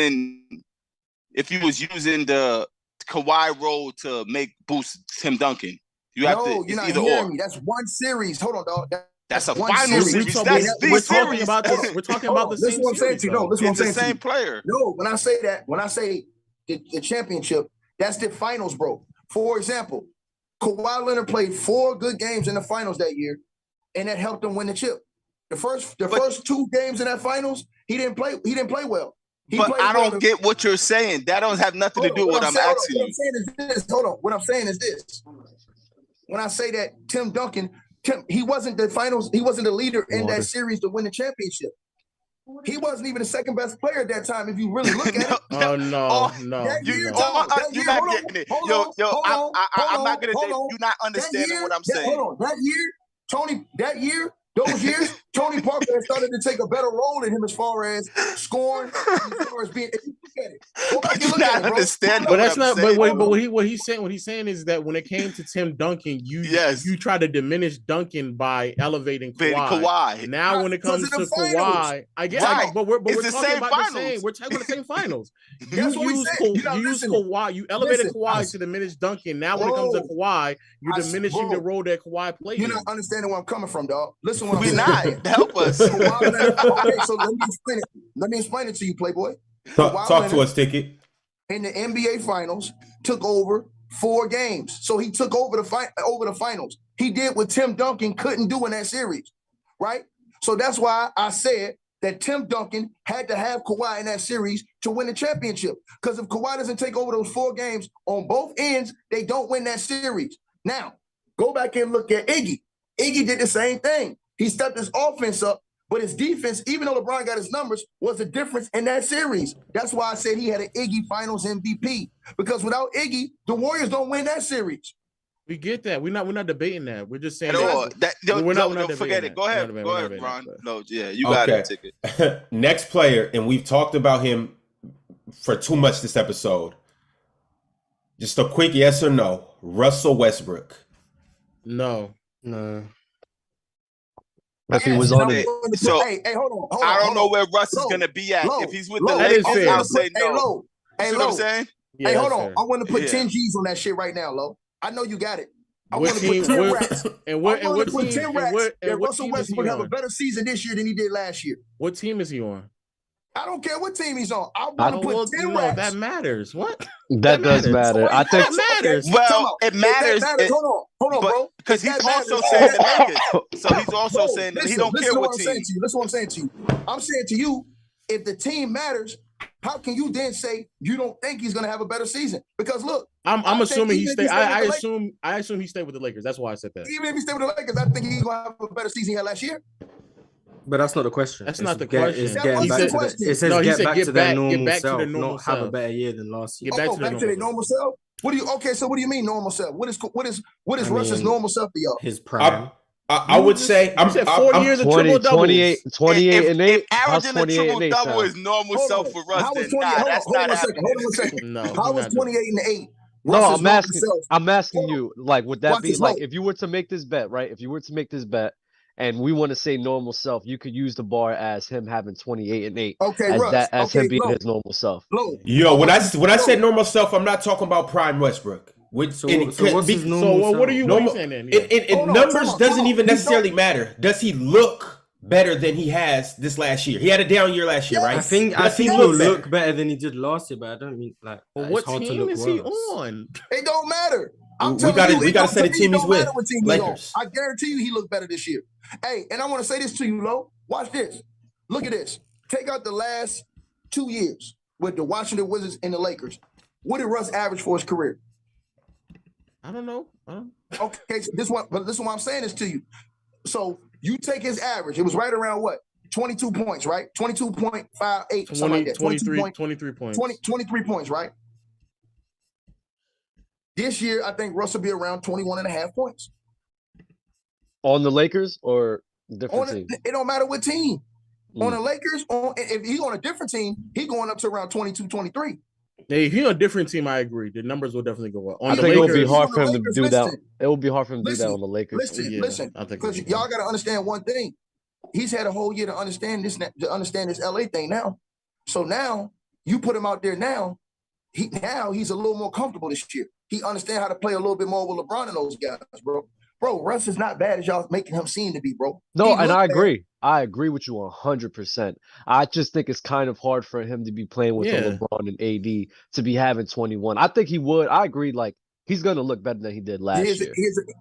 using the Kawhi role to boost Tim Duncan. You're not hearing me. That's one series. Hold on, dog. That's a final series. We're talking about this. We're talking about the same series. This is what I'm saying. It's the same player. No, when I say the championship, that's the finals, bro. For example, Kawhi Leonard played 4 good games in the finals that year, and that helped him win the chip. The first 2 games in that finals, he didn't play well. But I don't get what you're saying. That don't have nothing to do with what I'm asking you. What I'm saying is this. When I say that Tim Duncan, he wasn't the leader in that series to win the championship. He wasn't even the second best player at that time. If you really look at it. Oh no. You're not getting it. I'm not gonna. You're not understanding what I'm saying. Hold on. That year, those years, Tony Parker has started to take a better role in him as far as scoring, as far as being. If you look at it, go back and look at it, understand. But that's not. But what he's saying is that when it came to Tim Duncan, you try to diminish Duncan by elevating Kawhi. Now when it comes to Kawhi, I guess. Right. But we're talking about the same. We're talking about the same finals. You use Kawhi. You elevated Kawhi to diminish Duncan. Now when it comes to Kawhi, you're diminishing the role that Kawhi played. You're not understanding where I'm coming from, dog. Listen. We're not. Help us. Okay, so let me explain it. Let me explain it to you, Playboy. Talk to us, Ticket. In the NBA Finals, took over 4 games. So he took over the finals. He did what Tim Duncan couldn't do in that series, right? So that's why I said that Tim Duncan had to have Kawhi in that series to win the championship. Because if Kawhi doesn't take over those 4 games on both ends, they don't win that series. Now, go back and look at Iggy. Iggy did the same thing. He stepped his offense up, but his defense, even though LeBron got his numbers, was the difference in that series. That's why I said he had an Iggy Finals MVP. Because without Iggy, the Warriors don't win that series. We get that. We're not debating that. We're just saying we're not forget it. Go ahead, Ron. No, yeah, you got it, Ticket. Next player, and we've talked about him for too much this episode. Just a quick yes or no. Russell Westbrook. No. If he was on it. So hey, hold on. I don't know where Russ is going to be at. If he's with the Lakers, I'll say no. Hey, you know what I'm saying? Hey, hold on. I want to put 10 G's on that shit right now, Lo. I know you got it. I want to put 10 racks. And what I want to put team? 10 racks. And Russell Westbrook have a on? better season this year than he did last year. What team is he on? I don't care what team he's on. I want to put 10 racks. That matters. What? That does matter. So I think that matters. Well, it matters. Hold on, bro. Because he's also saying the Lakers. So he's also saying that he don't care what team. Listen what I'm saying to you. I'm saying to you, if the team matters, how can you then say you don't think he's going to have a better season? Because look, I'm assuming he stayed. I assume he stayed with the Lakers. That's why I said that. Even if he stayed with the Lakers, I think he's going to have a better season he had last year. But that's not the question. That's not the question. It says get back to their normal self, not have a better year than last year. Get back to their normal self. What do you mean normal self? What is Russ's normal self to y'all? His prime. I would say I'm 4 years of triple doubles. 28 and 8. Averaging a triple double is normal self for Russ. That's not happening. Hold on a second. No, how was 28 and 8? No, I'm asking you, like, would that be like if you were to make this bet, right? If you were to make this bet and we want to say normal self, you could use the bar as him having 28 and 8. Okay, as him being his normal self. Yo, when I said normal self, I'm not talking about prime Westbrook. So what are you saying then? Numbers doesn't even necessarily matter. Does he look better than he has this last year? He had a down year last year, right? I think he'll look better than he did last year, but I don't mean like. What team is he on? It don't matter. We got to say the team he's with. Lakers. I guarantee you he looked better this year. Hey, and I want to say this to you, Lo. Watch this. Look at this. Take out the last 2 years with the Washington Wizards and the Lakers. What did Russ average for his career? I don't know. Okay, so this one I'm saying this to you. So you take his average. It was right around what? 22 points, right? 22.58, something like that. 23 points. 23 points, right? This year, I think Russ will be around 21 and a half points. On the Lakers or different team? It don't matter what team. On the Lakers, if he's on a different team, he's going up to around 22, 23. Hey, if he's on a different team, I agree. The numbers will definitely go up. I think it would be hard for him to do that. It would be hard for him to do that on the Lakers. Listen, because y'all got to understand one thing. He's had a whole year to understand this LA thing now. So now you put him out there now. He's a little more comfortable this year. He understands how to play a little bit more with LeBron and those guys, bro. Bro, Russ is not bad as y'all making him seem to be, bro. No, and I agree. I agree with you 100%. I just think it's kind of hard for him to be playing with LeBron and AD to be having 21. I think he would. I agree. Like, he's going to look better than he did last year.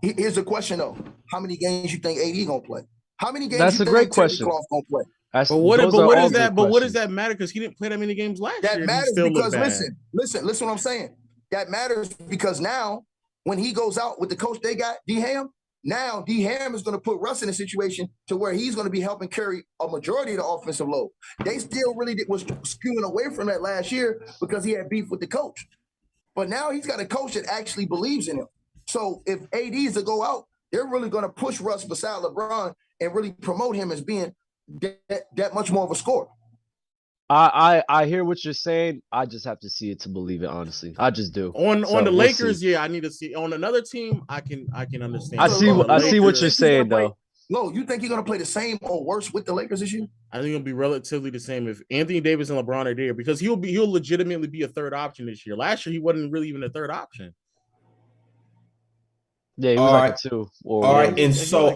Here's the question, though. How many games you think AD going to play? How many games That's a great question. Going to play? But what does that matter? Because he didn't play that many games last year. That matters because, listen what I'm saying. That matters because now, when he goes out with the coach they got, D-Ham, now D-Ham is going to put Russ in a situation to where he's going to be helping carry a majority of the offensive load. They still really was skewing away from that last year because he had beef with the coach. But now he's got a coach that actually believes in him. So if AD is to go out, they're really going to push Russ beside LeBron and really promote him as being that much more of a scorer. I hear what you're saying. I just have to see it to believe it, honestly. I just do. On the Lakers, I need to see. On another team, I can understand. I see what you're saying, though. No, you think you're gonna play the same or worse with the Lakers this year? I think it'll be relatively the same if Anthony Davis and LeBron are there because he'll legitimately be a third option this year. Last year, he wasn't really even a third option. Yeah, he was like a 2. All right, and so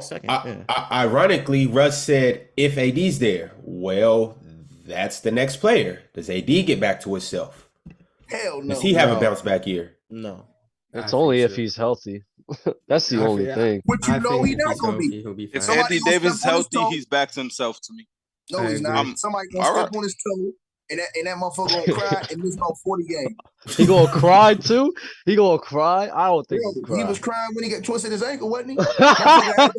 ironically, Russ said if AD's there, well, that's the next player. Does AD get back to himself? Hell no. Does he have a bounce back year? No. It's only if he's healthy. That's the only thing. But you know he's not going to be. If Anthony Davis is healthy, he's back to himself to me. No, he's not. Somebody going to step on his toe, and that motherfucker going to cry and miss about 40 games. He going to cry, too? He going to cry? I don't think he was crying when he got twisted his ankle, wasn't he? That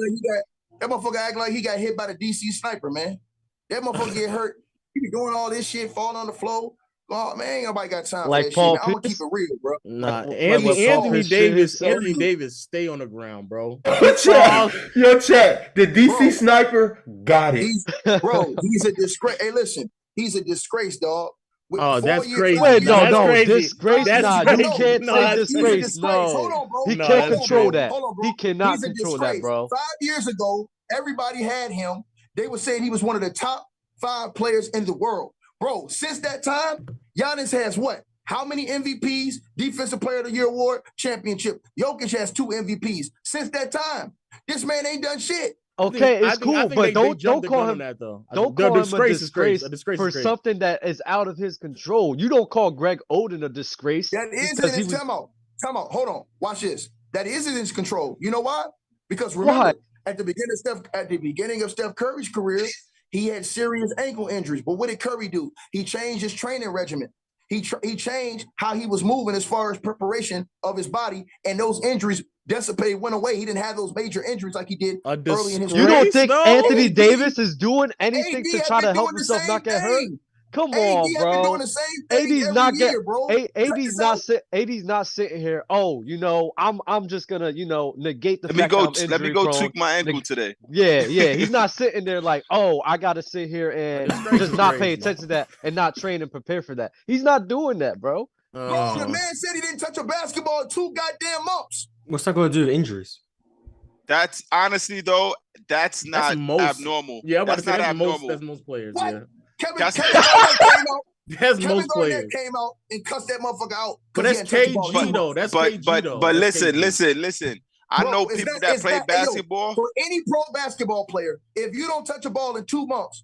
motherfucker act like he got hit by the DC sniper, man. That motherfucker get hurt. He be doing all this shit, falling on the floor. Oh man, ain't nobody got time like for that Paul shit. I'm gonna keep it real, bro. Nah, Anthony Davis, stay on the ground, bro. Yo, chat. The DC sniper got it. He's a disgrace. Hey, listen, he's a disgrace, dog. That's crazy. Wait, no, crazy. Disgrace. He can't say disgrace. No, hold on, bro. He can't control that. Hold on, bro. He cannot control that, bro. 5 years ago, everybody had him. They were saying he was one of the top 5 players in the world. Bro, since that time, Giannis has what? How many MVPs, Defensive Player of the Year award, championship? Jokic has 2 MVPs. Since that time, this man ain't done shit. Okay, it's cool, but don't call him that though. Don't call him a disgrace for something that is out of his control. You don't call Greg Oden a disgrace. That isn't in his time out. Hold on. Watch this. That isn't in his control. You know why? Because remember, at the beginning of Steph Curry's career, he had serious ankle injuries. But what did Curry do? He changed his training regimen. He changed how he was moving as far as preparation of his body, and those injuries dissipated, went away. He didn't have those major injuries like he did early in his career. You don't think Anthony Davis is doing anything to try to help himself not get hurt? Come on, bro. AD's not getting, bro. AD's not sitting here. Oh, I'm just gonna, negate the fact that I'm injury Let me go prone. tweak my ankle today. Yeah. He's not sitting there like, oh, I gotta sit here and just not pay attention to that and not train and prepare for that. He's not doing that, bro. Bro, the man said he didn't touch a basketball in 2 goddamn months. What's that going to do with injuries? That's honestly though, that's not abnormal. Yeah, I'm about to say abnormal. That's most players. What? Yeah. Kevin Durant came out. That's most players. Came out and cussed that motherfucker out. But that's KG though. That's KG though. But listen. I know people that play basketball. For any pro basketball player, if you don't touch a ball in 2 months,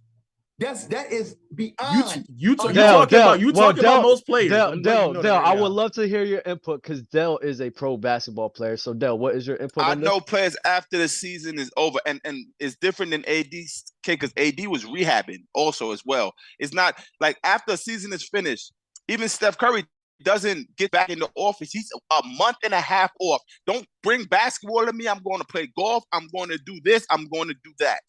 that is beyond. You talking about most players. Dell, I would love to hear your input because Dell is a pro basketball player. So Dell, what is your input? I know players after the season is over, and it's different than AD's case because AD was rehabbing also as well. It's not like after a season is finished, even Steph Curry doesn't get back in the office. He's a month and a half off. Don't bring basketball to me. I'm going to play golf. I'm going to do this. I'm going to do that.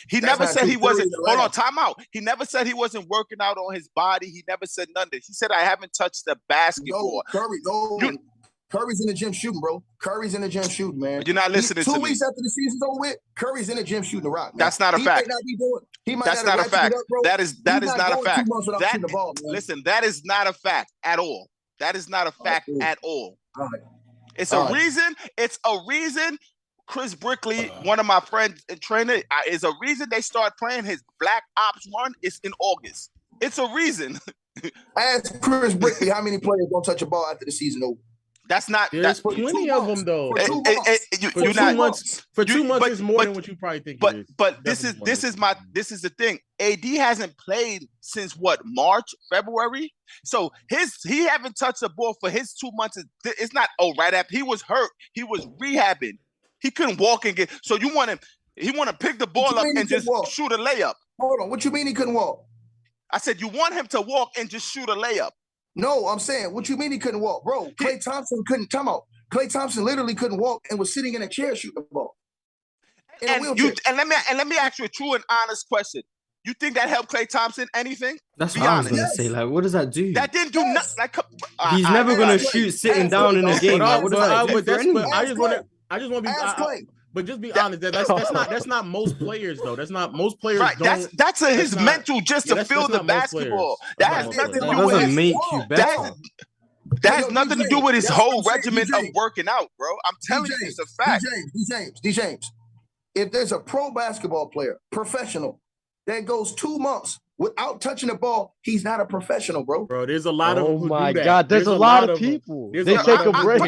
He never said he wasn't. Hold on, time out. He never said he wasn't working out on his body. He never said none of this. He said, I haven't touched the basketball. Curry's in the gym shooting, bro. Curry's in the gym shooting, man. You're not listening to me. 2 weeks after the season's over with, Curry's in the gym shooting the rock. Man. That's not a fact. That's not a fact. That is not a fact. Listen, that is not a fact at all. That is not a fact at all. It's a reason. It's a reason. Chris Brickley, one of my friends and trainer, is a reason they start playing his Black Ops run. It's in August. It's a reason. Ask Chris Brickley how many players don't touch a ball after the season over. That's not. There's plenty of them though. For 2 months. For 2 months is more than what you probably think. But this is the thing. AD hasn't played since what, March, February. So he haven't touched the ball for his 2 months. It's not right after he was hurt. He was rehabbing. He couldn't walk and get. So you want him? He want to pick the ball up and just shoot a layup. Hold on. What you mean he couldn't walk? I said you want him to walk and just shoot a layup. No, I'm saying, what you mean he couldn't walk? Bro, Klay Thompson couldn't come out. Klay Thompson literally couldn't walk and was sitting in a chair shooting the ball. And let me ask you a true and honest question. You think that helped Klay Thompson anything? That's what I was gonna say. Like, what does that do? That didn't do nothing. Like, he's never gonna shoot sitting down in a game. Like, what does that do? I just want to be. But just be honest, that's not most players though. That's not most players. Right. That's his mental just to feel the basketball. That has nothing to do with his, make you better. That has nothing to do with his whole regimen of working out, bro. I'm telling you, it's a fact. D. James, if there's a pro basketball player, professional, that goes 2 months without touching the ball, he's not a professional, bro. Bro, there's a lot of them who do that. Oh my God, there's a lot of people. They take a break.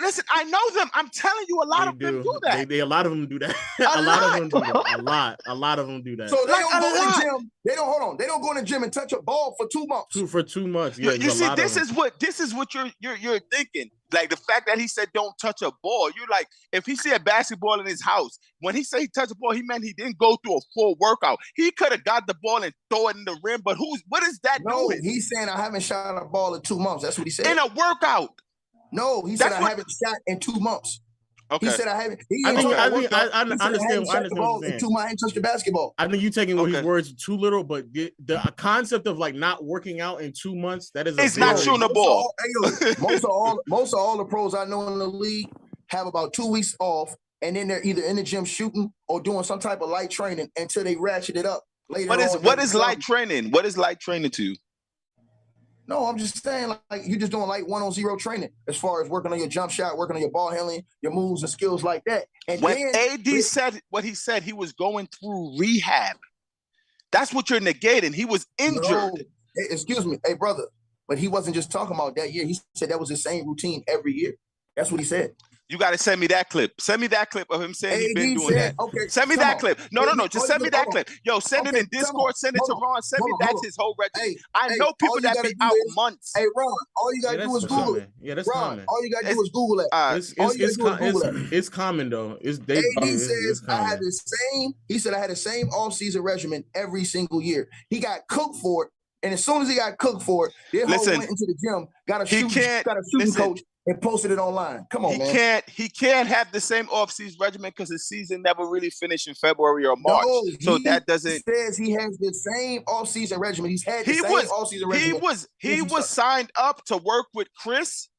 Listen, I know them. I'm telling you, a lot of them do that. A lot of them do that. A lot of them do that. A lot of them do that. So they don't go in the gym. They don't hold on. They don't go in the gym and touch a ball for 2 months. For 2 months. Yeah, you see, this is what you're thinking. Like the fact that he said don't touch a ball. You're like, if he see a basketball in his house, when he said he touched a ball, he meant he didn't go through a full workout. He could have got the ball and throw it in the rim, but what is that doing? He's saying I haven't shot a ball in 2 months. That's what he said. In a workout. No, he said I haven't shot in 2 months. Okay. He said I haven't. I understand what you're saying. 2 months, I ain't touched the basketball. I think you're taking his words too little, but the concept of like not working out in 2 months, that is it's not shooting the ball. Most of all the pros I know in the league have about 2 weeks off, and then they're either in the gym shooting or doing some type of light training until they ratchet it up later. What is light training? What is light training to you? No, I'm just saying, like, you're just doing like 1-on-0 training as far as working on your jump shot, working on your ball handling, your moves and skills like that. And when AD said what he said, he was going through rehab. That's what you're negating. He was injured. No. Hey, excuse me. Hey, brother, But he wasn't just talking about that year. He said that was the same routine every year. That's what he said. You got to send me that clip. Send me that clip of him saying he's been doing that. Okay, send me that clip. No. Just send me that clip. Yo, send it in Discord. Send it to Ron. Send me that's his whole record. I know people that be out months. Hey, Ron, all you got to do is Google it. Yeah, that's Ron, common. all you got to do is Google it. It's common, though. AD says I had the same. He said I had the same off-season regimen every single year. He got cooked for it. And as soon as he got cooked for it, they went into the gym, got a shooting coach, and posted it online. Come on, man. He can't have the same offseason regimen because his season never really finished in February or March. So that doesn't. Says he has the same offseason regimen. He's had the same offseason regimen. He was signed up to work with Chris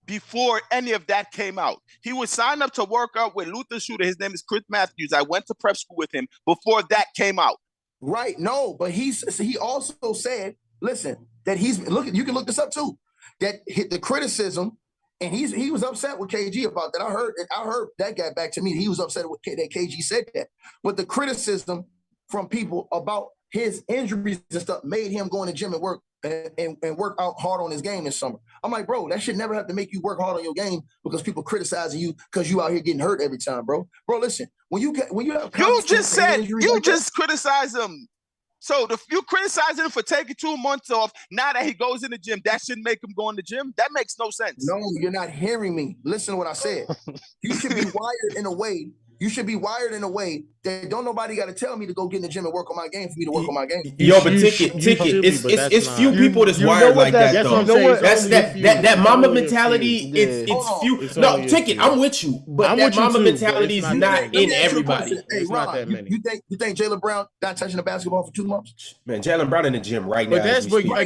before any of that came out. He was signed up to work out with Luther Shooter. His name is Chris Matthews. I went to prep school with him before that came out. Right. No, but he also said, listen, that you can look this up too, that the criticism. And he was upset with KG about that. I heard that got back to me. He was upset with that KG said that. But the criticism from people about his injuries and stuff made him go in the gym and work and work out hard on his game this summer. I'm like, bro, that should never have to make you work hard on your game because people criticizing you because you out here getting hurt every time, bro. Bro, listen, when you have just criticize him. So if you criticizing him for taking 2 months off, now that he goes in the gym, that shouldn't make him go in the gym? That makes no sense. No, you're not hearing me. Listen to what I said. You should be wired in a way. You should be wired in a way that don't nobody got to tell me to go get in the gym and work on my game for me to work on my game. Yo, but ticket. It's few people that's wired like that though. That's that mama mentality. It's few. No, ticket. I'm with you, but that mama mentality is not in everybody. Hey, Ron, you think Jaylen Brown not touching the basketball for 2 months? Man, Jaylen Brown in the gym right now. But that's you are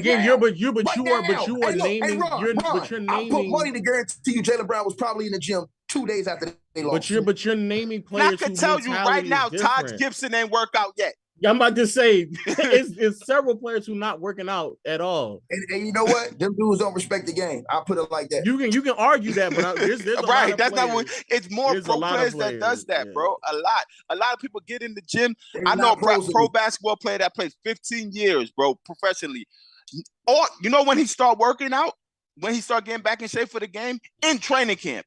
naming. I put money to guarantee you Jaylen Brown was probably in the gym 2 days after they lost. But you're naming players. I can tell you right now, Todd Gibson ain't worked out yet. I'm about to say it's several players who not working out at all. And you know what? Them dudes don't respect the game. I put it like that. You can argue that, but there's right. That's not what it's more pro players that does that, bro. A lot of people get in the gym. I know a pro basketball player that played 15 years, bro, professionally. Or you know when he start working out, when he start getting back in shape for the game in training camp.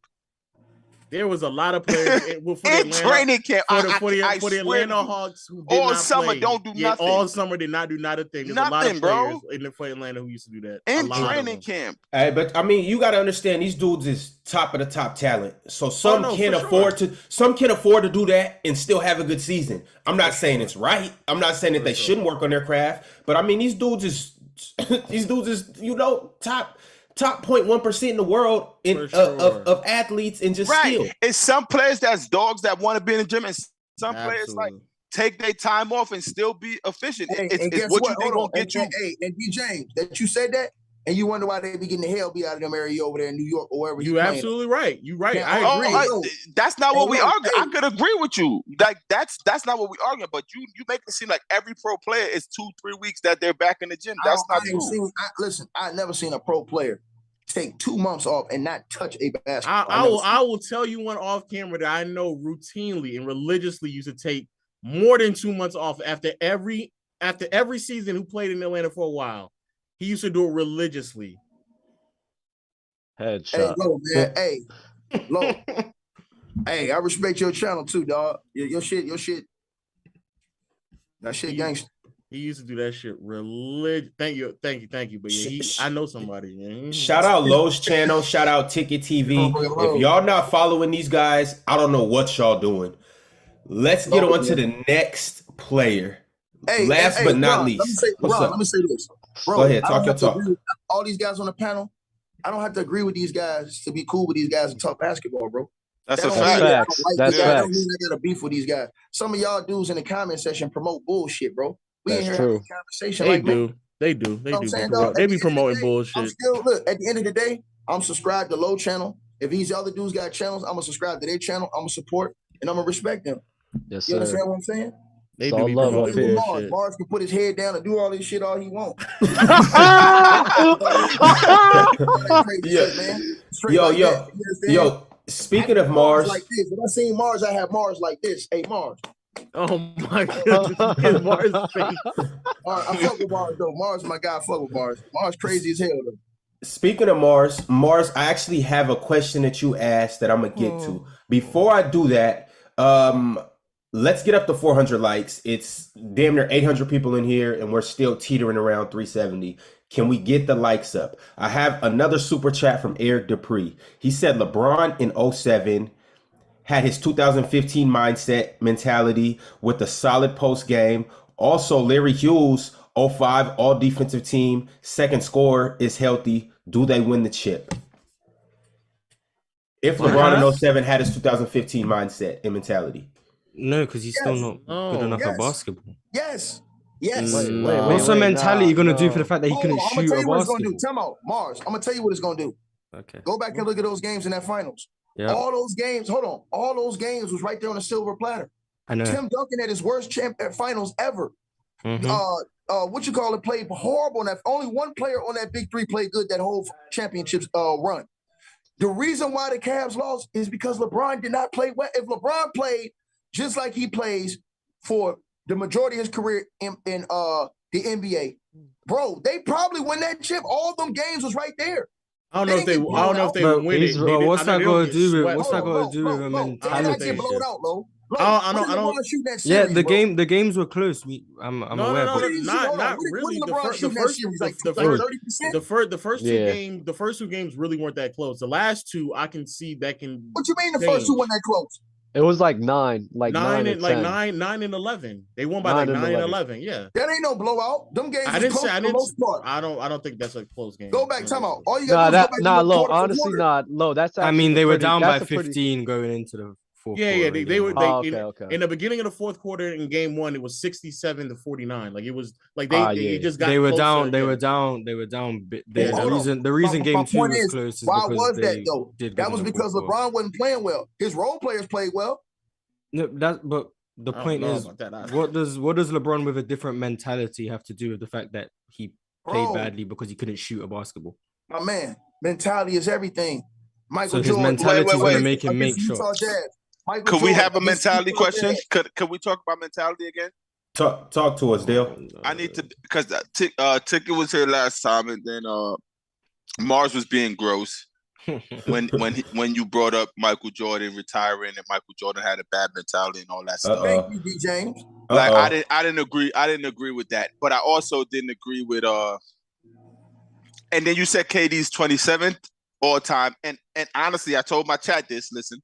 There was a lot of players in training camp for the Atlanta Hawks who did all not summer play. don't do nothing. All summer did not do not a thing. There's a lot of players for Atlanta who used to do that in training camp. Hey, but I mean, you got to understand these dudes is top of the top talent. So some can afford to do that and still have a good season. I'm not saying it's right. I'm not saying that they shouldn't work on their craft. But I mean, these dudes is top 0.1% in the world of athletes and just skill. It's some players that's dogs that want to be in the gym, and some players like take their time off and still be efficient. It's what you think gonna get you. Hey, and D James, that you said that, and you wonder why they be getting the hell beat out of them area over there in New York or wherever. You absolutely right. You right. I agree. That's not what we argue. I could agree with you. Like that's not what we argue. But you make it seem like every pro player is 2-3 weeks that they're back in the gym. That's not true. Listen, I never seen a pro player take 2 months off and not touch a basketball. I will tell you one off camera that I know routinely and religiously used to take more than 2 months off after every season who played in Atlanta for a while. He used to do it religiously. Headshot. Hey, Lo, hey, I respect your channel too, dog. Your shit. That shit gangster. He used to do that shit Thank you. But yeah, I know somebody. Man. Shout out Lowe's channel. Shout out TicketTV. If y'all not following these guys, I don't know what y'all doing. Let's get on to the next player. Last but not least. Let me say this. Bro, go ahead, talk your talk. All these guys on the panel, I don't have to agree with these guys to be cool with these guys and talk basketball, bro. That's a fact. That's facts. I don't mean I got a beef with these guys. Some of y'all dudes in the comment section promote bullshit, bro. We ain't here having a conversation like that. They do. They be promoting bullshit. Look, at the end of the day, I'm subscribed to Low channel. If these other dudes got channels, I'm gonna subscribe to their channel. I'm gonna support and I'm gonna respect them. Yes, sir. You understand what I'm saying? They do be promoting bullshit. Mars can put his head down and do all this shit all he wants. Yo. Speaking of Mars, like this. If I seen Mars, I have Mars like this. Hey, Mars. Oh my goodness, Mars face. I fuck with Mars though. Mars, my guy, I fuck with Mars. Mars crazy as hell though. Speaking of Mars, I actually have a question that you asked that I'm gonna get to. Before I do that, let's get up to 400 likes. It's damn near 800 people in here, and we're still teetering around 370. Can we get the likes up? I have another super chat from Eric Dupree. He said LeBron in 07 had his 2015 mindset mentality with a solid post game. Also, Larry Hughes, 05 all defensive team, second scorer is healthy. Do they win the chip? If LeBron in 07 had his 2015 mindset and mentality. No, because he's still not good enough at basketball. Yes. Yes. What's the mentality going to do for the fact that he couldn't shoot a basketball? It's going to do. Tell me, Mars. I'm going to tell you what it's going to do. Okay. Go back and look at those games in that finals. Yeah. All those games, all those games was right there on a silver platter. I know. Tim Duncan at his worst finals ever. Played horrible. And only one player on that big three played good that whole championships run. The reason why the Cavs lost is because LeBron did not play well. If LeBron played just like he plays for the majority of his career in the NBA, bro, they probably win that chip. All them games was right there. I don't know if they win it. What's that going to do with a mentality? I don't. Yeah, the games were close. I'm aware. Not really. The first two games really weren't that close. The last two, I can see that can. What you mean the first two weren't that close? It was like nine and 11. They won by 9 and 11. Yeah, that ain't no blowout. Them games. I don't think that's a close game. Go back, time out. All you got low. Honestly, low. That's. I mean, they were down by 15 going into the. They were in the beginning of the fourth quarter in game one. It was 67-49. Like it was like they just got. They were down. They were down. The reason game two was close. Why was that though? That was because LeBron wasn't playing well. His role players played well. No, but the point is, what does LeBron with a different mentality have to do with the fact that he played badly because he couldn't shoot a basketball? My man, mentality is everything. So his mentality is going to make him make shots. Could we have a mentality question? Could we talk about mentality again? Talk to us, Dale. I need to, because Ticket was here last time, and then Mars was being gross when you brought up Michael Jordan retiring and Michael Jordan had a bad mentality and all that stuff. Thank you, D. James. Like I didn't agree with that, but I also didn't agree with And then you said KD's 27th all time, and honestly, I told my chat this. Listen.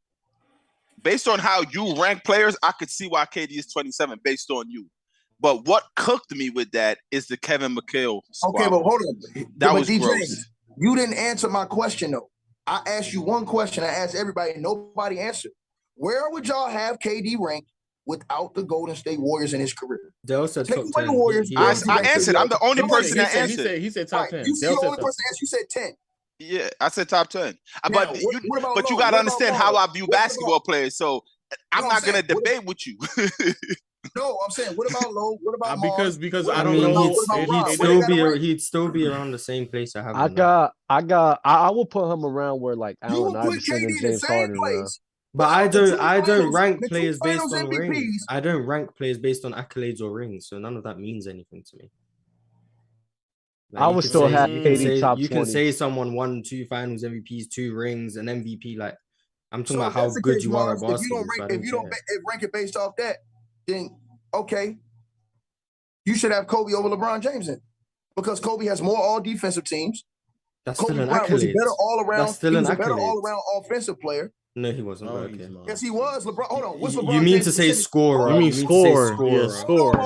Based on how you rank players, I could see why KD is 27 based on you. But what cooked me with that is the Kevin McHale squad. Okay, but hold on. That was DJ, gross. You didn't answer my question, though. I asked you one question. I asked everybody, and nobody answered. Where would y'all have KD ranked without the Golden State Warriors in his career? Dale said top 10. I answered. I'm the only person that answered. He said top 10. You see the only person that answered. You said 10. Yeah, I said top 10. Now, but you got to understand how I view basketball players. So I'm not going to debate with you. No, I'm saying, what about Lowe? What about Mars? Because I don't know. He'd still be around the same place I have. I will put him around where like Allen Iverson and James Harden are. But I don't rank players based on rings. I don't rank players based on accolades or rings. So none of that means anything to me. Like I would still have KD top 20. You can say someone won 2 finals MVPs, 2 rings, an MVP. Like I'm talking about how good you are at basketball. If you don't rank it based off that, then okay, you should have Kobe over LeBron James in, because Kobe has more all defensive teams. That's Kobe still an Bryant was a accolade. better all around. That's still an accolade. Better all around offensive player. No, he wasn't. Okay. Yes, he was. LeBron. Hold on. What's LeBron? You mean to say scorer? You mean scorer? Yeah, scorer.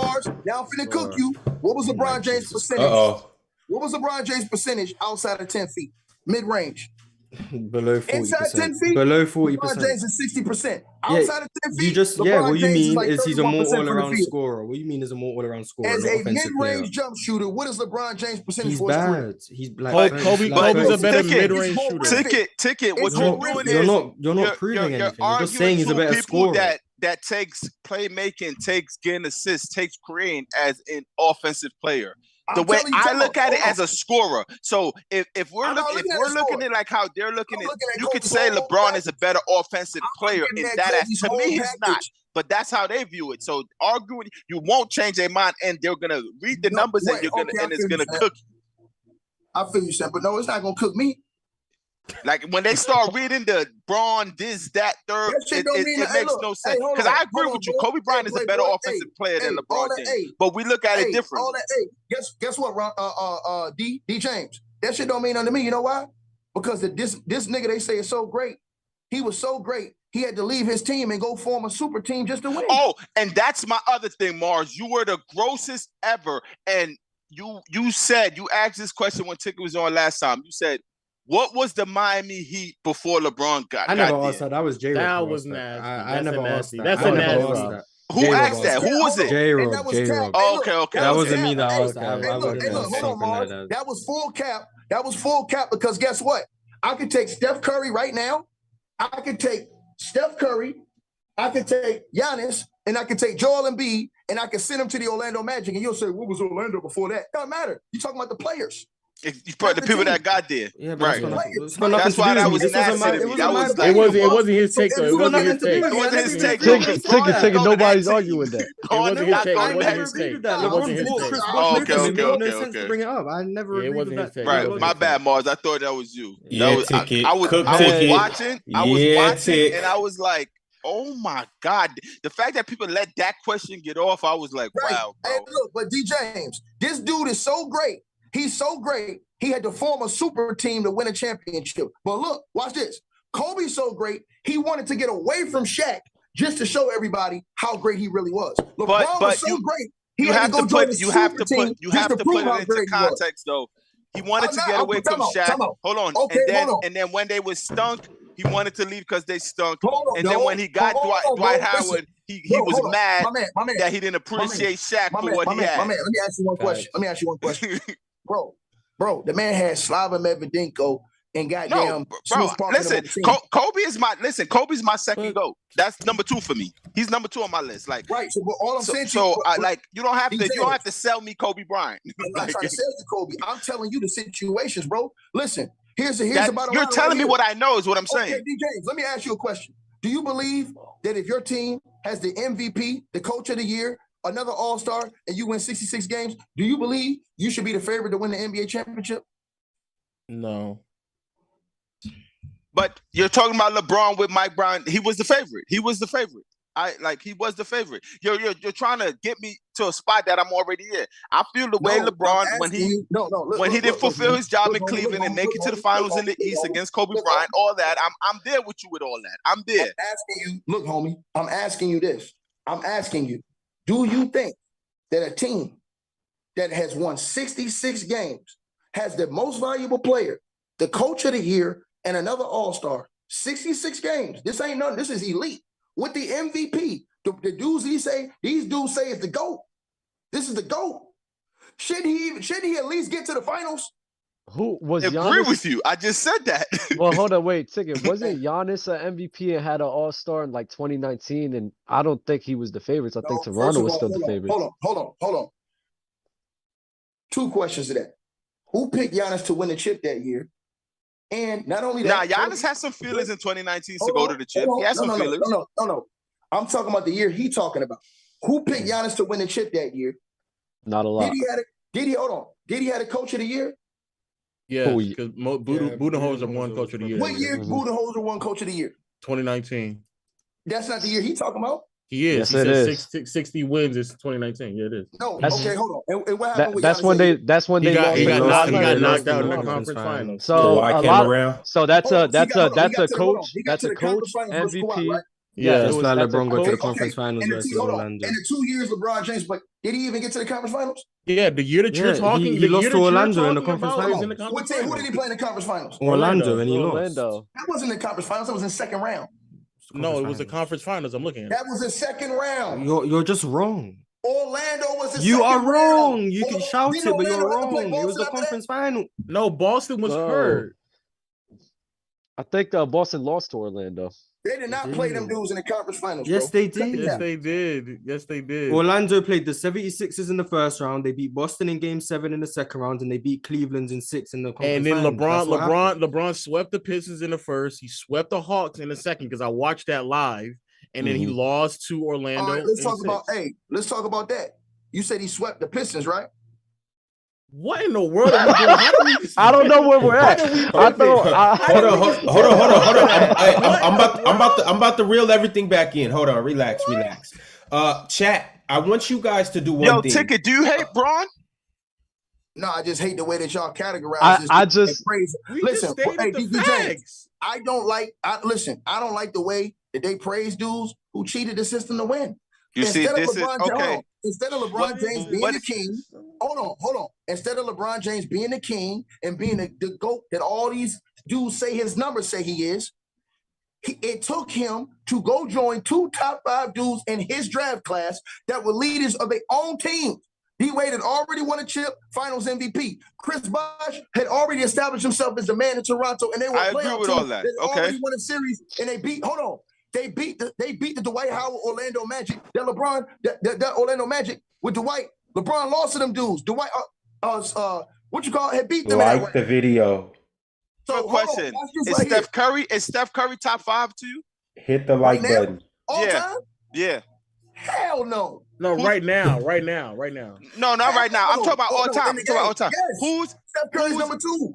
Now I'm finna cook you. What was LeBron James' percentage? What was LeBron James' percentage outside of 10 feet, mid range? Below 40%. Inside 10 feet, below 40%. LeBron James is 60%. Outside of 10 feet, you just LeBron what you James mean like is he's a more all-around field. scorer. What you mean is a more all-around scorer? As a mid-range player. jump shooter, what is LeBron James' percentage He's for his career? bad. He's like Kobe's a better mid-range shooter. Ticket. What you're doing is you're not proving anything. You're just saying he's a better scorer. That takes playmaking, takes getting assists, takes creating as an offensive player. The way I look at it as a scorer. So if we're looking at it like how they're looking at, you could say LeBron is a better offensive player in that. To me, he's not. But that's how they view it. So arguing, you won't change their mind, and they're gonna read the numbers, and it's gonna cook. I feel you, Sam, but no, it's not gonna cook me. Like when they start reading the Braun, this, that, third, it makes no sense. Because I agree with you. Kobe Bryant is a better offensive player than LeBron James. But we look at it differently. Guess what, D James? That shit don't mean nothing to me. You know why? Because this nigga they say is so great. He was so great. He had to leave his team and go form a super team just to win. Oh, and that's my other thing, Mars. You were the grossest ever. And you asked this question when Ticket was on last time. You said, what was the Miami Heat before LeBron got? I never asked that. That was J-Rock. That was nasty. I never asked that. That's a nasty. Who asked that? Who was it? J-Rock. Okay. That wasn't me. That was. Hold on, Mars. That was full cap. That was full cap because guess what? I could take Steph Curry right now. I could take Steph Curry. I could take Giannis, and I could take Joel Embiid, and I could send them to the Orlando Magic, and you'll say, what was Orlando before that? Doesn't matter. You're talking about the players. You put the people that got there. Yeah, right. That's why that was nasty. It wasn't his take, though. It wasn't his take. It wasn't his take. Ticket, nobody's arguing that. It wasn't his take. It wasn't his take. It wasn't his take. Oh, okay. Bring it up. I never. It wasn't his take. Right. My bad, Mars. I thought that was you. Yeah, I was watching. And I was like, oh my God. The fact that people let that question get off, I was like, wow, bro. Hey, look, but D James, this dude is so great. He's so great. He had to form a super team to win a championship. But look, watch this. Kobe's so great. He wanted to get away from Shaq just to show everybody how great he really was. LeBron was so great. You have to put it into context, though. He wanted to get away from Shaq. Hold on. And then when they were stunk, he wanted to leave because they stunk. Then when he got Dwight Howard, he was mad that he didn't appreciate Shaq for what he had. Let me ask you one question. Bro, the man had Slava Medvedenko and goddamn. Bro, listen, Kobe's my second GOAT. That's number 2 for me. He's number 2 on my list. Like, right. So all I'm saying, you don't have to sell me Kobe Bryant. I'm not trying to sell you Kobe. I'm telling you the situations, bro. Listen, here's about. You're telling me what I know is what I'm saying. Okay, D James, let me ask you a question. Do you believe that if your team has the MVP, the Coach of the Year, another All-Star, and you win 66 games, do you believe you should be the favorite to win the NBA championship? No. But you're talking about LeBron with Mike Brown. He was the favorite. He was the favorite. You're trying to get me to a spot that I'm already in. I feel the way LeBron when he didn't fulfill his job in Cleveland and make it to the finals in the East against Kobe Bryant, all that. I'm there with you with all that. I'm there. I'm asking you, look, homie, I'm asking you this. I'm asking you, do you think that a team that has won 66 games has the most valuable player, the Coach of the Year, and another All-Star? 66 games. This ain't nothing. This is elite. With the MVP, the dudes these dudes say is the GOAT. This is the GOAT. Should he at least get to the finals? Who was I agree with you. I just said that. Well, hold on, wait, Ticket. Wasn't Giannis an MVP and had an All-Star in like 2019? And I don't think he was the favorites. I think Toronto was still the favorites. Hold on. 2 questions to that. Who picked Giannis to win the chip that year? And not only that, Giannis had some feelings in 2019 to go to the chip. He had some feelings. No. I'm talking about the year he talking about. Who picked Giannis to win the chip that year? Not a lot. Did he have a Coach of the Year? Yeah, because Budenholzer won Coach of the Year. What year Budenholzer won Coach of the Year? 2019. That's not the year he talking about. He is. Yes, he said 60 wins is 2019. Yeah, it is. No, okay, hold on. And what happened with that's when they lost. He got knocked out in the conference finals. So that's a coach. That's a coach MVP. Right? Yeah, it's not LeBron go to the conference finals versus Orlando. And the 2 years LeBron James, but did he even get to the conference finals? Yeah, the year that you're talking, he lost to Orlando in the conference finals. Who did he play in the conference finals? Orlando, and he lost. That wasn't the conference finals. That was in second round. No, it was the conference finals. I'm looking at. That was the second round. You're just wrong. Orlando was the You are wrong. Round. You can shout it, but you're wrong. It was the conference final. No, Boston was hurt. I think Boston lost to Orlando. They did not play them dudes in the conference finals. Yes, bro. they did. Yes, they did. Orlando played the 76ers in the first round. They beat Boston in Game 7 in the second round, and they beat Cleveland in 6 in the conference And then finals. LeBron swept the Pistons in the first. He swept the Hawks in the second because I watched that live. And then he lost to Orlando. All right, let's talk about that. You said he swept the Pistons, right? What in the world are we doing? How do we? I don't know where we're at. Hold on. I'm about to reel everything back in. Hold on, relax. Chat. I want you guys to do one thing. Ticket. Do you hate Braun? No, I just hate the way that y'all categorize this. I just listen. Hey, DJ James, I don't like the way that they praise dudes who cheated the system to win. Instead of LeBron James being the king, hold on. Instead of LeBron James being the king and being the GOAT that all these dudes say his numbers say he is, it took him to go join 2 top 5 dudes in his draft class that were leaders of their own team. D-Wade had already won a chip, Finals MVP. Chris Bosh had already established himself as the man in Toronto, and they were playing with all that. Okay, already won a series, and they beat. Hold on. They beat the Dwight Howard Orlando Magic. That Orlando Magic with Dwight. LeBron lost to them dudes. Dwight, had beat them. Like the video. So question: Is Steph Curry top 5 to you? Hit the like button. All time? Yeah. Hell no. No, right now. No, not right now. I'm talking about all time. Yes. Who's Steph Curry's number 2?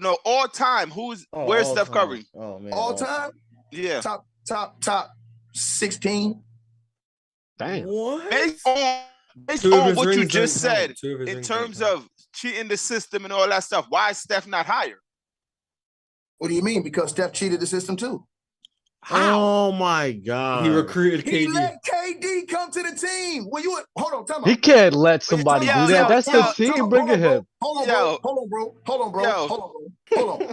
No, all time. Where's Steph Curry? Oh man. All time? Yeah. Top 16. Damn. What? Based on what you just said, in terms of cheating the system and all that stuff, why is Steph not higher? What do you mean? Because Steph cheated the system too. How? Oh my God. He recruited KD. He let KD come to the team. Hold on, time out. He can't let somebody do that. That's the team bringing him. Hold on, bro.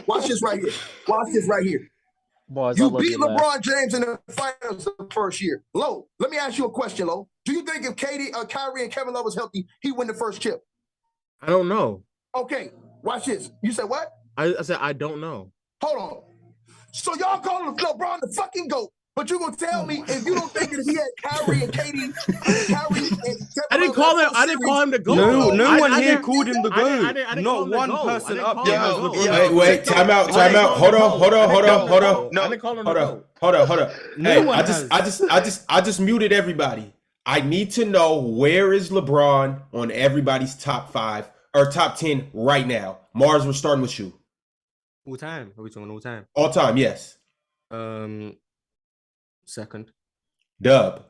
Watch this right here. Boys, you beat LeBron James in the finals the first year. Lo, let me ask you a question, Lo. Do you think if Kyrie and Kevin Love was healthy, he win the first chip? I don't know. Okay, watch this. You said what? I said I don't know. Hold on. So y'all call LeBron the fucking GOAT, but you gonna tell me if you don't think that he had Kyrie and Kevin I didn't call him the GOAT. No one here called him the GOAT. Not one person up there. Wait, time out. Hold on. No, I didn't call him the GOAT. Hold on. Hey, I just muted everybody. I need to know where is LeBron on everybody's top 5 or top 10 right now. Mars, we're starting with you. All time? Are we talking all time? All time, yes. Second. Dub.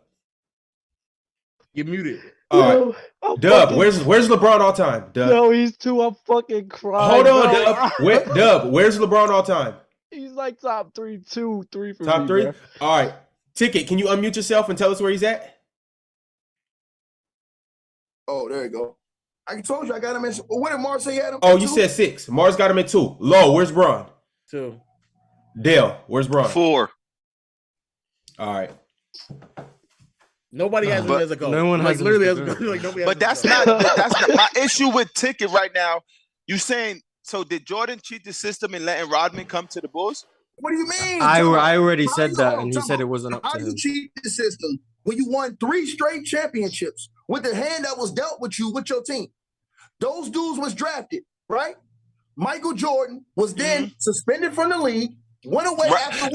You're muted. All right. Dub, where's LeBron all time? Dub. No, he's 2. I'm fucking crying. Hold on, Dub. Dub, where's LeBron all time? He's like top 3, 2, 3 for top me, 3? Bro. All right. Ticket, can you unmute yourself and tell us where he's at? Oh, there you go. I told you I got him in. What did Mars say he had him? Oh, you said 6. Mars got him at 2. Low, where's Bron? 2. Dale, where's Bron? 4. All right. Nobody has him as a GOAT. No one has literally as a GOAT. Like nobody. But that's not my issue with Ticket right now. You saying so? Did Jordan cheat the system and letting Rodman come to the Bulls? What do you mean? I already said that, and he said it wasn't up to him. How do you cheat the system when you won 3 straight championships with the hand that was dealt with you with your team? Those dudes was drafted, right? Michael Jordan was then suspended from the league, went away after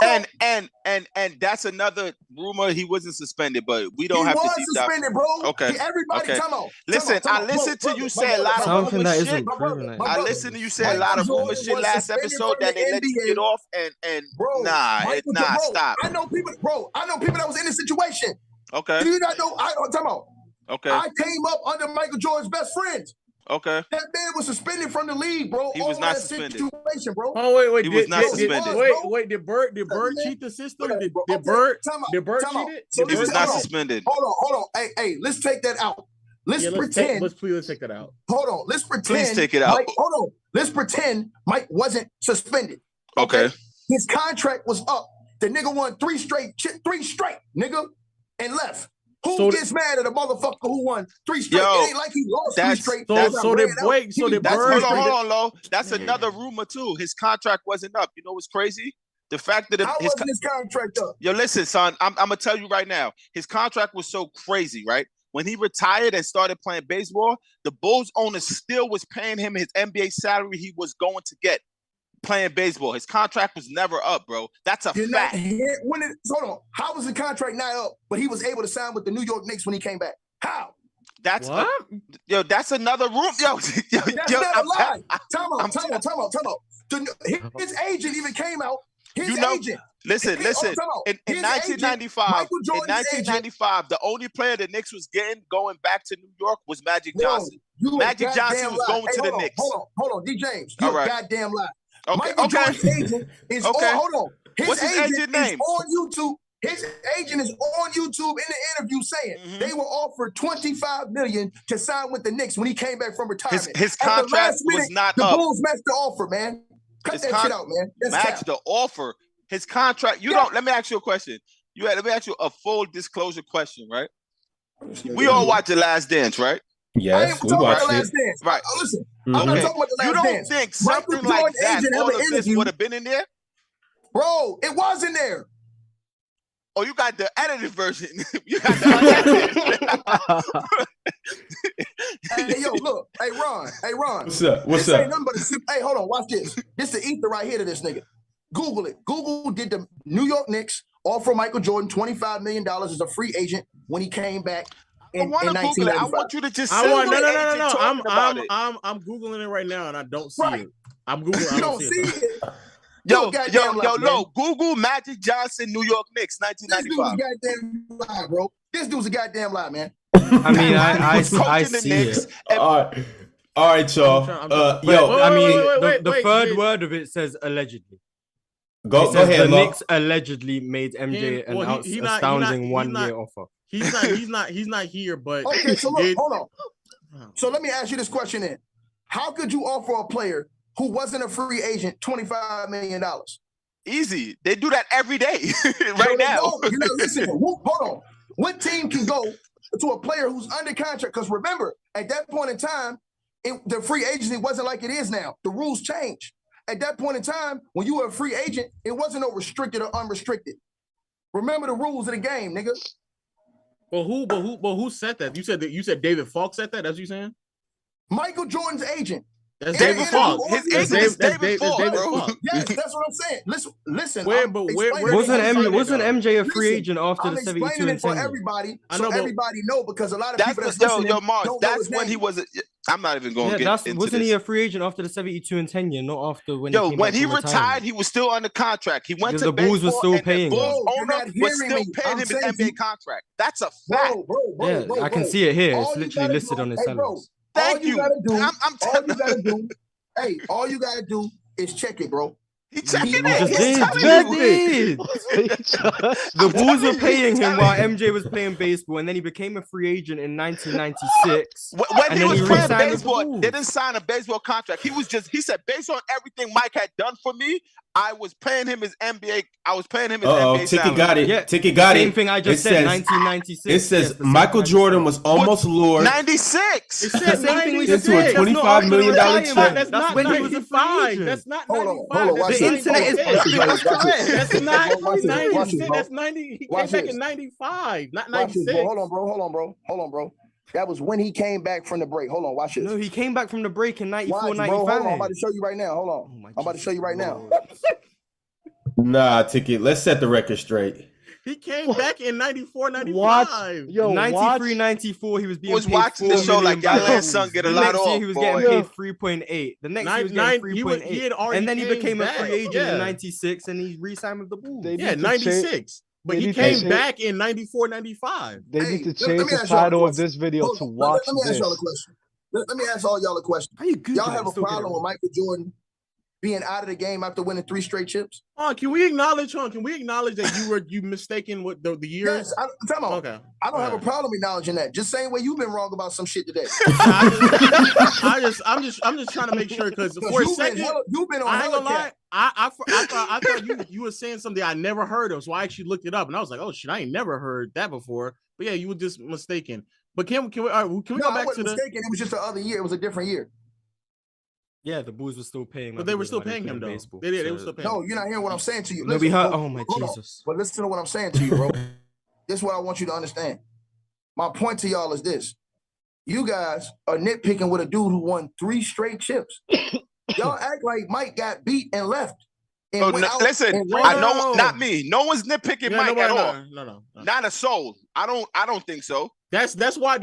winning and that's another rumor. He wasn't suspended, but we don't have to deep dive. He was suspended, bro. Okay. Everybody, come on. Listen, I listened to you say a lot of something that shit. isn't proven. I listened to you say a lot of rumor shit last episode that they let you get off, and stop. I know people, bro. I know people that was in this situation. Okay. Do you not know? Come on. Okay. I came up under Michael Jordan's best friends. Okay. That man was suspended from the league, bro. He was not suspended. Situation, bro. Oh wait. He was not suspended. Wait. Did Bird cheat the system? Did Bird cheat it? He was not suspended. Hold on. Hey, let's take that out. Let's pretend. Please take that out. Hold on. Let's pretend. Please take it out. Hold on. Let's pretend Mike wasn't suspended. Okay. His contract was up. The nigga won 3 straight, nigga, and left. Who gets mad at a motherfucker who won 3 straight? It ain't like he lost 3 straight. Hold on, Lo. That's another rumor too. His contract wasn't up. You know what's crazy? The fact that How wasn't his contract up? Yo, listen, son. I'm gonna tell you right now. His contract was so crazy, right? When he retired and started playing baseball, the Bulls owner still was paying him his NBA salary he was going to get playing baseball. His contract was never up, bro. That's a fact. Hold on. How was the contract not up, but he was able to sign with the New York Knicks when he came back? How? That's that's another room. That's not a lie. Time out. His agent even came out. His agent. Listen. In 1995, the only player the Knicks was getting going back to New York was Magic Johnson. Magic Johnson was going to the Knicks. Hold on, D. James. You're a goddamn lie. Okay. Michael Jordan's agent is on. Hold on. What's his agent name? On YouTube. His agent is on YouTube in the interview saying they were offered $25 million to sign with the Knicks when he came back from retirement. His contract was not the up. The Bulls matched the offer, man. Cut that shit out, man. Matched the offer. His contract. Let me ask you a question. Let me ask you a full disclosure question, right? We all watch The Last Dance, right? Yes, we watched it. Dance. Right. Listen, I'm not talking about The Last Dance. You don't think something like that, all of this would have been in there? Bro, it was in there. Oh, you got the edited version. You got the Hey, yo, look. Hey, Ron. What's up? Ain't nothing but hey, hold on. Watch this. This is the ether right here to this nigga. Google it. Google did the New York Knicks offer Michael Jordan $25 million as a free agent when he came back in 1995. I want you to just no. I'm Googling it right now and I don't see it. I'm Googling. I don't see it. Yo, Google Magic Johnson, New York Knicks, 1995. This dude's a goddamn lie, man. I mean, I see it. All right, y'all. The third word of it says allegedly. Go ahead. The Knicks allegedly made MJ an astounding 1 year offer. He's not here, but okay. So look, hold on. So let me ask you this question: then, how could you offer a player who wasn't a free agent $25 million? Easy. They do that every day, right now. You're not listening. Hold on. What team can go to a player who's under contract? Because remember, at that point in time, the free agency wasn't like it is now. The rules changed. At that point in time, when you were a free agent, it wasn't no restricted or unrestricted. Remember the rules of the game, nigga. But who said that? You said David Falk said that? That's what you saying? Michael Jordan's agent. That's David Falk. His agent is David Falk, bro. Yes, that's what I'm saying. Listen. Wasn't MJ a free agent after the 72 explaining it for everybody, so everybody know, because a lot of people that's listening Mars. That's when he was. I'm not even going to get into wasn't this. He a free agent after the 72 and 10 year, not after when when he retired, he was still under contract. He went to the Bulls were still paying him. The Bulls owner was still paying him his NBA contract. That's a fact. Bro, I can see it here. It's literally listed on his salaries. Thank you. All you gotta do is check it, bro. He checking it. The Bulls were paying him while MJ was playing baseball, and then he became a free agent in 1996. When he was playing baseball, they didn't sign a baseball contract. He said, based on everything Mike had done for me, I was paying him his NBA. I was paying him his NBA Ticket salary. got it. Yeah, Ticket got it. Same thing I just said. 1996. It says Michael Jordan was almost lured 96. It said same thing we into a $25 million check. That's not when he was a free 95. agent. That's not Hold on, 95. The internet is correct. That's not 90. That's 90. He came back in 95, not 96. Hold on, bro. That was when he came back from the break. Hold on, watch this. No, he came back from the break in 94, 95. Hold on, I'm about to show you right now. Hold on. I'm about to show you right now. Nah, Ticket. Let's set the record straight. He came back in 94, 95. 93, 94, he was being paid watching the show like y'all son get a lot off. He was getting paid 3.8. The next year he was getting 3.8. And then he became a free agent in 96 and he re-signed with the Bulls. 96. But he came back in 94, 95. They need to change the title of this video to watch this. Let me ask y'all a question. Let me ask all y'all a question. Y'all have a problem with Michael Jordan being out of the game after winning 3 straight chips? Can we acknowledge that you mistaken with the years? Yes, okay. I don't have a problem acknowledging that. Just saying where you've been wrong about some shit today. I'm just trying to make sure, because for a second you've been on. I ain't gonna lie. I thought you were saying something I never heard of, so I actually looked it up and I was like, oh shit, I ain't never heard that before. But yeah, you were just mistaken. But can we go back to the? Mistaken. It was just the other year. It was a different year. Yeah, the Bulls were still paying. But they were still paying him, though. They were still paying. No, you're not hearing what I'm saying to you. No, we heard. Oh my Jesus! But listen to what I'm saying to you, bro. This is what I want you to understand. My point to y'all is this: you guys are nitpicking with a dude who won 3 straight chips. Y'all act like Mike got beat and left Oh, no, listen, I know, not me. No one's nitpicking Mike at all. No. Not a soul. I don't think so. That's why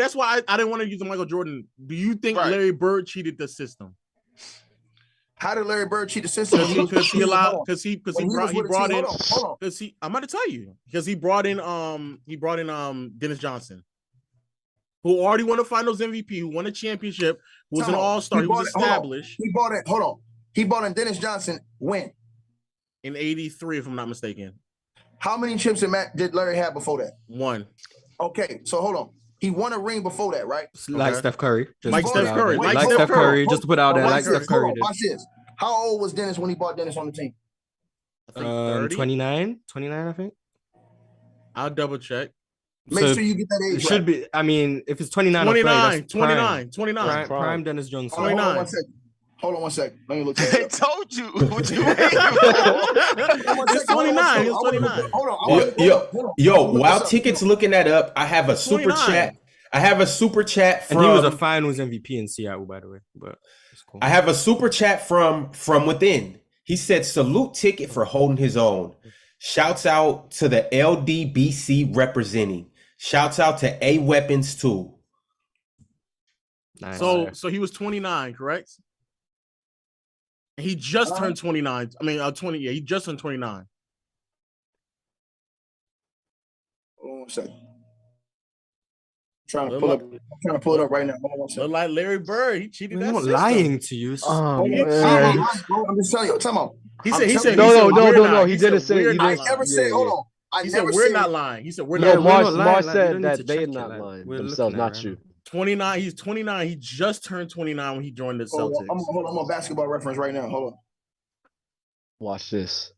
I didn't want to use the Michael Jordan. Do you think Larry Bird cheated the system? How did Larry Bird cheat the system? Because he brought in. I'm about to tell you because he brought in Dennis Johnson, who already won a Finals MVP, who won a championship, who was an All-Star, he was established. He brought it. Hold on. He brought in Dennis Johnson when? In '83, if I'm not mistaken. How many chips did Larry have before that? 1. Okay, so hold on. He won a ring before that, right? Like Steph Curry. Like Steph Curry. Like Steph Curry, just to put out there, like Steph Curry did. Watch this. How old was Dennis when he brought Dennis on the team? 29, I think. I'll double check. Make sure you get that age. It should be. I mean, if it's 29, 29. Prime Dennis Johnson. 29. Hold on one second. Let me look at it. I told you. What you It's 29. It's 29. Hold on. Yo, while Ticket's looking that up, I have a super chat. I have a super chat from. And he was a Finals MVP in Seattle, by the way. But it's cool. I have a super chat from within. He said, "Salute Ticket for holding his own. Shouts out to the LDBC representing. Shouts out to A Weapons too." Nice. So he was 29, correct? He just turned 29. I mean, 20. Yeah, he just turned 29. Hold on one second. I'm trying to pull it up right now. Hold on one second. Look like Larry Bird. He cheated that system. Lying to you. I'm just telling you. Tell me. He said no. He didn't say. I never said. Hold on. He said we're not lying. He said we're not. Mars said that they're not lying themselves, not you. 29. He's 29. He just turned 29 when he joined the Celtics. I'm on Basketball Reference right now. Hold on. Watch this.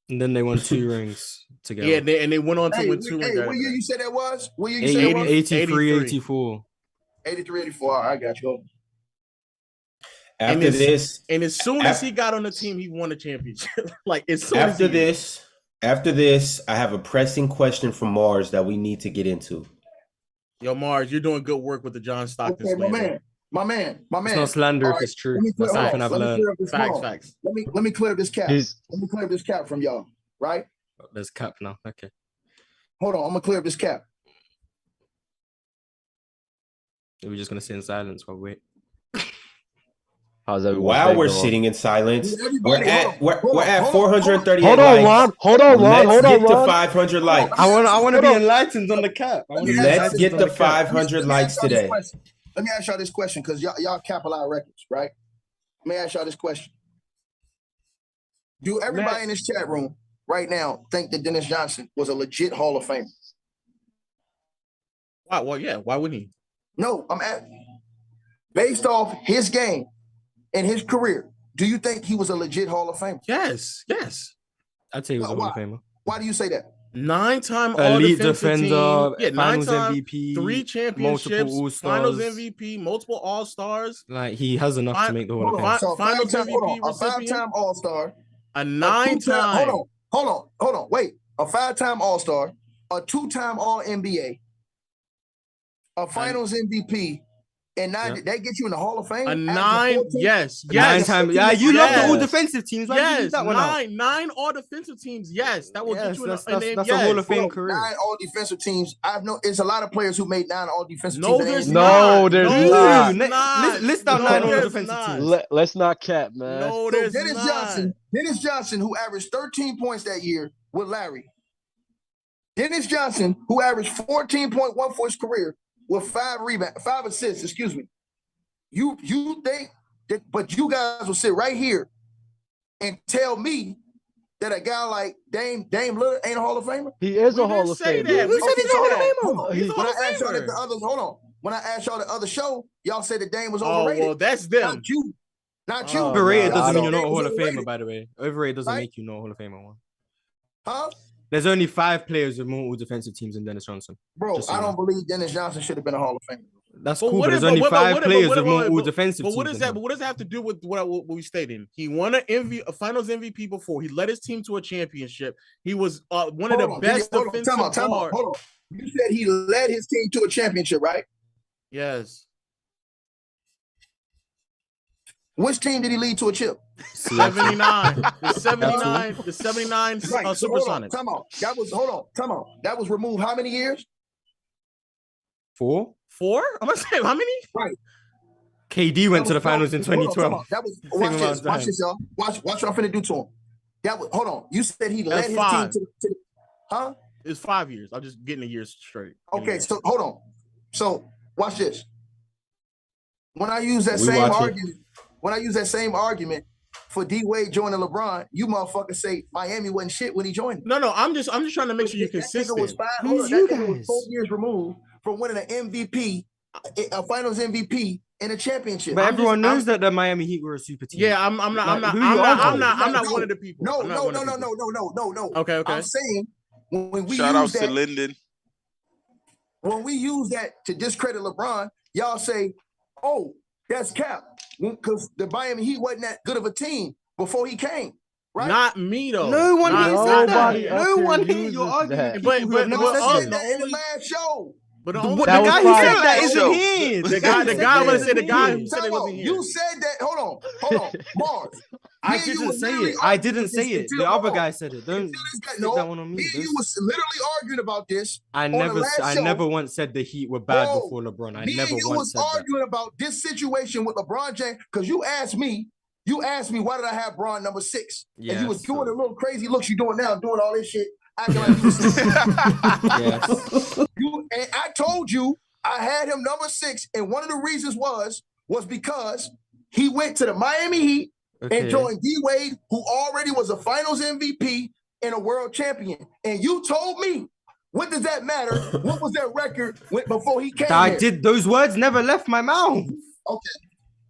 And then they won 2 rings together. Yeah, they went on to win 2 rings. What year you said that was? What year you said that was? 83, 84. 83, 84. I got you. After this, and as soon as he got on the team, he won the championship. Like as soon after this, I have a pressing question from Mars that we need to get into. Yo, Mars, you're doing good work with the John Stockton. Okay, my man. It's not slander if it's true. That's something I've learned. Facts. Let me clear this cap. Let me clear this cap from y'all. Right? There's cap now. Okay. Hold on. I'm gonna clear up this cap. We're just gonna sit in silence while we wait. How's everyone? While we're sitting in silence, we're at 430. Hold on, Ron. Let's get to 500 likes. I want to be enlightened on the cap. Let's get the 500 likes today. Let me ask y'all this question because y'all cap a lot of records, right? Let me ask y'all this question. Do everybody in this chat room right now think that Dennis Johnson was a legit Hall of Famer? Wow. Well, yeah. Why wouldn't he? No, I'm asking. Based off his game and his career, do you think he was a legit Hall of Famer? Yes. I'd say he was a Hall of Famer. Why do you say that? 9-time elite defender, Finals MVP, 3 championships, multiple Finals MVP, multiple All-Stars. Like he has enough to make the Hall of Fame. So Finals MVP, a 5-time All-Star, a 9-time. Hold on. Wait, a 5-time All-Star, a 2-time All-NBA, a Finals MVP. And now that gets you in the Hall of Fame. A 9, yes. 9-time. Yeah, you love the all defensive teams. Yes, 9 all defensive teams. Yes, that will get you in that's a Hall of Fame career. 9 all defensive teams. It's a lot of players who made 9 all defensive teams. There's not. List out 9 all defensive teams. Let's not cap, man. No, there's not. Dennis Johnson, who averaged 13 points that year with Larry. Dennis Johnson, who averaged 14.1 for his career, with 5 assists, excuse me. You think that, but you guys will sit right here and tell me that a guy like Dame Lillard ain't a Hall of Famer? He is a Hall of Famer. We said he's a Hall of Famer. When I asked y'all at the other, hold on. When I asked y'all the other show, y'all said that Dame was overrated. Oh, well, that's them. Not you. Overrated doesn't mean you're not a Hall of Famer, by the way. Overrated doesn't make you not a Hall of Famer. Huh? There's only 5 players with more defensive teams than Dennis Johnson. Bro, I don't believe Dennis Johnson should have been a Hall of Famer. That's cool, but there's only 5 players with more defensive teams. But what is that? But what does that have to do with what we stated? He won a Finals MVP before. He led his team to a championship. He was one of the best defensive guards. Hold on. You said he led his team to a championship, right? Yes. Which team did he lead to a chip? 79. The 79 Right. So hold on. Supersonics. Time out. Time out. That was removed how many years? 4? I'm gonna say how many? Right. KD went to the finals in 2012. That was watch this, y'all. Watch what I'm finna do to him. That was hold on. You said he led his team to the huh? It's 5 years. I'm just getting the years straight. Okay, so hold on. So watch this. When I use that same argument for D Wade joining LeBron, you motherfuckers say Miami wasn't shit when he joined. No, I'm just trying to make sure you're consistent. Who's you guys? Was 4 years removed from winning an MVP, a Finals MVP, and a championship. But everyone knows that the Miami Heat were a super team. Yeah, I'm not one of the people. No. Okay. I'm saying when we shout out to Linden. When we use that to discredit LeBron, y'all say, "Oh, that's cap," because the Miami Heat wasn't that good of a team before he came. Right? Not me though. No one said that. No one here here. You're arguing. But in the last show. But the guy who said that isn't here. The guy who said it wasn't here. You said that. Hold on, Mars. I didn't say it. I didn't say it. The other guy said it. Don't stick that one on me. You was literally arguing about this. I never once said the Heat were bad before LeBron. I never once said that. Arguing about this situation with LeBron James because you asked me why did I have Bron number 6? Yes, and you was doing the little crazy looks you doing now, doing all this shit, acting like you was Yes. And I told you I had him number 6, and one of the reasons was because he went to the Miami Heat and joined D Wade, who already was a Finals MVP and a world champion. And you told me, what does that matter? What was their record before he came? Those words never left my mouth. Okay.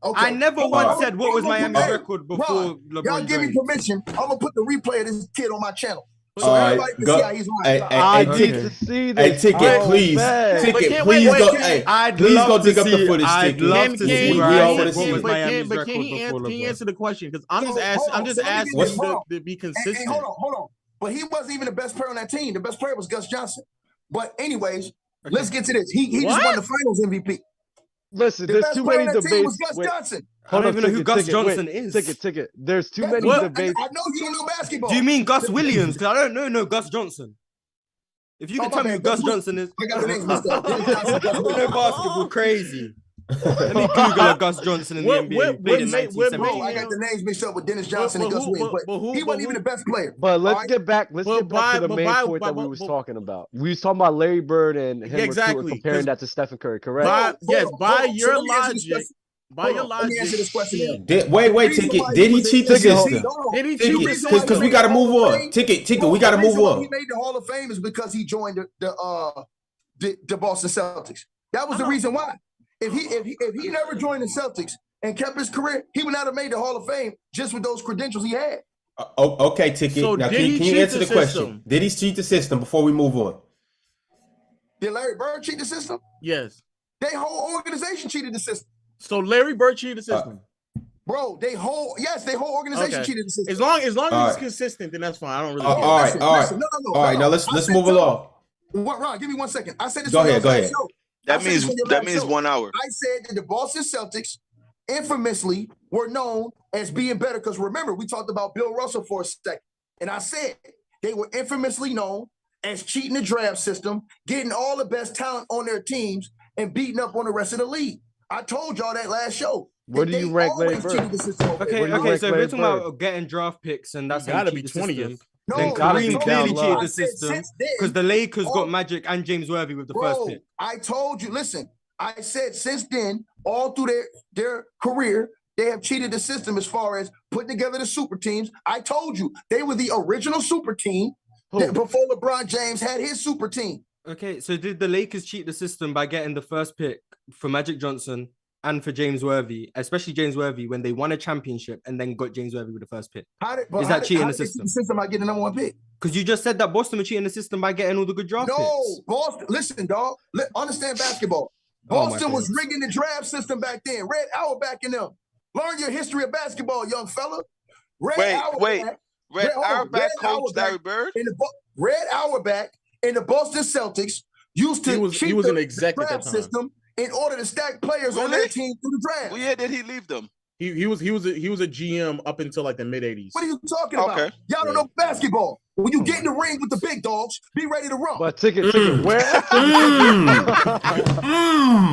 I never once said what was Miami's record before LeBron. Y'all give me permission. I'm gonna put the replay of this kid on my channel. So everybody can see how he's lying. I need to see this. Hey, Ticket, please. Ticket, please go. Hey, please go dig up the footage. I'd love to see. But can he answer the question? Because I'm just asking him to be consistent. Hey, hold on. But he wasn't even the best player on that team. The best player was Gus Johnson. But anyways, let's get to this. He just won the Finals MVP. Listen, there's too many debates. I don't even know who Gus Johnson is. Ticket. There's too many debates. I know you don't know basketball. Do you mean Gus Williams? Because I don't know Gus Johnson. If you can tell me who Gus Johnson is, I got the names mixed up. No basketball crazy. Let me Google a Gus Johnson in the NBA. Played in 1970. I got the names mixed up with Dennis Johnson and Gus Williams, but he wasn't even the best player. But let's get back. Let's get back to the main point that we was talking about. We was talking about Larry Bird and him comparing that to Stephen Curry, correct? By your logic. Let me answer this question. Wait, Ticket. Did he cheat the system? Did he cheat the system? Because we got to move on. Ticket. We got to move on. He made the Hall of Fame is because he joined the Boston Celtics. That was the reason why. If he never joined the Celtics and kept his career, he would not have made the Hall of Fame just with those credentials he had. Okay, Ticket. So now, can you answer the question? Did he cheat the system before we move on? Did Larry Bird cheat the system? Yes. Their whole organization cheated the system. So Larry Bird cheated the system. Bro, their whole organization cheated the system. As long as it's consistent, then that's fine. I don't really care. All right. Now let's move along. Ron, give me 1 second. I said this. Go ahead. That means 1 hour. I said that the Boston Celtics infamously were known as being better because remember, we talked about Bill Russell for a second. And I said they were infamously known as cheating the draft system, getting all the best talent on their teams, and beating up on the rest of the league. I told y'all that last show. Where do you rank Larry Bird? Okay, so we're talking about getting draft picks, and that's gotta be 20th. Then Kareem clearly cheated the system because the Lakers got Magic and James Worthy with the first pick. I told you, listen, I said since then, all through their career, they have cheated the system as far as putting together the super teams. I told you, they were the original super team before LeBron James had his super team. Okay, so did the Lakers cheat the system by getting the first pick for Magic Johnson and for James Worthy, especially James Worthy, when they won a championship and then got James Worthy with the first pick? Is that cheating the system? By getting the number 1 pick? Because you just said that Boston were cheating the system by getting all the good draft picks. No, Boston. Listen, dog. Understand basketball. Boston was rigging the draft system back then. Red Auerbach and them. Learn your history of basketball, young fella. Red Auerbach coached Larry Bird? Red Auerbach and the Boston Celtics used to cheat an exec the draft system in order to stack players on their team through the draft. Well, yeah, did he leave them? He was a GM up until like the mid 80s. What are you talking about? Y'all don't know basketball. When you get in the ring with the big dogs, be ready to run. But ticket where?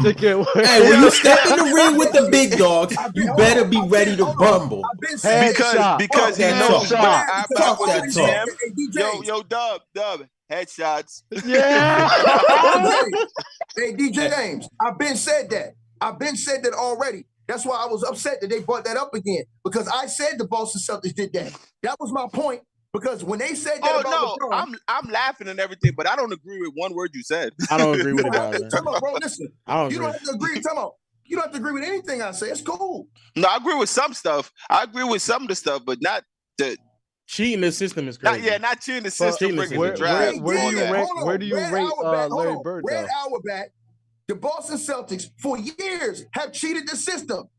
Ticket where? Hey, when you step in the ring with the big dogs, you better be ready to rumble. Because he knows when I was a GM. Yo, Dub, headshots. Yeah. Hey, DJ James, I've been said that already. That's why I was upset that they brought that up again, because I said the Boston Celtics did that. That was my point. Because when they said that LeBron, I'm laughing and everything, but I don't agree with one word you said. I don't agree with it, man. Tell me, bro, listen. You don't have to agree. Tell me, you don't have to agree with anything I say. It's cool. No, I agree with some stuff. I agree with some of the stuff, but not the cheating the system is crazy. Not cheating the system. Where do you rate Larry Bird? Red Auerbach, the Boston Celtics for years have cheated the system,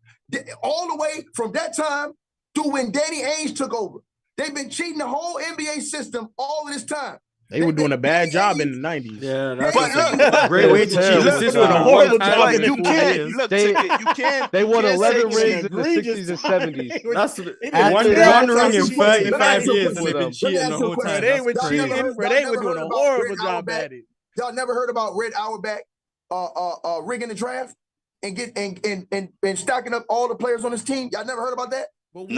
all the way from that time to when Danny Ainge took over. They've been cheating the whole NBA system all of this time. They were doing a bad job in the 90s. Yeah, that's a great way to cheat the system. A horrible job in the you can't look. You can't. They won 11 rings in the 60s and 70s. That's one ring in 35 years, and they've been cheating the whole time. They were cheating, but they were doing a horrible job at it. Y'all never heard about Red Auerbach rigging the draft and stacking up all the players on his team? Y'all never heard about that? But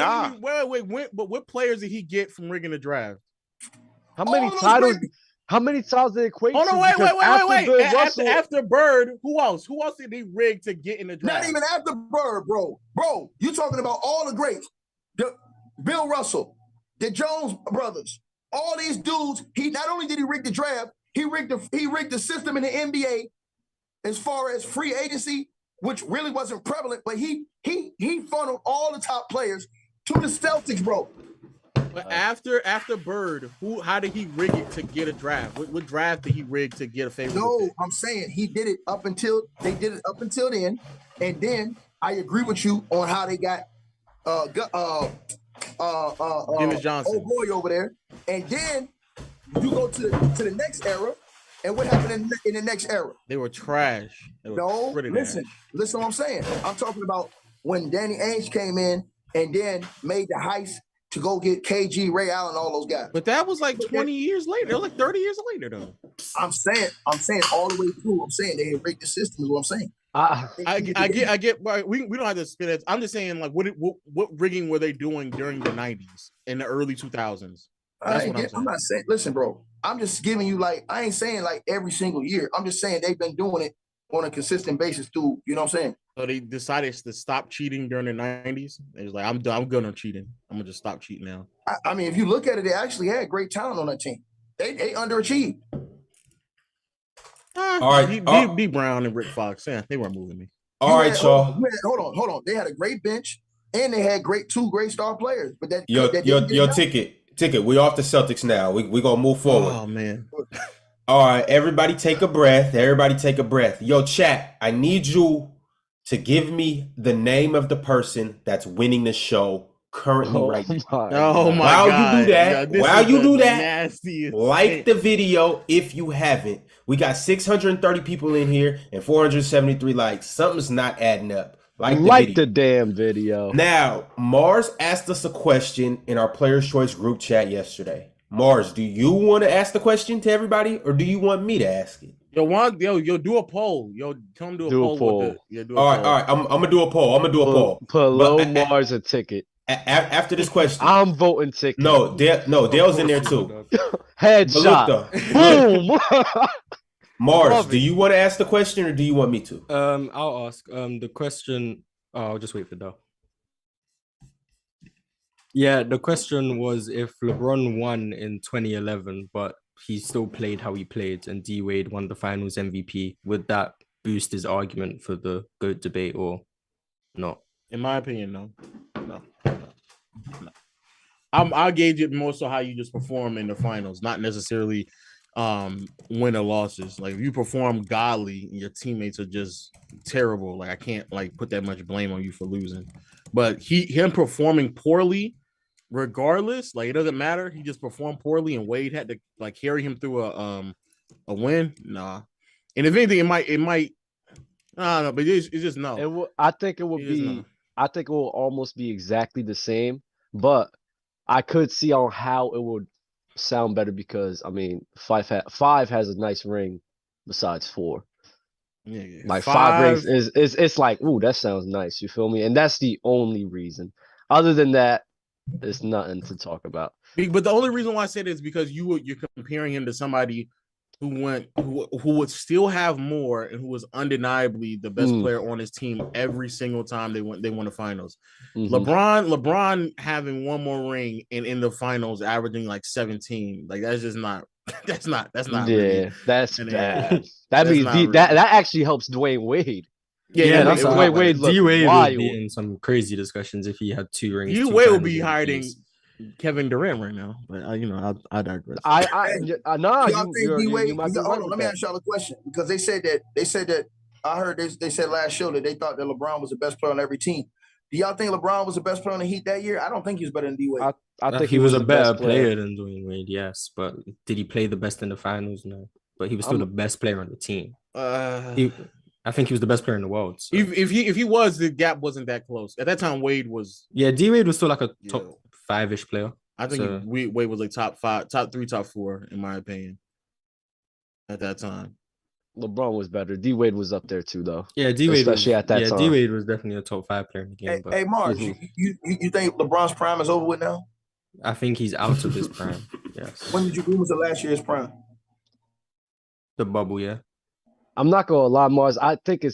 what players did he get from rigging the draft? How many titles? How many titles did it equate to? Oh no! Wait! After Bird, who else? Who else did he rig to get in the draft? Not even after Bird, bro. Bro, you talking about all the greats? Bill Russell, the Jones brothers, all these dudes. He not only did he rig the draft, he rigged the system in the NBA as far as free agency, which really wasn't prevalent, but he funneled all the top players to the Celtics, bro. But after Bird, how did he rig it to get a draft? What draft did he rig to get a favorite? No, I'm saying he did it up until then, and then I agree with you on how they got Dennis Johnson, old boy over there, and then you go to the next era. And what happened in the next era? They were trash. Listen what I'm saying. I'm talking about when Danny Ainge came in and then made the heist to go get KG, Ray Allen, all those guys. But that was like 20 years later. It was like 30 years later, though. I'm saying all the way through. I'm saying they rigged the system is what I'm saying. I get. We don't have to spin it. I'm just saying, like, what rigging were they doing during the 90s and the early 2000s? I'm not saying. Listen, bro. I'm just giving you, like, I ain't saying like every single year. I'm just saying they've been doing it on a consistent basis through. You know what I'm saying? So they decided to stop cheating during the 90s. They was like, I'm done. I'm good on cheating. I'm gonna just stop cheating now. I mean, if you look at it, they actually had great talent on that team. They underachieved. All right, D Brown and Rick Fox. Yeah, they weren't moving me. All right, y'all. Hold on. They had a great bench and they had two great star players. But your ticket. We off the Celtics now. We gonna move forward. Oh man. All right, everybody take a breath. Yo, chat, I need you to give me the name of the person that's winning the show currently right now. Oh my God. While you do that, nastiest like shit. the video if you haven't. We got 630 people in here and 473 likes. Something's not adding up. Like the damn video. Now, Mars asked us a question in our Players' Choice group chat yesterday. Mars, do you want to ask the question to everybody, or do you want me to ask it? Yo, do a poll. Yo, tell them do a poll. All right. I'm gonna do a poll. Put low Mars a ticket. After this question, I'm voting ticket. No, Dale's in there too. Headshot. Boom. Mars, do you want to ask the question or do you want me to? I'll ask. The question. I'll just wait for Dale. Yeah, the question was if LeBron won in 2011, but he still played how he played, and D Wade won the Finals MVP, would that boost his argument for the GOAT debate or not? In my opinion, no. I'll gauge it more so how you just perform in the finals, not necessarily win or losses. Like if you perform godly and your teammates are just terrible, like I can't like put that much blame on you for losing. But him performing poorly, regardless, like it doesn't matter. He just performed poorly, and Wade had to like carry him through a win. Nah, and if anything, it might. I don't know, but it's just no. I think it would be. I think it will almost be exactly the same, but I could see on how it would sound better because I mean, five has a nice ring besides 4. Yeah, Like 5 rings is it's like, ooh, that sounds nice. You feel me? And that's the only reason. Other than that, it's nothing to talk about. But the only reason why I said it is because you're comparing him to somebody who would still have more and who was undeniably the best player on his team every single time they won the finals. LeBron having one more ring and in the finals averaging like 17. Like that's just not that's not Yeah, really, that's bad. That that's means not that really. actually helps Dwayne Wade. Yeah, that's Dwayne Wade looked D-Wade wild. would be in some crazy discussions if he had 2 rings. D-Wade would be hiding Kevin Durant right now, but I digress. You might be right. Let me ask y'all a question because they said that I heard they said last show that they thought that LeBron was the best player on every team. Do y'all think LeBron was the best player on the Heat that year? I don't think he was better than D-Wade. I think he was a better player than Dwayne Wade, yes, but did he play the best in the finals? No, but he was still the best player on the team. I think he was the best player in the world. So. If he was, the gap wasn't that close at that time. Wade was. Yeah, D-Wade was still like a top 5-ish player. I think Wade was like top 5, top 3, top 4 in my opinion. At that time, LeBron was better. D-Wade was up there too, though. Yeah, D-Wade, especially at that time. D-Wade was definitely a top 5 player in the game. Hey, Mark, you think LeBron's prime is over with now? I think he's out of his prime. Yes. When was the last year's prime? The bubble, yeah. I'm not gonna lie, Mars. I think you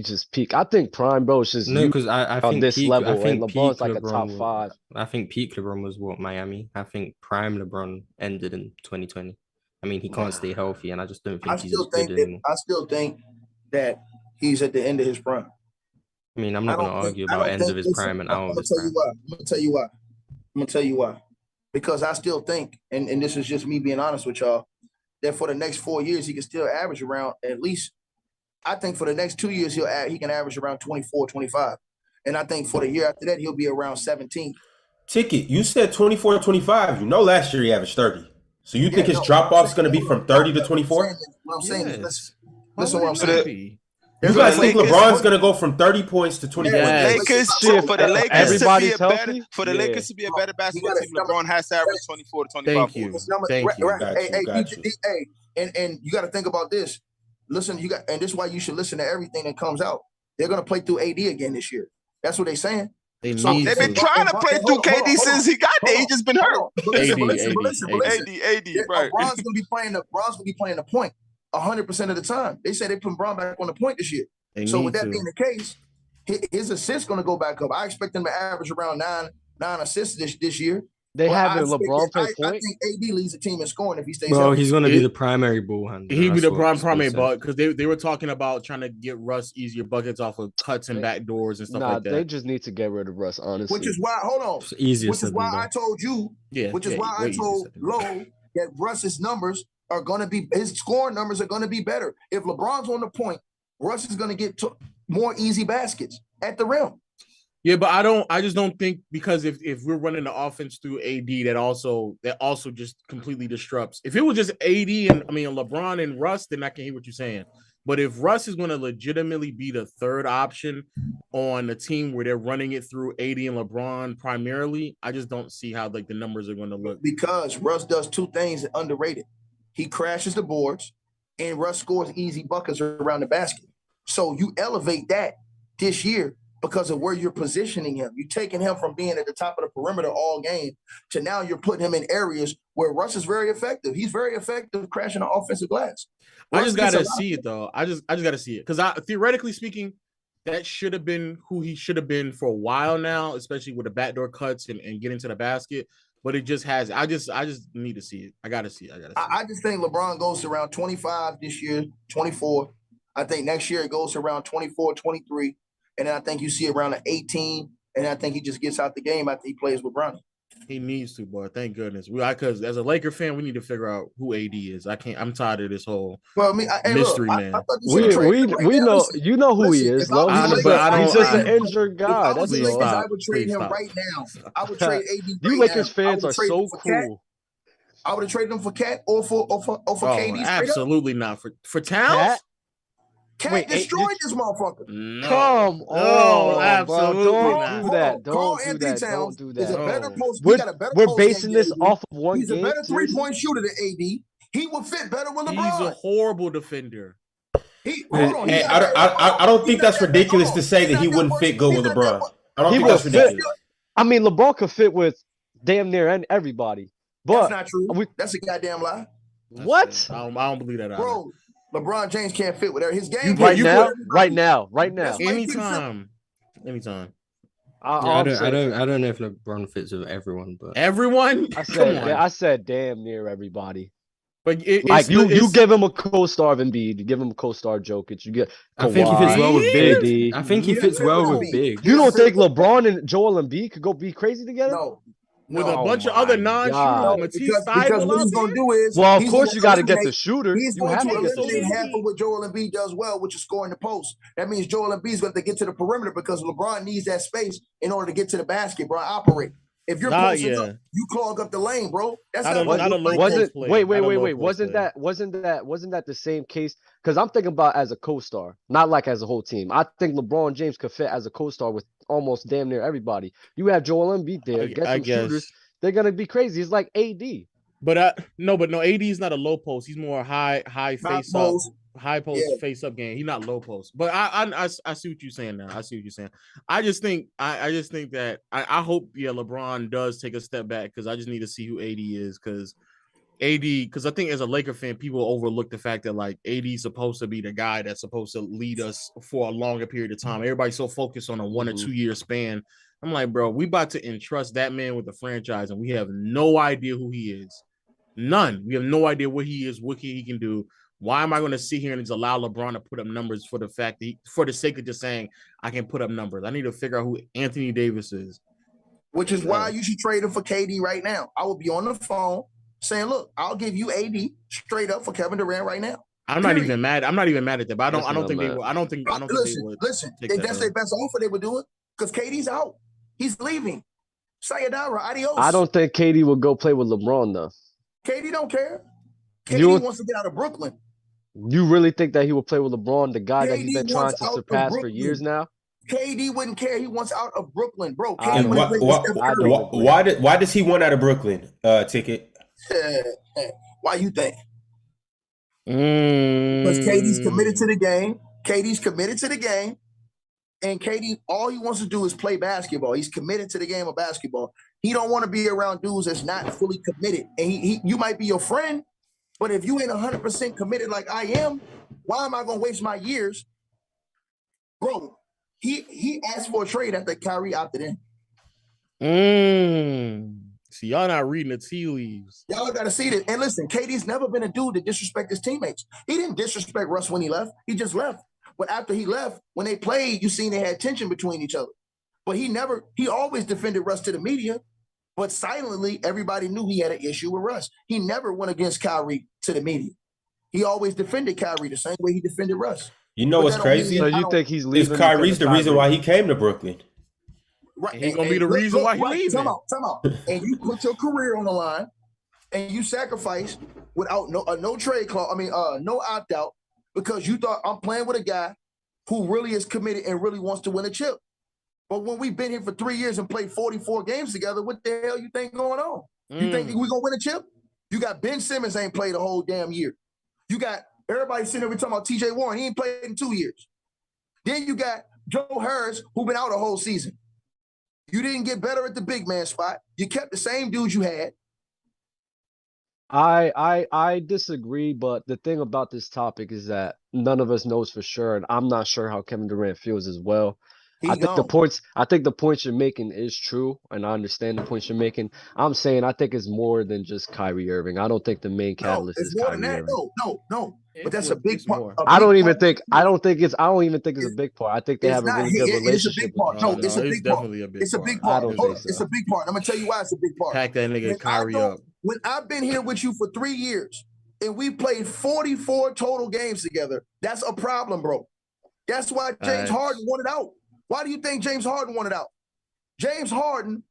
just peak. I think prime, bro, is just because I think on this peak, level, I think and LeBron's like LeBron a top 5. I think peak LeBron was Miami. I think prime LeBron ended in 2020. I mean, he can't stay healthy, and I just don't think he's good anymore. I still think that he's at the end of his prime. I mean, I'm not going to argue about ends of his prime and out of his prime. I'm going to tell you why. Because I still think, and this is just me being honest with y'all, that for the next 4 years, he can still average around at least, I think for the next 2 years, he can average around 24, 25. And I think for the year after that, he'll be around 17. Ticket, you said 24, 25. You know last year he averaged 30. So you think his drop-off is going to be from 30 to 24? What I'm saying is, listen what I'm saying. You guys think LeBron's going to go from 30 points to 24? For the Lakers to be a better basketball team, LeBron has to average 24 to 25 points. Thank you. Hey, and you got to think about this. Listen, and this is why you should listen to everything that comes out. They're going to play through AD again this year. That's what they're saying. They've been trying to play through KD since he got there. He just been hurt. AD, right. Bron's going to be playing the point 100% of the time. They say they put Bron back on the point this year. So with that being the case, his assists going to go back up. I expect him to average around nine assists this year. They have LeBron play point. I think AD leads the team in scoring if he stays. Bro, he's going to be the primary ball handler. He'd be the primary ball because they were talking about trying to get Russ easier buckets off of cuts and back doors and stuff like that. They just need to get rid of Russ, honestly. Which is why, hold on. It's easier. Which is why I told you. Yeah. Which is why I told Lowe that Russ's numbers are going to be, his scoring numbers are going to be better. If LeBron's on the point, Russ is going to get more easy baskets at the rim. Yeah, but I just don't think because if we're running the offense through AD, that also just completely disrupts. If it was just AD and LeBron and Russ, then I can hear what you're saying. But if Russ is going to legitimately be the third option on a team where they're running it through AD and LeBron primarily, I just don't see how the numbers are going to look. Because Russ does two things that underrated. He crashes the boards and Russ scores easy buckets around the basket. So you elevate that this year because of where you're positioning him. You're taking him from being at the top of the perimeter all game to now you're putting him in areas where Russ is very effective. He's very effective crashing the offensive glass. I just got to see it, though. I just got to see it. Because theoretically speaking, that should have been who he should have been for a while now, especially with the backdoor cuts and getting to the basket. But it just has. I just need to see it. I got to see it. I just think LeBron goes to around 25 this year, 24. I think next year it goes to around 24, 23. And then I think you see around an 18, and I think he just gets out the game after he plays with Bronny. He needs to, boy. Thank goodness. Because as a Laker fan, we need to figure out who AD is. I'm tired of this whole mystery, man. We know you know who he is. He's just an injured guy. That's all. I would trade him right now. I would trade AD. You Lakers fans are so cool. I would have traded him for Cat or for KD. Absolutely not for Towns. Cat destroyed this motherfucker. No. Come on, absolutely bro. not. Don't do that. Carl Don't do Anthony that. Towns Don't do is a that. better post. He We're, got a better we're post basing game this than AD. off of one He's game. a better Seriously? three-point shooter than AD. He would fit better with LeBron. He's a horrible defender. I don't think that's ridiculous to say that he wouldn't fit good with LeBron. I don't think that's ridiculous. I mean, LeBron could fit with damn near everybody. But that's not true. That's a goddamn lie. What? I don't believe that either. Bro, LeBron James can't fit with his game. Right now. Anytime. I don't know if LeBron fits with everyone, but everyone. I said damn near everybody. But you give him a co-star of Embiid, you give him a co-star Jokic, you get Kawhi, I think he fits well with Big. I think he fits well with Big. You don't think LeBron and Joel Embiid could go be crazy together? No. With a bunch of other non-shooters, because what he's going to do is, well, of course you got to get the shooter. He's going to eliminate half of what Joel Embiid does well, which is scoring the post. That means Joel Embiid is going to get to the perimeter because LeBron needs that space in order to get to the basket, bro. Operate. If you're posting up, you clog up the lane, bro. That's not a low post play. Wait. Wasn't that the same case? Because I'm thinking about as a co-star, not like as a whole team. I think LeBron James could fit as a co-star with almost damn near everybody. You have Joel Embiid there, get some shooters. They're gonna be crazy. It's like AD. But no, AD is not a low post. He's more high face up. High post face up game. He's not low post. But I see what you're saying now. I just think that I hope LeBron does take a step back because I just need to see who AD is because I think as a Laker fan, people overlook the fact that like AD is supposed to be the guy that's supposed to lead us for a longer period of time. Everybody's so focused on a 1 or 2 year span. I'm like, bro, we about to entrust that man with the franchise and we have no idea who he is. None. We have no idea what he is, what he can do. Why am I going to sit here and just allow LeBron to put up numbers for the fact that for the sake of just saying I can put up numbers? I need to figure out who Anthony Davis is. Which is why you should trade him for KD right now. I will be on the phone saying, look, I'll give you AD straight up for Kevin Durant right now. I'm not even mad at that, but I don't think they would. Listen, if that's their best offer, they would do it because KD's out. He's leaving. Sayonara, adios. I don't think KD would go play with LeBron though. KD don't care. KD wants to get out of Brooklyn. You really think that he would play with LeBron, the guy that he's been trying to surpass for years now? KD wouldn't care. He wants out of Brooklyn, bro. Why does he want out of Brooklyn? Ticket. Why you think? Because KD's committed to the game. And KD, all he wants to do is play basketball. He's committed to the game of basketball. He don't want to be around dudes that's not fully committed. And you might be your friend, but if you ain't 100% committed like I am, why am I going to waste my years? Bro, he asked for a trade after Kyrie opted in. See, y'all not reading the tea leaves. Y'all got to see this. And listen, KD's never been a dude to disrespect his teammates. He didn't disrespect Russ when he left. He just left. But after he left, when they played, you seen they had tension between each other. But he always defended Russ to the media. But silently, everybody knew he had an issue with Russ. He never went against Kyrie to the media. He always defended Kyrie the same way he defended Russ. You know what's crazy? So you think he's leaving? Is Kyrie's the reason why he came to Brooklyn? Right. He's going to be the reason why he's leaving. Time out. And you put your career on the line and you sacrifice without no trade clause, no opt-out because you thought I'm playing with a guy who really is committed and really wants to win a chip. But when we've been here for 3 years and played 44 games together, what the hell you think going on? You think we're going to win a chip? You got Ben Simmons ain't played a whole damn year. You got everybody sitting over talking about T.J. Warren. He ain't played in 2 years. Then you got Joe Harris, who been out a whole season. You didn't get better at the big man spot. You kept the same dudes you had. I disagree, but the thing about this topic is that none of us knows for sure, and I'm not sure how Kevin Durant feels as well. I think the points you're making is true, and I understand the points you're making. I'm saying I think it's more than just Kyrie Irving. I don't think the main catalyst is Kyrie Irving. No. But that's a big part. I don't even think it's a big part. I think they have a really good relationship. It's a big part. No, it's a big part. It's a big part. It's a big part. I'm gonna tell you why it's a big part. Pack that nigga Kyrie up. When I've been here with you for 3 years and we played 44 total games together, that's a problem, bro. That's why James Harden wanted out. Why do you think James Harden wanted out? James Harden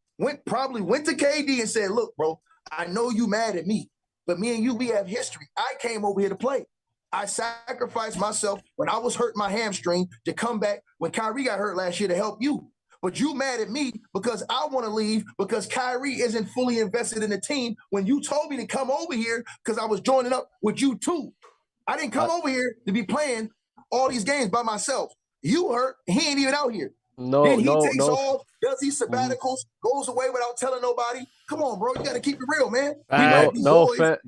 probably went to KD and said, look, bro, I know you mad at me, but me and you, we have history. I came over here to play. I sacrificed myself when I was hurting my hamstring to come back when Kyrie got hurt last year to help you. But you mad at me because I want to leave because Kyrie isn't fully invested in the team when you told me to come over here because I was joining up with you too. I didn't come over here to be playing all these games by myself. You hurt, he ain't even out here. Then he takes off, does these sabbaticals, goes away without telling nobody. Come on, bro, you got to keep it real, man. No offense.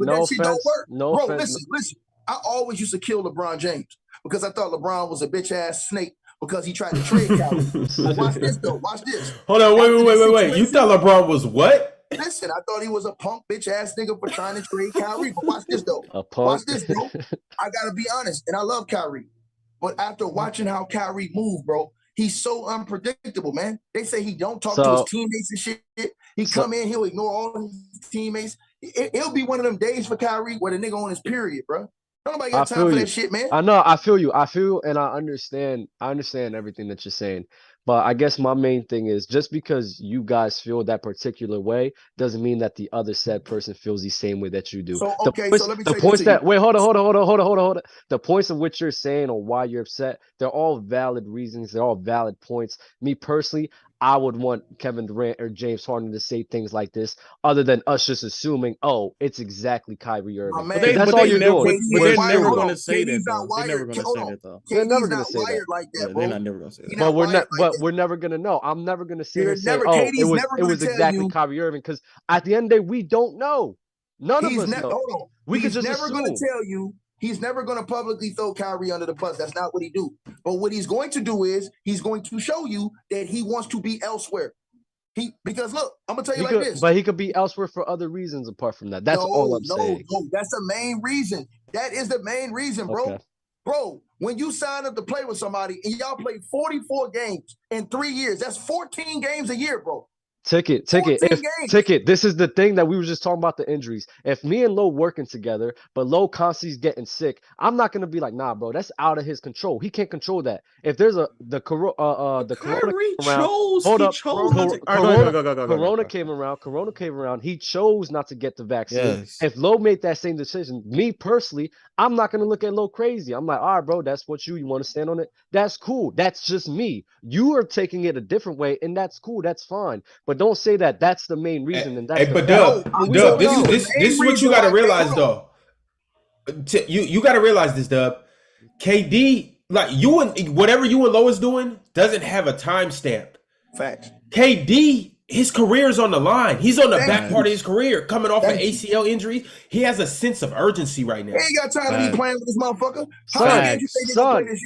Listen. I always used to kill LeBron James because I thought LeBron was a bitch ass snake because he tried to trade Kyrie. But watch this though. Watch this. Hold on, wait. You thought LeBron was what? Listen, I thought he was a punk bitch ass nigga for trying to trade Kyrie. But watch this though. Watch this, bro. I gotta be honest, and I love Kyrie. But after watching how Kyrie move, bro, he's so unpredictable, man. They say he don't talk to his teammates and shit. He come in, he'll ignore all his teammates. It'll be one of them days for Kyrie where the nigga on his period, bro. Nobody got time for that shit, man. I know. I feel you, and I understand everything that you're saying. But I guess my main thing is just because you guys feel that particular way doesn't mean that the other said person feels the same way that you do. So let me say the points that wait, hold on. The points of which you're saying or why you're upset, they're all valid reasons. They're all valid points. Me personally, I would want Kevin Durant or James Harden to say things like this, other than us just assuming, oh, it's exactly Kyrie Irving. That's all you're doing. But they're never going to say that. They're never going to say that, though. They're never going to say that. Like that, bro. They're not never going to say that. But we're never going to know. I'm never going to sit here and say, oh, it was exactly Kyrie Irving, because at the end of the day, we don't know. None of us know. We could just assume. He's never going to tell you. He's never going to publicly throw Kyrie under the bus. That's not what he do. But what he's going to do is he's going to show you that he wants to be elsewhere. Because look, I'm gonna tell you like this. But he could be elsewhere for other reasons apart from that. That's all I'm saying. No, that's the main reason. That is the main reason, bro. Okay. Bro, when you sign up to play with somebody and y'all play 44 games in 3 years, that's 14 games a year, bro. Ticket. This is the thing that we were just talking about, the injuries. If me and Lo working together, but Lo constantly getting sick, I'm not gonna be like, nah, bro, that's out of his control. He can't control that. If there's the corona came around, he chose not to get the vaccine. Yes. If Lo made that same decision, me personally, I'm not gonna look at Lo crazy. I'm like, all right, bro, that's what you want to stand on it. That's cool. That's just me. You are taking it a different way, and that's cool. That's fine. But don't say that that's the main reason. And that's Dub, this is what you got to realize, though. You got to realize this, Dub. KD, like you and whatever you and Lo is doing, doesn't have a timestamp. Fact. KD, his career is on the line. He's on the back part of his career, coming off an ACL injury. He has a sense of urgency right now. He ain't got time to be playing with this motherfucker. Son,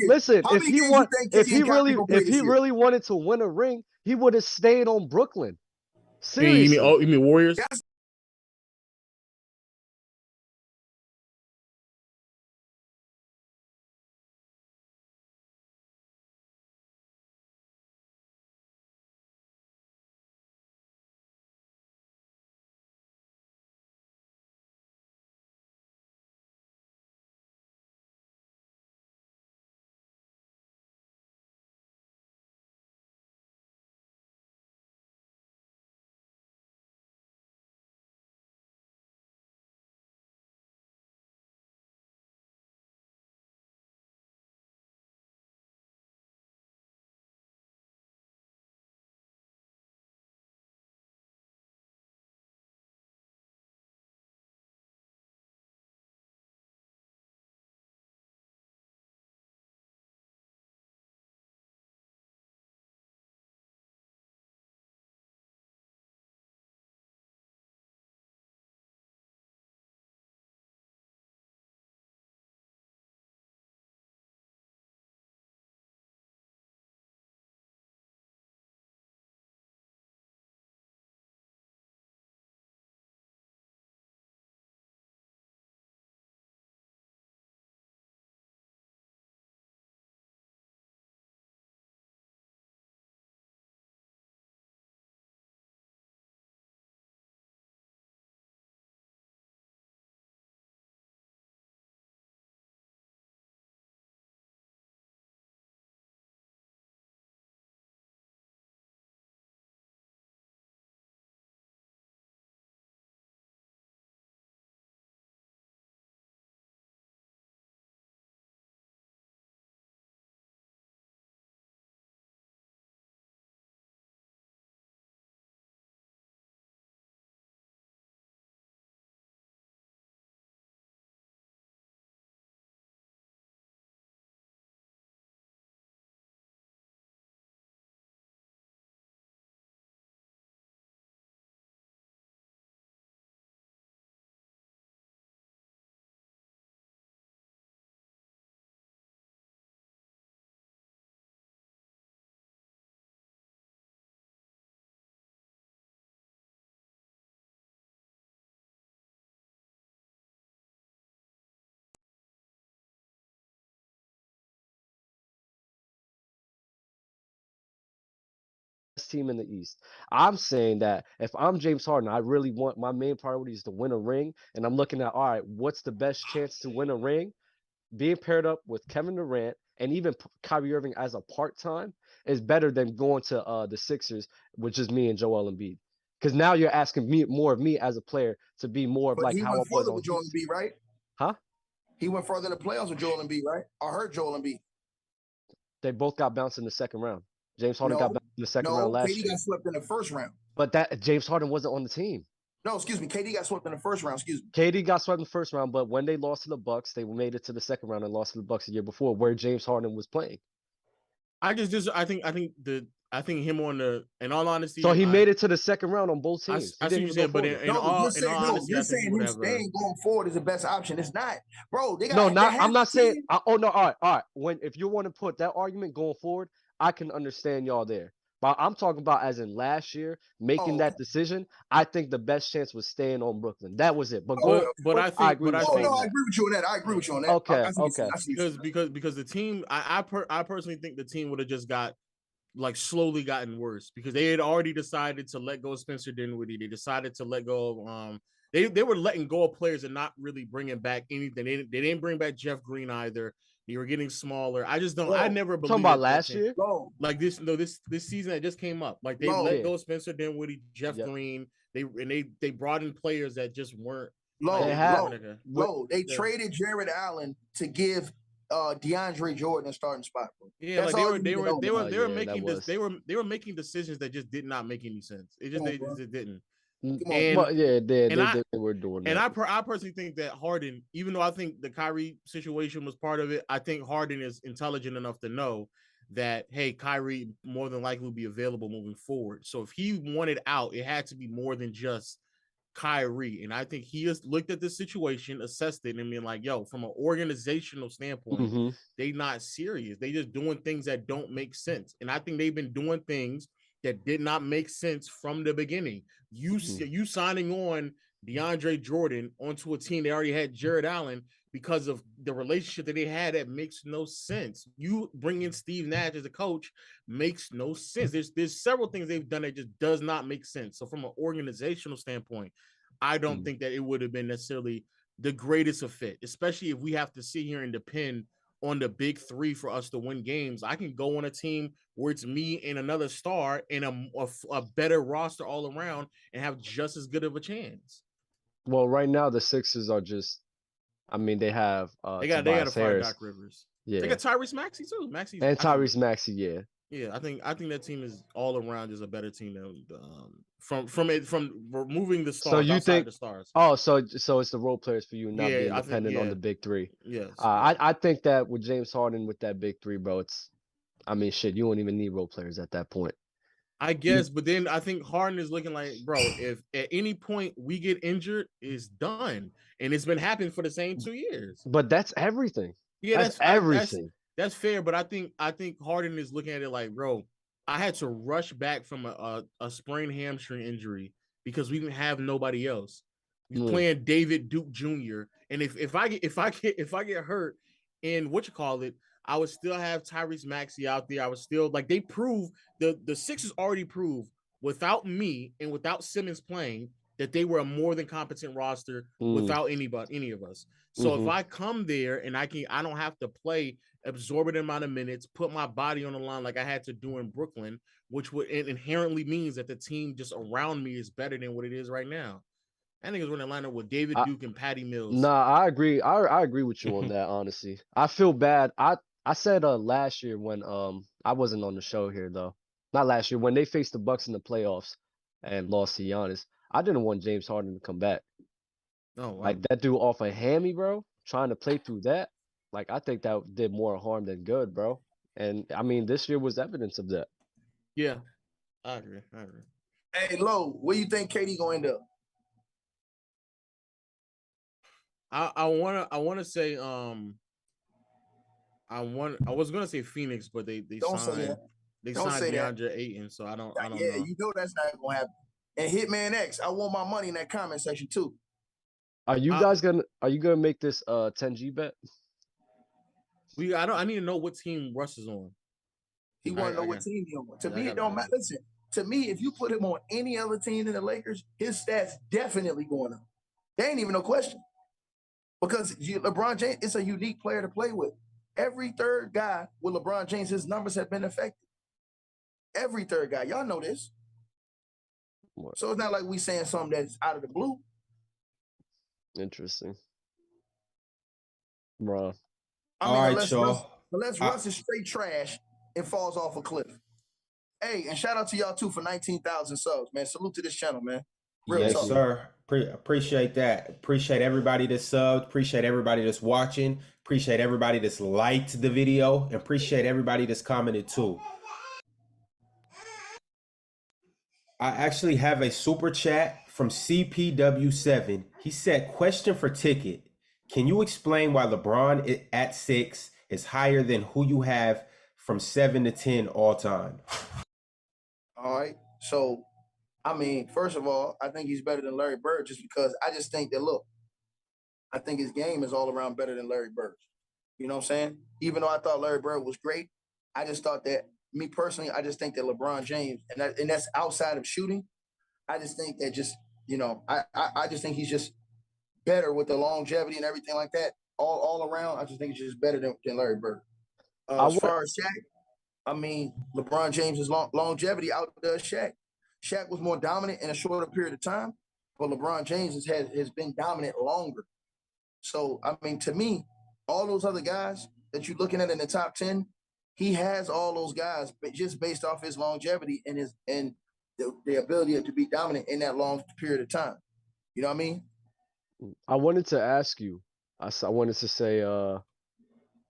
listen, if he really wanted to win a ring, he would have stayed on Brooklyn. Seriously. You mean Warriors? best team in the East. I'm saying that if I'm James Harden, I really want my main priority is to win a ring, and I'm looking at all right, what's the best chance to win a ring? Being paired up with Kevin Durant and even Kyrie Irving as a part-time is better than going to the Sixers, which is me and Joel Embiid. Because now you're asking me more of me as a player to be more of But like he how I went was further on with Joel Houston. Embiid, right? Huh? He went further in the playoffs with Joel Embiid, right? I heard Joel Embiid. They both got bounced in the second round. James Harden got bounced in the second round last KD year. got swept in the first round. But that James Harden wasn't on the team. No, excuse me. KD got swept in the first round. Excuse me. KD got swept in the first round, but when they lost to the Bucks, they made it to the second round and lost to the Bucks the year before, where James Harden was playing. I think him on the, in all honesty. So he made it to the second round on both teams. I see what you're saying, but in all honesty, you're saying him staying going forward is the best option. It's not, bro. They got, no, not. I'm not saying. Oh no, all right. If you want to put that argument going forward, I can understand y'all there. But I'm talking about as in last year making that decision. I think the best chance was staying on Brooklyn. That was it. But I agree with you on that. I agree with you on that. Okay. Because the team, I personally think the team would have just got like slowly gotten worse because they had already decided to let go of Spencer Dinwiddie. They decided to let go of they were letting go of players and not really bringing back anything. They didn't bring back Jeff Green either. They were getting smaller. I just don't. I never believed. Talking about last year, like this season that just came up. Like they let go of Spencer Dinwiddie, Jeff Green. They brought in players that just weren't. They traded Jared Allen to give DeAndre Jordan a starting spot. Bro. Yeah, like they were making this. They were making decisions that just did not make any sense. It just it didn't. They were doing that. And I personally think that Harden, even though I think the Kyrie situation was part of it, I think Harden is intelligent enough to know that, hey, Kyrie more than likely will be available moving forward. So if he wanted out, it had to be more than just Kyrie. And I think he has looked at the situation, assessed it, and been like, yo, from an organizational standpoint, they not serious. They just doing things that don't make sense. And I think they've been doing things that did not make sense from the beginning. You signing on DeAndre Jordan onto a team they already had Jared Allen because of the relationship that they had, that makes no sense. You bring in Steve Nash as a coach makes no sense. There's several things they've done that just does not make sense. So from an organizational standpoint, I don't think that it would have been necessarily the greatest of fit, especially if we have to sit here and depend on the big three for us to win games. I can go on a team where it's me and another star and a better roster all around and have just as good of a chance. Well, right now the Sixers are just, I mean, they have they got to fire Doc Rivers. Yeah, they got Tyrese Maxey too. Tyrese Maxey, yeah. Yeah, I think that team is all around just a better team than from removing the stars. So you think the stars? Oh, so it's the role players for you, not being dependent on the big three. Yes. I think that with James Harden with that big three, bro, you don't even need role players at that point. I guess, but then I think Harden is looking like, bro, if at any point we get injured, it's done, and it's been happening for the same 2 years. But that's everything. Yeah, that's everything. That's fair, but I think Harden is looking at it like, bro, I had to rush back from a sprained hamstring injury because we didn't have nobody else. We playing David Duke Jr. And if I get hurt in I would still have Tyrese Maxey out there. I was still like, they prove the Sixers already proved without me and without Simmons playing that they were a more than competent roster without any of us. So if I come there and I don't have to play absorbent amount of minutes, put my body on the line like I had to do in Brooklyn, which would inherently means that the team just around me is better than what it is right now. I think it's running a lineup with David Duke and Patty Mills. Nah, I agree. I agree with you on that, honestly. I feel bad. I said last year when I wasn't on the show here though. Not last year, when they faced the Bucks in the playoffs and lost to Giannis. I didn't want James Harden to come back. Oh, wow. Like that dude off a hammy, bro, trying to play through that. Like I think that did more harm than good, bro. And I mean, this year was evidence of that. Yeah, I agree. Hey, Lo, where you think KD gonna end up? I wanna say I was gonna say Phoenix, but they signed DeAndre Ayton, so I don't know. Yeah, you know that's not gonna happen. And Hitman X, I want my money in that comment section too. Are you gonna make this 10G bet? I need to know what team Russ is on. He want to know what team he on. To me, it don't matter. Listen, to me, if you put him on any other team than the Lakers, his stats definitely going up. There ain't even no question. Because LeBron James is a unique player to play with. Every third guy with LeBron James, his numbers have been affected. Every third guy. Y'all know this. So it's not like we saying something that's out of the blue. Interesting. Bro. I mean, unless Russ is straight trash and falls off a cliff. Hey, and shout out to y'all too for 19,000 subs, man. Salute to this channel, man. Real talk. Sir. Appreciate that. Appreciate everybody that's subbed. Appreciate everybody that's watching. Appreciate everybody that's liked the video. And appreciate everybody that's commented too. I actually have a super chat from CPW7. He said, question for Ticket. Can you explain why LeBron at 6 is higher than who you have from 7 to 10 all time? All right. So, I mean, first of all, I think he's better than Larry Bird just because I just think that, look, I think his game is all around better than Larry Bird's. You know what I'm saying? Even though I thought Larry Bird was great, I just thought that, me personally, I just think that LeBron James, and that's outside of shooting, I just think that just, you know, I just think he's just better with the longevity and everything like that. All around, I just think he's just better than Larry Bird. As far as Shaq, I mean, LeBron James' longevity outdoes Shaq. Shaq was more dominant in a shorter period of time, but LeBron James has been dominant longer. So, I mean, to me, all those other guys that you're looking at in the top 10, he has all those guys, but just based off his longevity and the ability to be dominant in that long period of time. You know what I mean? I wanted to ask you. I wanted to say,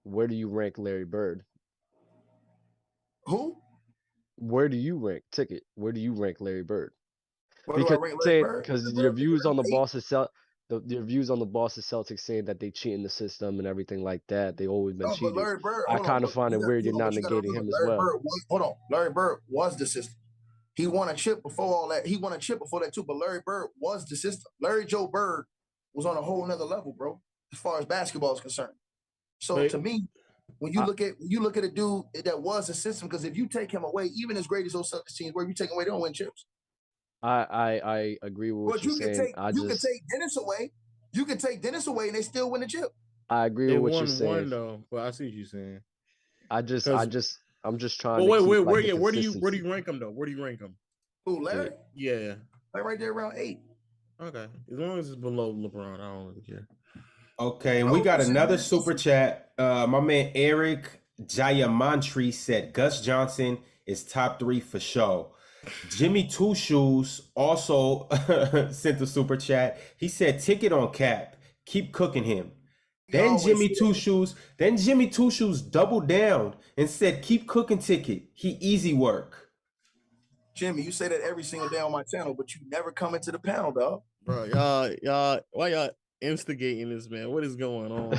where do you rank Larry Bird? Who? Where do you rank Ticket? Where do you rank Larry Bird? Because your views on the Boston Celtics saying that they cheat in the system and everything like that. They always been cheaters. I kind of find it weird you're not negating him as well. Larry Bird was the system. He won a chip before all that. He won a chip before that too, but Larry Bird was the system. Larry Joe Bird was on a whole nother level, bro, as far as basketball is concerned. So to me, when you look at a dude that was a system, because if you take him away, even as great as those Celtics teams were, you take him away, they don't win chips. I agree with what you're saying. You can take Dennis away. You can take Dennis away and they still win the chip. I agree with what you're saying. One though, but I see what you're saying. I'm just trying. But where do you rank him though? Where do you rank him? Who, Larry? Yeah, like right there around 8. Okay, as long as it's below LeBron, I don't really care. Okay, and we got another super chat. My man Eric Jayamantri said Gus Johnson is top 3 for sure. Jimmy Two Shoes also sent the super chat. He said Ticket on Cap. Keep cooking him. Then Jimmy Two Shoes doubled down and said, keep cooking Ticket. He easy work. Jimmy, you say that every single day on my channel, but you never come into the panel, dog. Bro, y'all, why y'all instigating this, man? What is going on?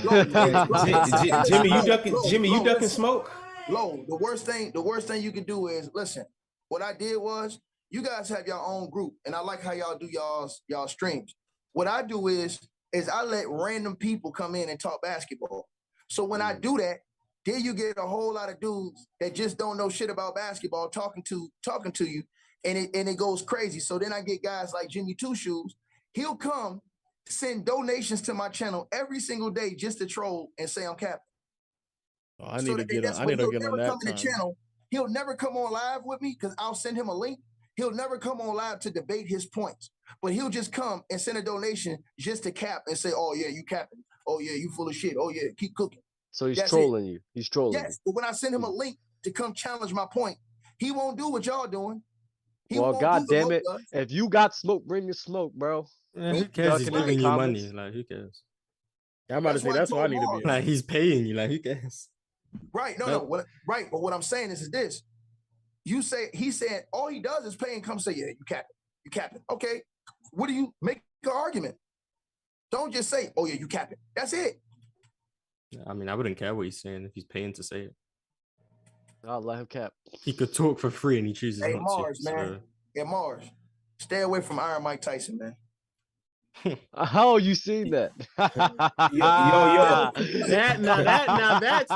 Jimmy, you ducking smoke? Lo, the worst thing you can do is, listen, what I did was, you guys have your own group, and I like how y'all do y'all streams. What I do is I let random people come in and talk basketball. So when I do that, then you get a whole lot of dudes that just don't know shit about basketball talking to you, and it goes crazy. So then I get guys like Jimmy Two Shoes. He'll come send donations to my channel every single day just to troll and say I'm capping. Oh, I need to get on that channel. He'll never come on live with me because I'll send him a link. He'll never come on live to debate his points, but he'll just come and send a donation just to cap and say, oh yeah, you capping. Oh yeah, you full of shit. Oh yeah, keep cooking. So he's trolling you. He's trolling you. Yes, but when I send him a link to come challenge my point, he won't do what y'all doing. Well, God damn it. If you got smoke, bring the smoke, bro. Yeah, who cares? He's giving you money. Like, who cares? I'm about to say that's what I need to be. Like, he's paying you. Like, who cares? Right. No. Right. But what I'm saying is this. You say, he said, all he does is pay and come say, yeah, you capping. You capping. Okay. What do you make an argument? Don't just say, oh yeah, you capping. That's it. I mean, I wouldn't care what he's saying if he's paying to say it. I'll let him cap. He could talk for free and he chooses not Mars, to. Man. Hey, Mars, stay away from Iron Mike Tyson, man. How you seen that? yo. That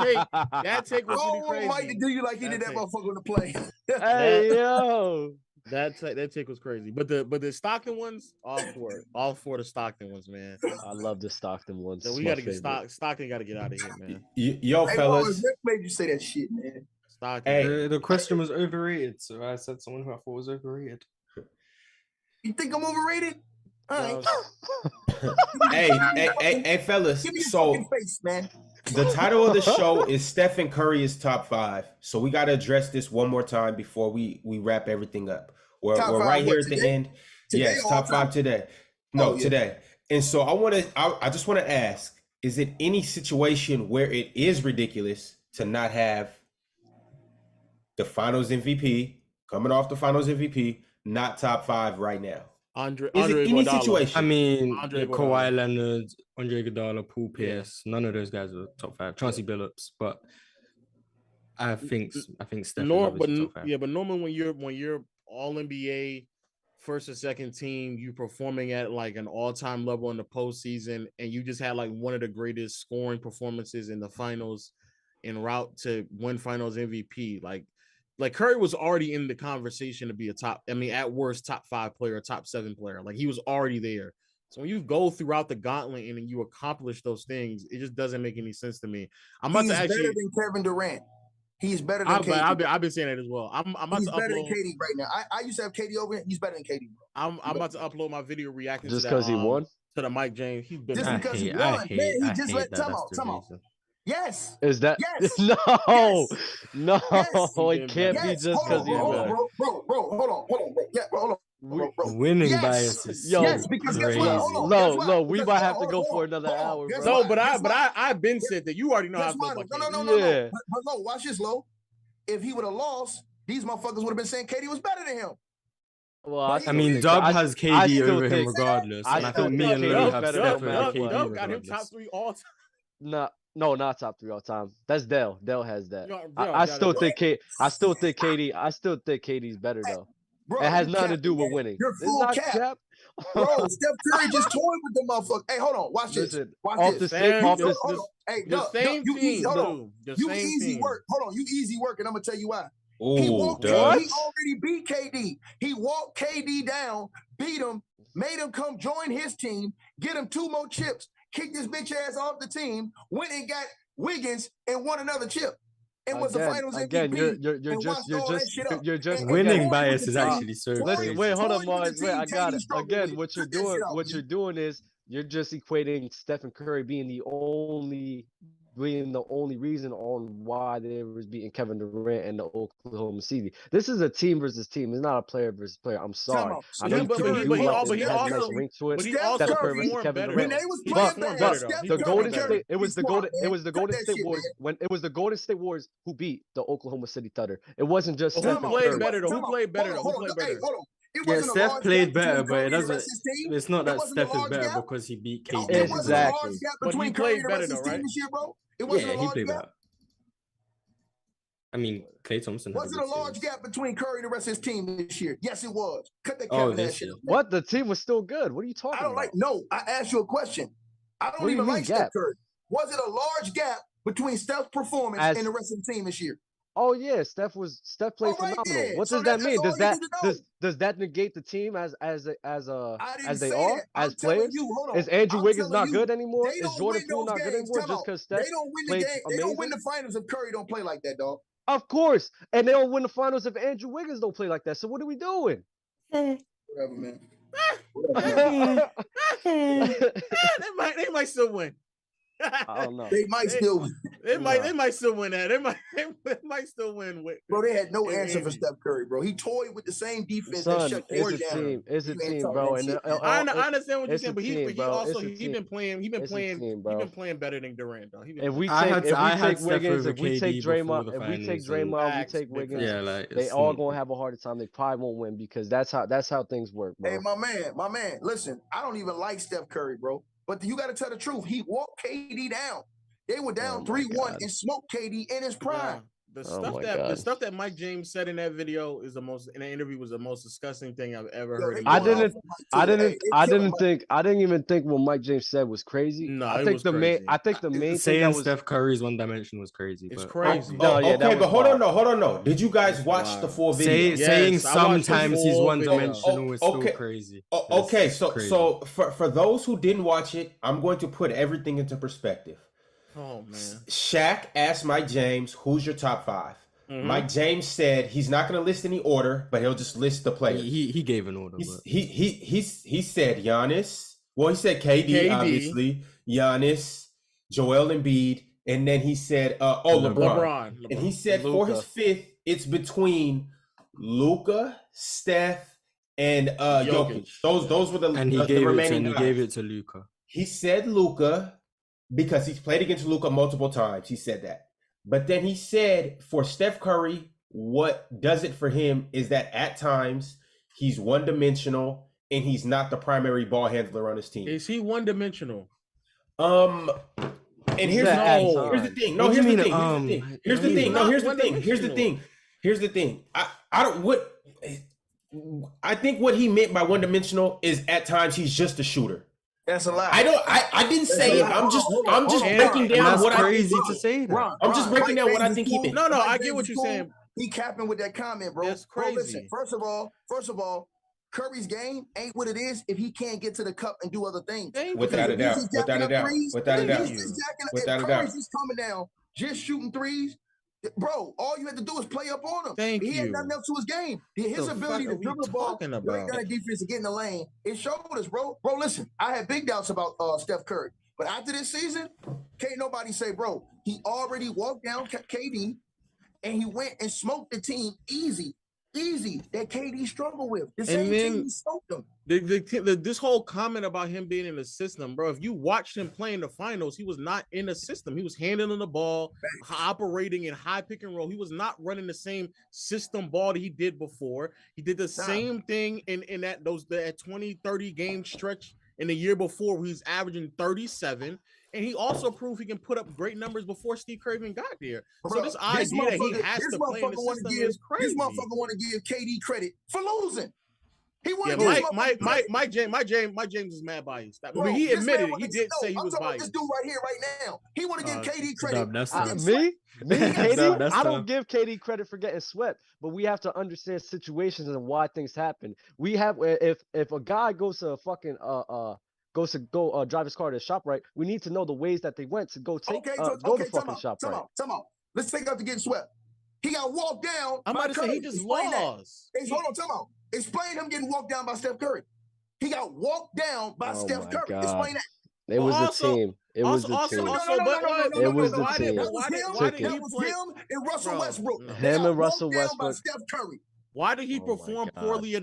take was pretty crazy. Mike to do you like he did that motherfucker on the plane. Hey, yo. That take was crazy. But the Stockton ones, all for the Stockton ones, man. I love the Stockton ones. So we got to get Stockton. Got to get out of here, man. Yo, fellas. What made you say that shit, man? Stockton. Hey. The question was overrated, so I said someone who I thought was overrated. You think I'm overrated? All right. hey, fellas. Give me your so fucking face, man. The title of the show is Stephen Curry is top 5. So we got to address this one more time before we wrap everything up. We're right here at the end. Yes, top 5 today. No, today. And so I just want to ask, is it any situation where it is ridiculous to not have the Finals MVP, coming off the Finals MVP, not top 5 right now? Is it any situation? I mean, Kawhi Leonard, Andre Iguodala, Paul Pierce, none of those guys are top 5. Chauncey Billups, but I think Steph is top 5. Yeah, but normally when you're all NBA first or second team, you performing at like an all-time level in the postseason, and you just had like one of the greatest scoring performances in the finals en route to win Finals MVP. Like Curry was already in the conversation to be at worst, top 5 player, top 7 player. Like he was already there. So when you go throughout the gauntlet and you accomplish those things, it just doesn't make any sense to me. He's better than Kevin Durant. He's better than KD. I've been saying that as well. He's better than KD right now. I used to have KD over here. He's better than KD, bro. I'm about to upload my video reacting just because he won to the Mike James. He's been just because he won. He just let come on. Yes. Is that yes? No, yes. No, yes. It can't be just because he's won. Bro, hold on, bro. Yeah, hold on. Bro. Winning biases. Yo, yes, because guess what? No, we might have to go for another hour. Bro. No, but I've been said that you already know how I feel about No. But Lo, watch this, Lo. If he would have lost, these motherfuckers would have been saying KD was better than him. Well, I mean, Dub has KD over him regardless. And I think me and Lou have Steph over KD. Dub got him top 3 all time. No, not top 3 all time. That's Dell. Dell has that. I still think KD's better though. Bro, it has nothing to do with winning. You're full cap. Bro, Steph Curry just toyed with the motherfucker. Hey, hold on. Watch this. Watch this. Hey, the same team. Hold on. You easy work. Hold on. You easy work, and I'm gonna tell you why. Ooh, he already beat KD. He walked KD down, beat him, made him come join his team, get him 2 more chips, kicked this bitch ass off the team, went and got Wiggins and won another chip. And was the Finals MVP. You're just winning bias is actually so. Listen, wait, hold on, Mars. Wait, I got it. Again, what you're doing is you're just equating Stephen Curry being the only reason on why they was beating Kevin Durant and the Oklahoma City. This is a team versus team. It's not a player versus player. I'm sorry. I know but he also ring to it. Steph Curry versus Kevin Durant. The Golden State. It was the Golden State Warriors when it was the Golden State Warriors who beat the Oklahoma City Thunder. It wasn't just Who played better though. Who played better? Yeah, Steph played better, but it doesn't. It's not that Steph is better because he beat KD. Exactly. But he played better though, right? Yeah, he played better. I mean, Klay Thompson. Was it a large gap between Curry and the rest of his team this year? Yes, it was. Cut that Kevin ass shit. What? The team was still good. What are you talking about? No, I asked you a question. I don't even like Steph Curry. Was it a large gap between Steph's performance and the rest of the team this year? Oh yeah, Steph played phenomenal. What does that mean? Does that negate the team as they are as players? Is Andrew Wiggins not good anymore? Is Jordan Poole not good anymore? Just because Steph played amazing? They don't win the finals if Curry don't play like that, dog. Of course, and they don't win the finals if Andrew Wiggins don't play like that. So what are we doing? Whatever, man. They might still win. I don't know. They might still win. They might still win that. They might still win. Bro, they had no answer for Steph Curry, bro. He toyed with the same defense that shut Ford down. It's a team, bro. I understand what you're saying, but he's been playing better than Durant, though. If we take Wiggins, if we take Draymond, we take Wiggins. Yeah, like they all gonna have a harder time. They probably won't win because that's how things work, bro. Hey, my man. Listen, I don't even like Steph Curry, bro. But you got to tell the truth. He walked KD down. They were down 3-1 and smoked KD in his prime. The Oh stuff that Mike James said in that video is in the interview was the most disgusting thing I've ever heard. I didn't even think what Mike James said was crazy. No, I think the main thing that was Steph Curry's one dimension was crazy. It's crazy. Okay, but hold on. No. Did you guys watch the full video? Saying sometimes he's one dimensional is still crazy. Okay, so for those who didn't watch it, I'm going to put everything into perspective. Oh man. Shaq asked Mike James, "Who's your top 5?" Mm-hmm. Mike James said he's not going to list any order, but he'll just list the players. He gave an order. He said Giannis. Well, he said KD. Obviously, Giannis, Joel Embiid, and then he said LeBron. And he said Luka. For his 5th, it's between Luka, Steph, and Jokic. Those were the remaining guys. He gave it to Luka. He said Luka because he's played against Luka multiple times. He said that. But then he said for Steph Curry, what does it for him is that at times he's one-dimensional and he's not the primary ball handler on his team. Is he one-dimensional? And here's the thing. Here's the thing. I think what he meant by one-dimensional is at times he's just a shooter. That's a lie. I didn't say it. I'm just breaking down what I think. To say that. I'm just breaking down what I think he meant. No, I get what you're saying. He capping with that comment, bro. That's crazy. Bro, listen, first of all, Curry's game ain't what it is if he can't get to the cup and do other things. Without a doubt. Curry's just coming down, just shooting threes. Bro, all you had to do is play up on him. He had nothing else to his game. His ability to dribble the ball, break down the defense, and get in the lane, it showed us, bro. Bro, listen, I had big doubts about Steph Curry. But after this season, can't nobody say, bro, he already walked down KD, and he went and smoked the team easy that KD struggled with. The same team he smoked them. This whole comment about him being in the system, bro, if you watched him play in the finals, he was not in the system. He was handling the ball, operating in high pick and roll. He was not running the same system ball that he did before. He did the same thing in that 20-30 game stretch in the year before where he's averaging 37. And he also proved he can put up great numbers before Steve Kerr even got there. So this idea that he has to play in the system is crazy. This motherfucker want to give KD credit for losing. He wanted Mike James is mad biased. I mean, he admitted it. He did say he was biased. This dude right here, right now, he want to give KD credit. Me? KD? I don't give KD credit for getting swept, but we have to understand situations and why things happen. We have if a guy goes to a fucking drive his car to ShopRite, we need to know the ways that they went to go take go to fucking ShopRite. Time out. Let's take out the getting swept. He got walked down. I'm about to say he just lost. Hold on, time out. Explain him getting walked down by Steph Curry. He got walked down by Steph Curry. God. Explain that. It was the team. It was the team. It was the team. That was him and Russell Westbrook. Him and Russell Westbrook. By Steph Curry. Why did he perform poorly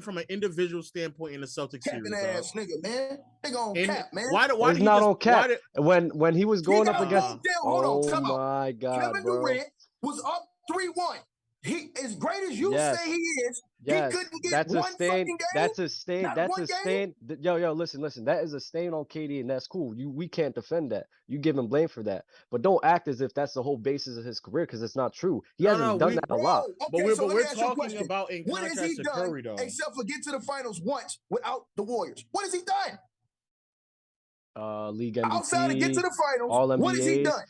from an individual standpoint in the Celtics series? Capping ass nigga, man. Nigga on cap, man. Why did not on cap. When he was going up against. Hold on, my God, Kevin Durant was up 3-1. He, as great as you say he is, he couldn't get one fucking game. That's a stain. That's a stain. Yo, listen. That is a stain on KD, and that's cool. We can't defend that. You give him blame for that, but don't act as if that's the whole basis of his career because it's not true. He hasn't done that a lot. Okay, but we're talking about in contrast to Curry, though. Except for get to the finals once without the Warriors. What has he done? League MVP. Outside of get to the finals, All NBA. What has he done?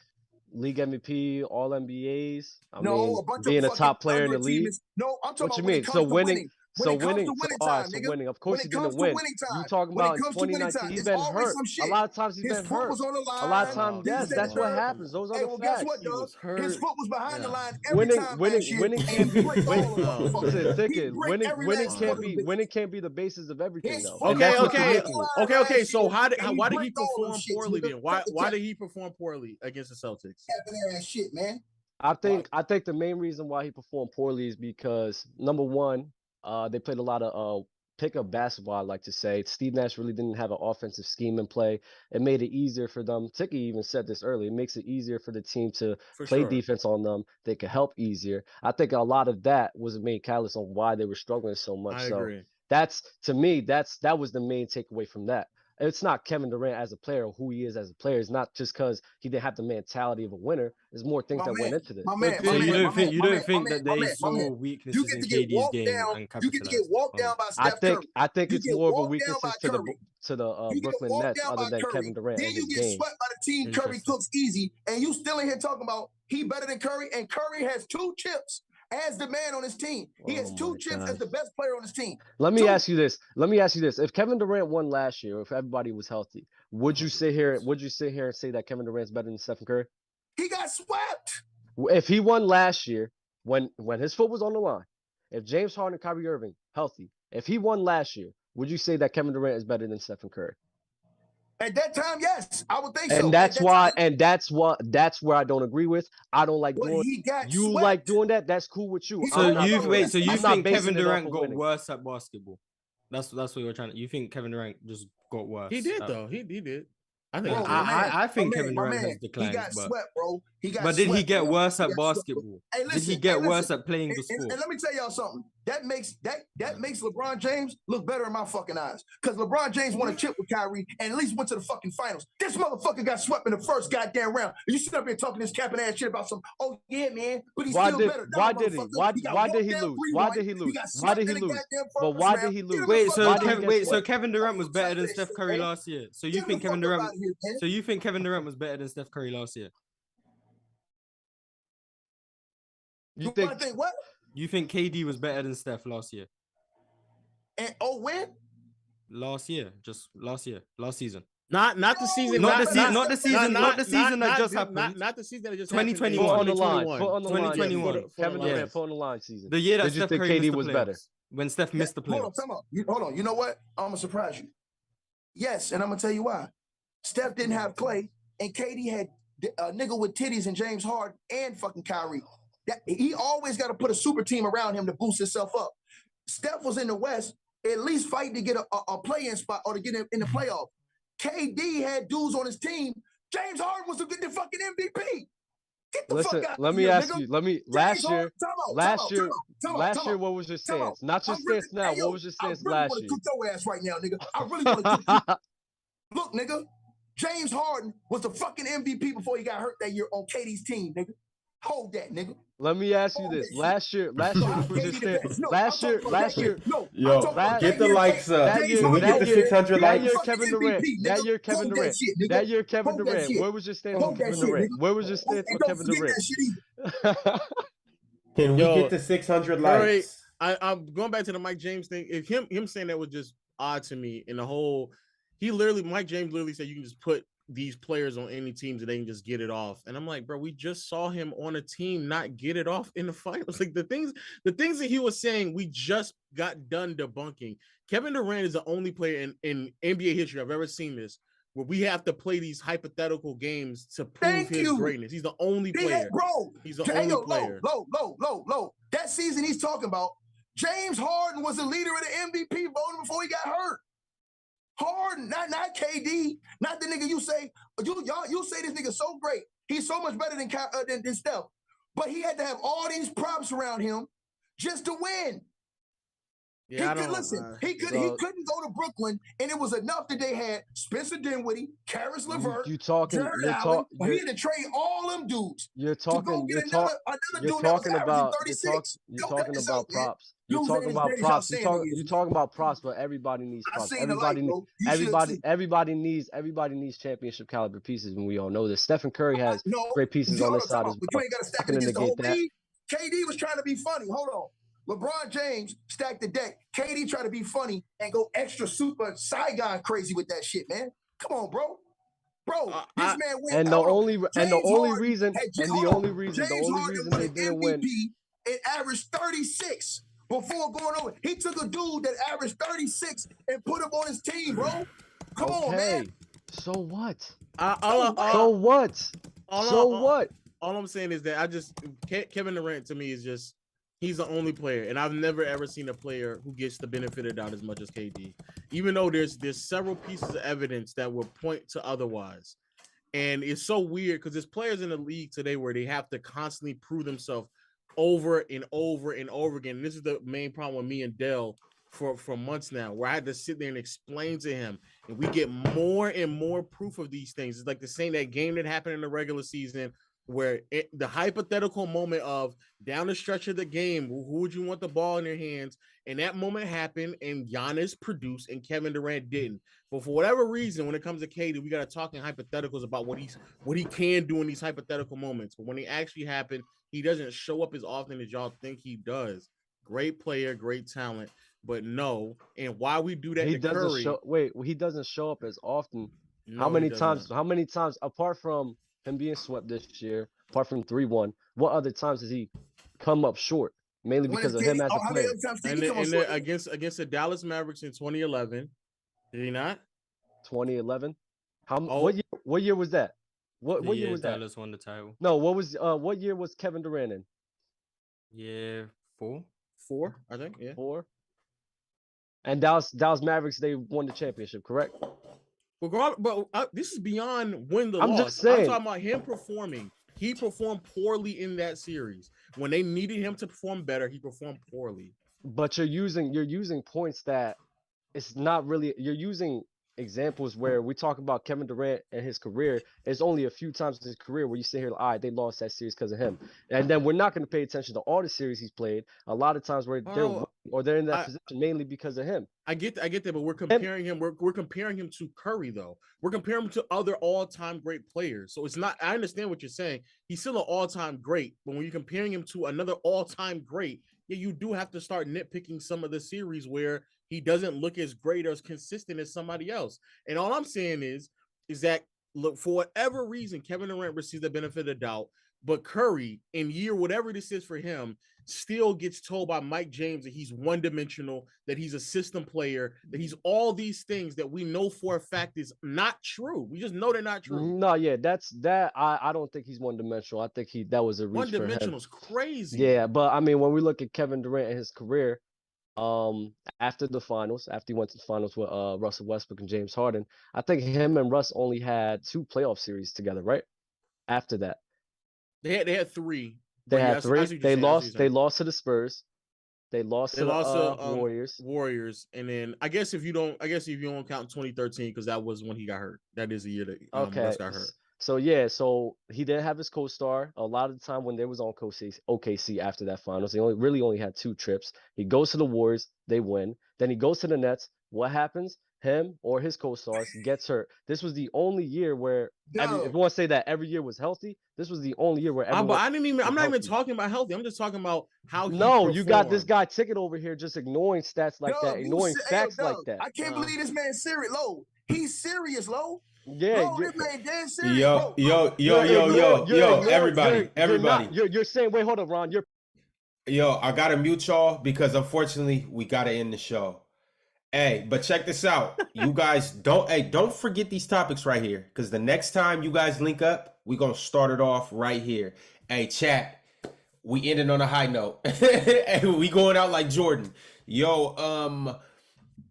League MVP, All NBAs. A bunch being of a top player in the league. No, I'm talking what you about mean? So winning. So winning. Of course he didn't win. You talking about 2019? He's been hurt. A lot of times he's been hurt. A lot of times, yes, that's what happens. Those are the facts. He was hurt. His foot was behind the line every winning, time. Winning can't be. Winning can't be the basis of everything, though. Okay. So why did he perform poorly then? Why did he perform poorly against the Celtics? Shit, man. I think the main reason why he performed poorly is because number one, they played a lot of pickup basketball, I like to say. Steve Nash really didn't have an offensive scheme in play. It made it easier for them. Tiki even said this earlier. It makes it easier for the team to play defense on them. They could help easier. I think a lot of that was the main catalyst on why they were struggling so much. I agree. That's, to me, that was the main takeaway from that. it's not Kevin Durant as a player or who he is as a player. It's not just because he didn't have the mentality of a winner. There's more things that went into this. So you don't think that they saw weaknesses in KD's game and capitalized? You get to get walked down by Steph Curry. I think it's more of a weaknesses to the Brooklyn Nets other than Kevin Durant. Then you get swept by the team. Curry cooks easy, and you still in here talking about he better than Curry, and Curry has 2 chips as the man on his team. He has 2 chips as the best player on his team. Let me ask you this. If Kevin Durant won last year, if everybody was healthy, would you sit here and say that Kevin Durant's better than Stephen Curry? He got swept. If he won last year, when his foot was on the line, if James Harden and Kyrie Irving healthy, if he won last year, would you say that Kevin Durant is better than Stephen Curry? At that time, yes, I would think so. And that's where I don't agree with. I don't like doing. You swept. Like doing that? That's cool with you. So you think Kevin Durant got worse at basketball? That's what you're trying to. You think Kevin Durant just got worse? He did though. He did. I think Kevin Durant has declined. He got swept, bro. But did he get worse at basketball? Did he get worse at playing the sport? And let me tell y'all something. That makes LeBron James look better in my fucking eyes. Because LeBron James won a chip with Kyrie and at least went to the fucking finals. This motherfucker got swept in the first goddamn round. And you sit up here talking this capping ass shit about some, oh yeah, man, but he's still better. Why did he lose? Why did he lose? But why did he lose? So Kevin Durant was better than Steph Curry last year. So you think Kevin Durant was better than Steph Curry last year? You think what? You think KD was better than Steph last year? And when? Last year, just last season. Not the season. Not the season that just happened. Not the season that just 2021. Put on the line. 2021. Kevin Durant put on the line season. The year that Did you think KD was better? When Steph missed the playoffs. Hold on. You know what? I'm gonna surprise you. Yes, and I'm gonna tell you why. Steph didn't have Klay, and KD had a nigga with titties and James Harden and fucking Kyrie. He always got to put a super team around him to boost himself up. Steph was in the West, at least fighting to get a play-in spot or to get in the playoff. KD had dudes on his team. James Harden was the fucking MVP. Get the fuck out let me here, ask nigga. you. Last year, what was your stance? Not your stance now. What was your stance last year? I really want to cook your ass right now, nigga. I really want to cook you. Look, nigga, James Harden was the fucking MVP before he got hurt that year on KD's team, nigga. Hold that, nigga. Let me ask you this. Last year, what was your stance? Last year. Get the likes up. Can we get the 600 likes? That year, Kevin Durant. Where was your stance on Kevin Durant? Where was your stance on Kevin Durant? Can we get the 600 likes? I'm going back to the Mike James thing. If him saying that was just odd to me. In the whole, Mike James literally said you can just put these players on any teams and they can just get it off. And I'm like, bro, we just saw him on a team not get it off in the finals. Like the things that he was saying, we just got done debunking. Kevin Durant is the only player in NBA history I've ever seen this where we have to play these hypothetical games to prove his greatness. He's the only player. Bro, he's the only player. Low. That season he's talking about, James Harden was the leader of the MVP voting before he got hurt. Harden, not KD, not the nigga you say this nigga so great. He's so much better than Steph. But he had to have all these props around him just to win. Yeah, he couldn't go to Brooklyn, and it was enough that they had Spencer Dinwiddie, Karis LeVert, Allen, but he had to trade all them dududes. You're talking about props. You're talking about props, but everybody needs props. Everybody needs championship caliber pieces, and we all know this. Stephen Curry has great pieces on this side as well. You ain't got to stack it against the whole league. KD was trying to be funny. Hold on. LeBron James stacked the deck. KD tried to be funny and go extra super Saigon crazy with that shit, man. Come on, bro. This man went. And the only reason they didn't win. It averaged 36 before going over. He took a dude that averaged 36 and put him on his team, bro. Come on, man. So what? All I'm saying is that Kevin Durant to me is just. He's the only player, and I've never ever seen a player who gets the benefit of the doubt as much as KD. Even though there's several pieces of evidence that will point to otherwise, and it's so weird because there's players in the league today where they have to constantly prove themselves over and over and over again. And this is the main problem with me and Dell for months now, where I had to sit there and explain to him, and we get more and more proof of these things. It's like the same that game that happened in the regular season, where the hypothetical moment of down the stretch of the game, who would you want the ball in your hands? And that moment happened, and Giannis produced, and Kevin Durant didn't. But for whatever reason, when it comes to KD, we got to talk in hypotheticals about what he can do in these hypothetical moments. But when they actually happen, he doesn't show up as often as y'all think he does. Great player, great talent, but no. And why we do that? He doesn't show up as often. How many times? Apart from him being swept this year, apart from 3-1, what other times has he come up short? Mainly because of him as a player. And against the Dallas Mavericks in 2011, did he not? 2011. What year was that? What year was that? Dallas won the title. No, what year was Kevin Durant in? Yeah, 4, I think. Yeah, 4. And Dallas Mavericks, they won the championship, correct? But this is beyond win the loss. I'm just saying. I'm talking about him performing. He performed poorly in that series. When they needed him to perform better, he performed poorly. But you're using points that it's not really. You're using examples where we talk about Kevin Durant and his career. It's only a few times in his career where you sit here, all right, they lost that series because of him. And then we're not going to pay attention to all the series he's played. A lot of times where they're in that position mainly because of him. I get that, but we're comparing him. We're comparing him to Curry, though. We're comparing him to other all-time great players. So it's not. I understand what you're saying. He's still an all-time great, but when you're comparing him to another all-time great, yeah, you do have to start nitpicking some of the series where he doesn't look as great or as consistent as somebody else. And all I'm saying is that, look, for whatever reason, Kevin Durant receives the benefit of the doubt, but Curry, in year whatever this is for him, still gets told by Mike James that he's one-dimensional, that he's a system player, that he's all these things that we know for a fact is not true. We just know they're not true. No, yeah, I don't think he's one-dimensional. I think that was a reach for him. One-dimensional is crazy. Yeah, but I mean, when we look at Kevin Durant and his career, after he went to the finals with Russell Westbrook and James Harden, I think him and Russ only had 2 playoff series together, right? After that. They had 3. They had 3. They lost to the Spurs. They lost to the Warriors, and then I guess if you don't count 2013 because that was when he got hurt. That is the year that Russ got hurt. So yeah, so he didn't have his co-star a lot of the time when they was on OKC after that finals. He only had 2 trips. He goes to the Warriors, they win. Then he goes to the Nets. What happens? Him or his co-stars gets hurt. This was the only year where if you want to say that every year was healthy, this was the only year where I'm not even talking about healthy. I'm just talking about how he performed. You got this guy Ticket over here just ignoring stats like that, ignoring facts like that. I can't believe this man's serious, Lo. He's serious, Lo. Yeah, Bro, this man dead serious. Yo, everybody. You're saying, wait, hold on, Ron. I gotta mute y'all because unfortunately we gotta end the show. Hey, but check this out. You guys don't forget these topics right here. Because the next time you guys link up, we're gonna start it off right here. Hey, chat. We ended on a high note. We going out like Jordan. Yo,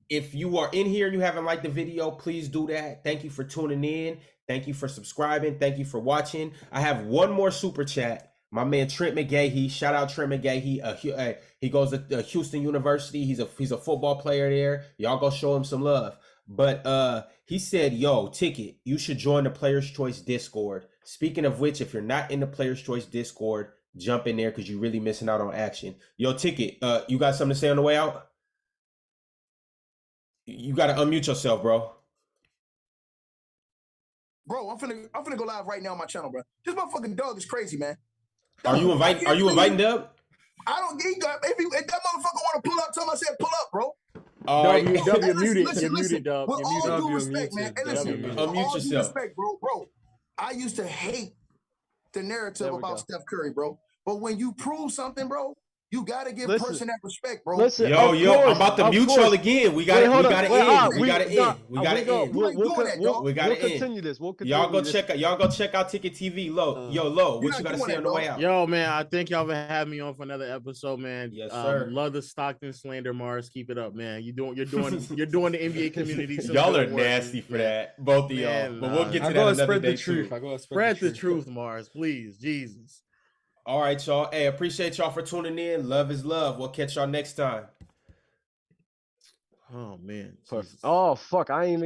if you are in here and you haven't liked the video, please do that. Thank you for tuning in. Thank you for subscribing. Thank you for watching. I have one more super chat. My man Trent McGahee, shout out Trent McGahee. He goes to Houston University. He's a football player there. Y'all go show him some love. But he said, "Yo, Ticket, you should join the Players Choice Discord." Speaking of which, if you're not in the Players Choice Discord, jump in there because you're really missing out on action. Yo, Ticket, you got something to say on the way out? You got to unmute yourself, bro. Bro, I'm finna go live right now on my channel, bro. This motherfucking dog is crazy, man. Are you inviting Dub? I don't get if that motherfucker want to pull up, tell him I said pull up, bro. All right. Dub, you're muted. You're muted, Dub. With all due respect, man. Hey, listen, unmute yourself. Respect, bro. I used to hate the narrative about Steph Curry, bro. But when you prove something, bro, you gotta give person that respect, bro. Yo, I'm about to mute y'all again. We gotta end. We gotta end. We'll continue this. Y'all go check out TicketTV. Lo, what you gotta say on the way out? Yo, man, I thank y'all for having me on for another episode, man. Yes, sir. Love the Stockton slander, Mars. Keep it up, man. You're doing the NBA community. Y'all are nasty for that, both of y'all. But we'll get to that another day too. Spread the truth, Mars, please, Jesus. All right, y'all. Hey, appreciate y'all for tuning in. Love is love. We'll catch y'all next time. Oh man. Oh fuck! I ain't even